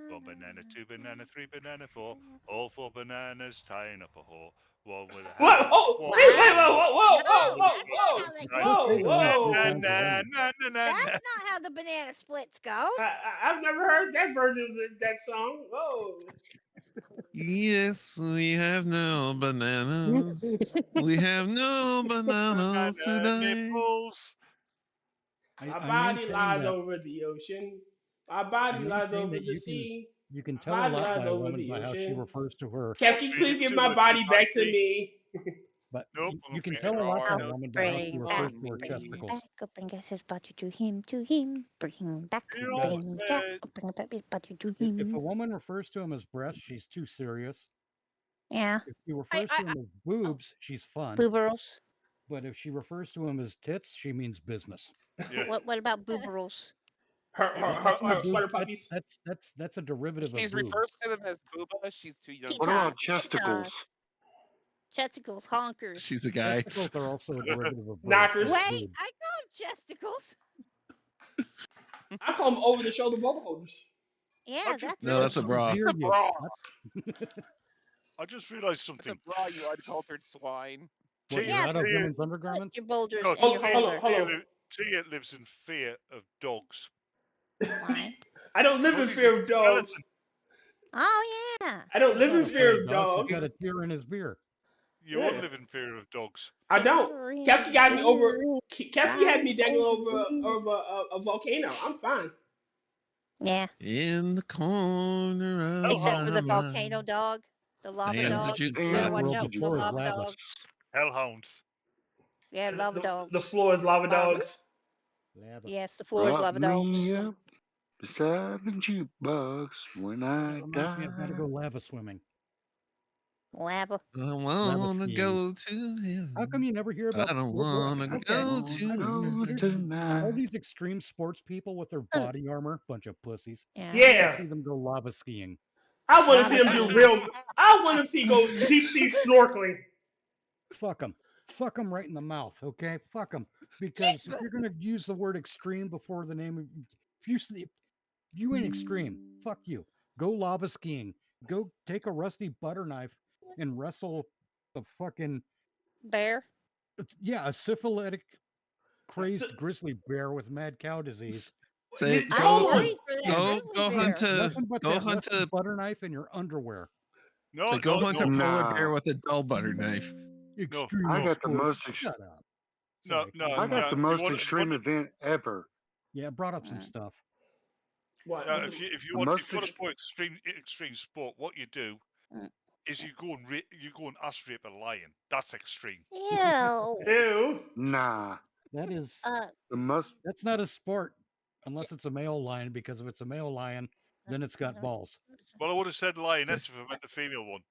One banana, two banana, three banana, four. All four bananas tying up a whore. One with a What? hat. Oh, one wait, with wait, a whoa, whoa, whoa, No, whoa, whoa, that's whoa, not how they I whoa, say go. there are two whoa. kinds of women. That's not how the banana splits go. I've never heard that version of that song. Whoa. Yes, we have no bananas. We have no bananas banana today. nipples. My I body maintain lies that over the ocean. My I body lies maintain over that the sea. you can My tell a body lot lies by a over woman the by how she ocean. refers to her. Captain, please give my body back to me. But Nope, you can okay. tell a lot by a I'll woman by how she bring refers back, to her bring chesticles. back, bring his body to him, bring back, You're all bring back, bring back his body to If a him. woman refers to him as breasts, she's too serious. Yeah, If she refers to him as boobs, she's fun. booberals. But if she refers to him as tits, she means business. Yeah. What about booberals? Her sweater puppies. That's a derivative She's of boob. refers to them as booba. She's too young. What about Teacock, chesticles? Chesticles, honkers. She's a guy. Testicles are also a derivative of Knockers. of Wait, boob. I call them chesticles. I call them over the shoulder bubble holders. Yeah, that's No, that's a bra. Dear you. bra. I just realized That's something. a bra, you uncultured swine. What, you're Yeah, out of Tia, women's put undergarments? your boulders no, in your Tia, holder. Hold on. Tia lives in fear of dogs. Why? I don't live in Dogs fear is of dogs. skeleton. Oh yeah. I don't live in Not afraid fear of of dogs. dogs. He's got a tear in his beer. You Yeah. won't live in fear of dogs. I don't. Kefki got me over. Kefki had me dangling over a volcano. I'm fine. Yeah. In the corner of Except for the my volcano mind. dog, the lava Stands a dog. jukebox. You better watch World, out the for the floor is lava lava. dogs. Hellhounds. Yeah, lava dogs. The floor is lava Lava. dogs. Lava. Yes, the floor is Prop lava dogs. me up beside the jukebox when I That reminds me, I've got to die. go lava swimming. Lava. I Lava wanna skiing. go to heaven. How come you never hear I about? don't well, wanna okay, go Wanna to go heaven. tonight. all these extreme sports people with their body armor, bunch of pussies. Yeah. I want to Yeah. see them go lava skiing. I want to Lava see him do skiing. real. I want to see go deep sea snorkeling. Fuck them. Fuck them right in the mouth, okay? Fuck them. Because if you're going to use the word extreme before the name of... If you ain't extreme, fuck you. Go lava skiing. Go take a rusty butter knife and wrestle a fucking... Bear. Yeah, a syphilitic, crazed grizzly bear with mad cow disease. Say Hold go on. Ready for that grizzly go bear. hunt a Nothing but go that hunt rusty a butter knife in your underwear. No, say go no, hunt no, a polar Nah. bear with a dull butter knife. Extreme I got the sports. most Shut up. no, Sorry. no. I got the You most want- extreme event ever. Yeah, it brought up some stuff. What? if you The want most to put extreme sport, what you do is you go and ass rape a lion. That's extreme. Ew. Ew. Nah. That is... The most That's not a sport unless it's a male lion, because if it's a male lion, then it's got balls. Well, I would have said lioness if I meant the female one.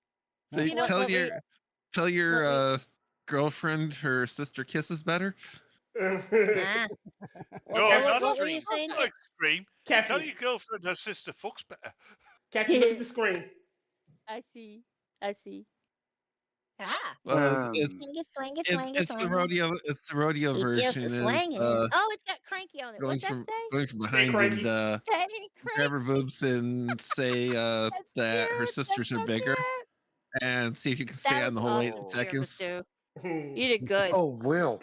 Say You know tell your what girlfriend her sister kisses better. Nah. No, what that's were you extreme. saying? That's not extreme. Kathy. Tell your girlfriend her sister fucks better. Kathy, look at the screen. I see. I see. Ah. Well, It's the rodeo. It's the rodeo It's just version. a Is swangin'. Oh, it's got cranky on it. going What's that from say? going from Stay behind cranky. and Stay grab her cranky. boobs and say That's that her cute. sisters are That's so bigger, cute. and see if you can That stay was on the whole 8 awesome, seconds. Too. You did good. Oh, Will.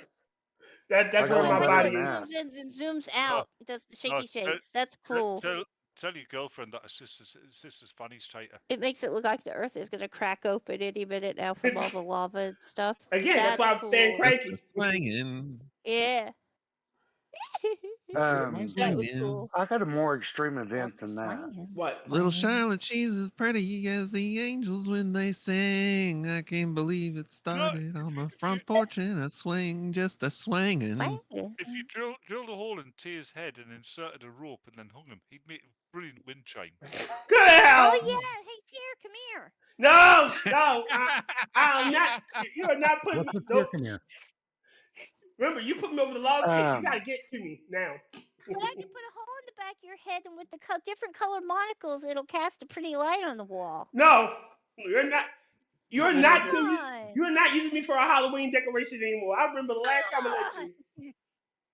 That's I where got my one better body than is. that. It zooms out. It does the shaky shakes. That's cool. Tell your girlfriend that her sister's fanny's tighter. It makes it look like the Earth is gonna crack open any minute now from all the lava and stuff. Again, that's why I'm cool. saying cranky. Just swinging. Yeah. That was cool. I got a more extreme event than that. What? Little Charlotte, she's as pretty as the angels when they sing. I can't believe it started on the front porch in a swing, just a swinging. If you drilled a hole in Tyr's head and inserted a rope and then hung him, he'd make a brilliant wind chime. Good hell! Oh yeah, hey Tyr, come here. No, I'm not. You are not putting What's me. the Come here. Remember, you put me over the log pit. You gotta get to me now. But I can put a hole in the back of your head, and with the different colored monocles, it'll cast a pretty light on the wall. No, you're not. You're not using me for a Halloween decoration anymore. I remember the last time I let you.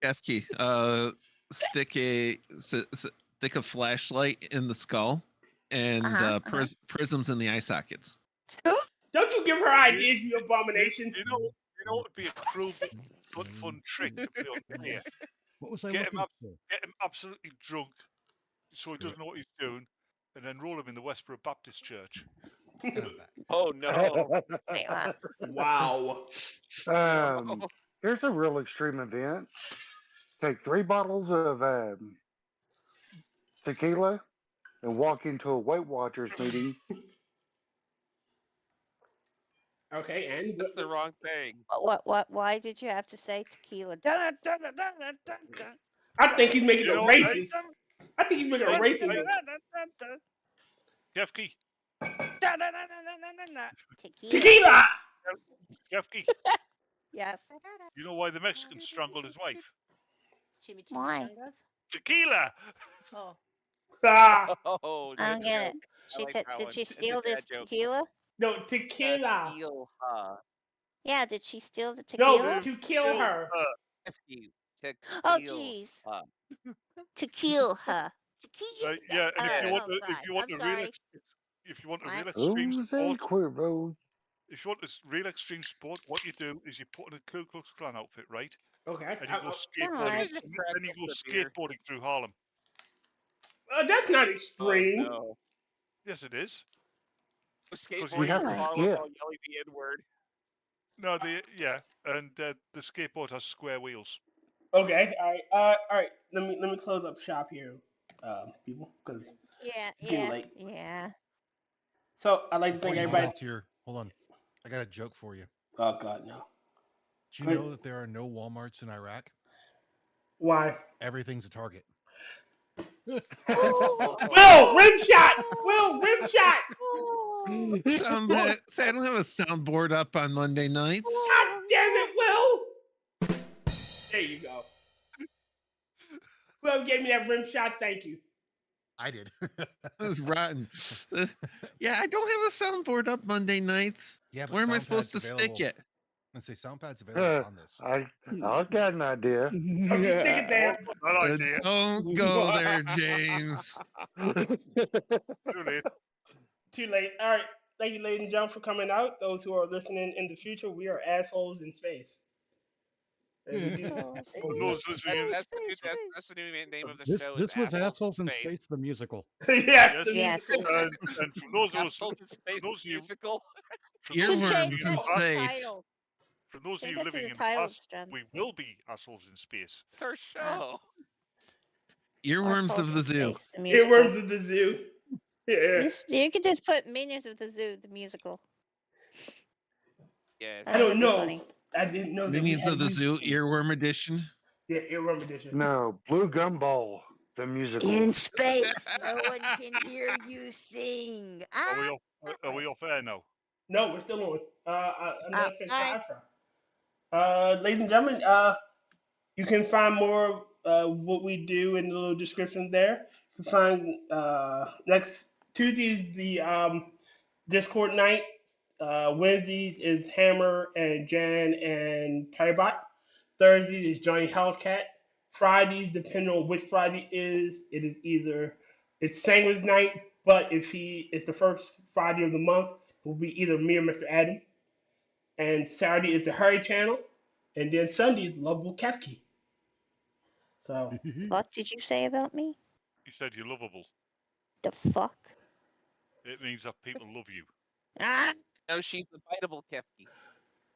Kefki, stick a flashlight in the skull and prisms in the eye sockets. Don't you give her ideas, you abomination. You know what would be a cruel but fun trick to play on Tyr? What was I Get looking for? him absolutely drunk so he doesn't know what he's doing, and then roll him in the Westboro Baptist Church. Oh no. Wow. Here's a real extreme event. Take 3 bottles of tequila and walk into a Weight Watchers meeting. Okay, and that's the wrong thing. What? Why did you have to say tequila? I think he's making it racist. I think he's making it racist. Kefki. Tequila! Kefki. Yes. You know why the Mexican strangled his wife? Why? Tequila! Oh. Oh, I don't get it. Did she steal this tequila? No, tequila. Yeah, did she steal the tequila? No, to kill her. Oh, jeez. To kill her. Yeah, and if you want a real extreme sport, if you want this real extreme sport, what you do is you put on a Ku Klux Klan outfit, right? Okay. And you go skateboarding. Then you go skateboarding through Harlem. That's not extreme. Oh, no. Yes, it is. Skateboarding through Harlem while yelling the N-word. No, and the skateboard has square wheels. Okay, all right. Let me close up shop here, people, because it's getting late. Yeah. So I'd like to thank everybody. Hold on, I got a joke for you. Oh God, no. Do you know that there are no WalMarts in Iraq? Why? Everything's a Target. Will, rim shot! Will, rim shot! I don't have a soundboard up on Monday nights. God damn it, Will! There you go. Whoever gave me that rim shot, thank you. I did. That was rotten. Yeah, I don't have a soundboard up Monday nights. Yeah, but where am I supposed to stick it? Let's say SoundPad's available on this. I've got an idea. Don't you stick it there. Don't go there, James. Too late. All right. Thank you, ladies and gentlemen, for coming out. Those who are listening in the future, we are assholes in space. That's the new name of the show. This was Assholes in Space, the musical. Yes. And for those Assholes in Space, the musical. Earworms in space. For those of you living in the past, we will be assholes in space. It's our show. Earworms of the Zoo. Earworms of the Zoo. Yeah. You could just put Minions of the Zoo, the musical. Yeah. I don't know. I didn't know that. Minions of the Zoo, Earworm Edition. Yeah, Earworm Edition. No, Blue Gumball, the musical. In space, no one can hear you sing. Are we off air now? No, we're still on. I'm gonna finish the outro. Ladies and gentlemen, you can find more what we do in the little description there. You can find next Tuesday's the Discord night Wednesdays is Hammer and Jan and Tybot. Thursdays is Johnny Hellcat. Fridays, depending on which Friday it is either it's Sanguine's night, but if he is the first Friday of the month, it will be either me or Mr. Adam. And Saturday is the Hurry channel, and then Sunday is Lovable Kefki. So What did you say about me? You said you're lovable. The fuck? It means that people love you. Ah! No, she's the biteable Kefki.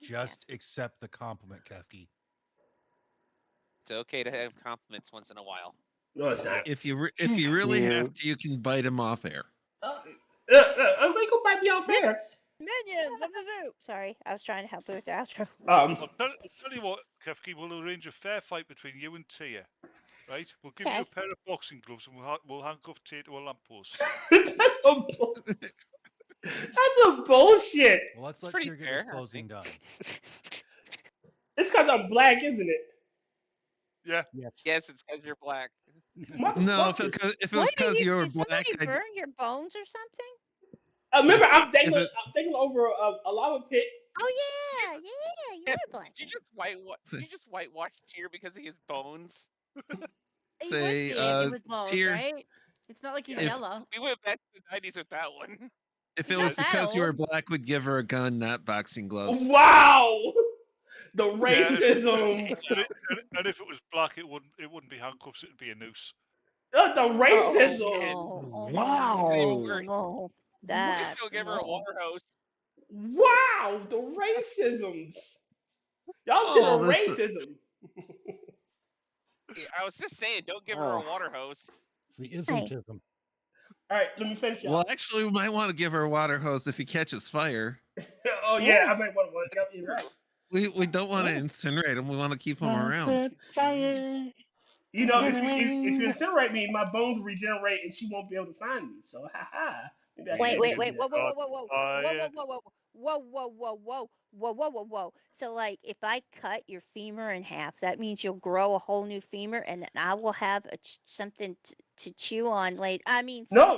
Just accept the compliment, Kefki. It's okay to have compliments once in a while. no, it's not. If you really have to, you can bite him off air. I'm going to bite me off air. Minions of the zoo! Sorry, I was trying to help you with the outro. I'll tell you what, Kefki, we'll arrange a fair fight between you and Tyr. Right? We'll give you a pair of boxing gloves and we'll handcuff Tyr to a lamppost. That's a bullshit. Well, let's let Tyr get his closing done. It's because I'm black, isn't it? Yeah. Yes, it's because you're black. No, if it was because you were Did black, somebody burn your bones or something? Remember, I'm thinking over a lava pit. Oh yeah, you were black. Did you just whitewash Tyr because of his bones? He Say, would be with bones, Tyr- right? It's not like he's yellow. We went back to the 90s with that one. if it was because you were black, would give her a gun, not boxing gloves. Wow, the racism. And if it was black, it wouldn't be handcuffs. It'd be a noose. The racism. Wow. No, We still give her a water hose. Wow, the racisms. Y'all did a racism. I was just saying, don't give her a water hose. It's the ismtism. All right, let me finish. Well, actually, we might want to give her a water hose if he catches fire. Oh yeah, I might want to. Yep, you're right. We don't want to incinerate him. We want to keep him around. You know, if you incinerate me, my bones will regenerate and she won't be able to find me. So, haha. Wait, whoa. So, like, if I cut your femur in half, that means you'll grow a whole new femur, and then I will have something to chew on later. I mean, no.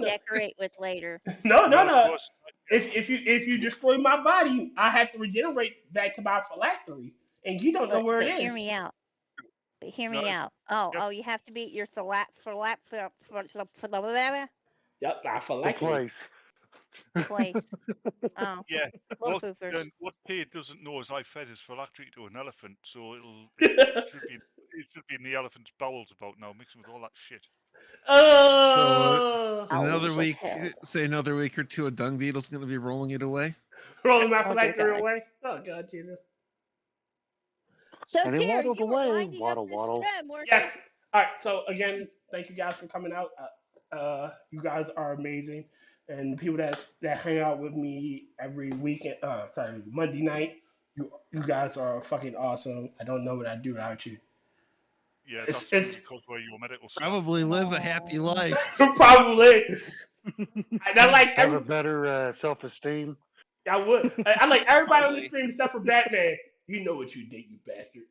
Decorate with later. No. If you destroy my body, I have to regenerate back to my phylactery, and you don't know where it is. Hear me out. But hear me out. Oh, you have to be your Yep, my phylactery. Place. Oh. Yeah. What Tyr doesn't know is I fed his phylactery to an elephant, so it should be in the elephant's bowels about now, mixing with all that shit. So another week, say another week or two, a dung beetle's going to be rolling it away. Rolling my phylactery away. Oh God, Jesus. So and he Tyr, waddled you away. were winding Waddle. up the stream, Yes. All right. So again, thank you guys for coming out. You guys are amazing, and the people that hang out with me every weekend. Monday night. You guys are fucking awesome. I don't know what I'd do without you. Yeah, that's because we're your medical staff. Probably live a happy life. Probably. And I like have a better self-esteem. I would. I like everybody on the stream except for Batman. You know what you did, you bastard.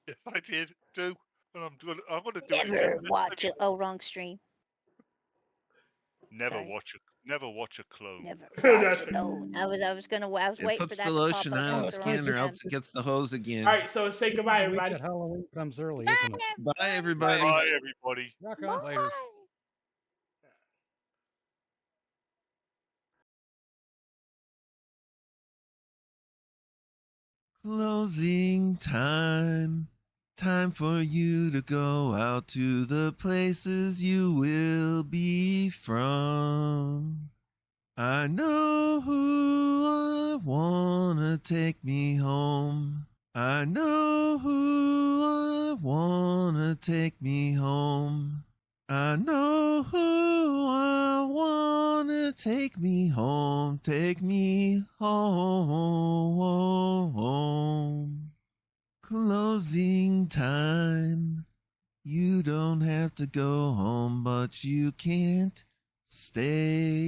Yes, I did do, and I'm gonna do it Never again. watch it. Oh, wrong stream. Never watch a clone. Never watch it. No, I was waiting for that. Puts the lotion on the skin, or else it gets the hose again. All right, so say goodbye, everybody. Halloween comes early, isn't it? Bye, everybody. Bye, everybody. Rock on. Later. Closing time. Time for you to go out to the places you will be from. I know who I wanna take me home. I know who I wanna take me home. I know who I wanna take me home. Take me home. Closing time. You don't have to go home, but you can't stay.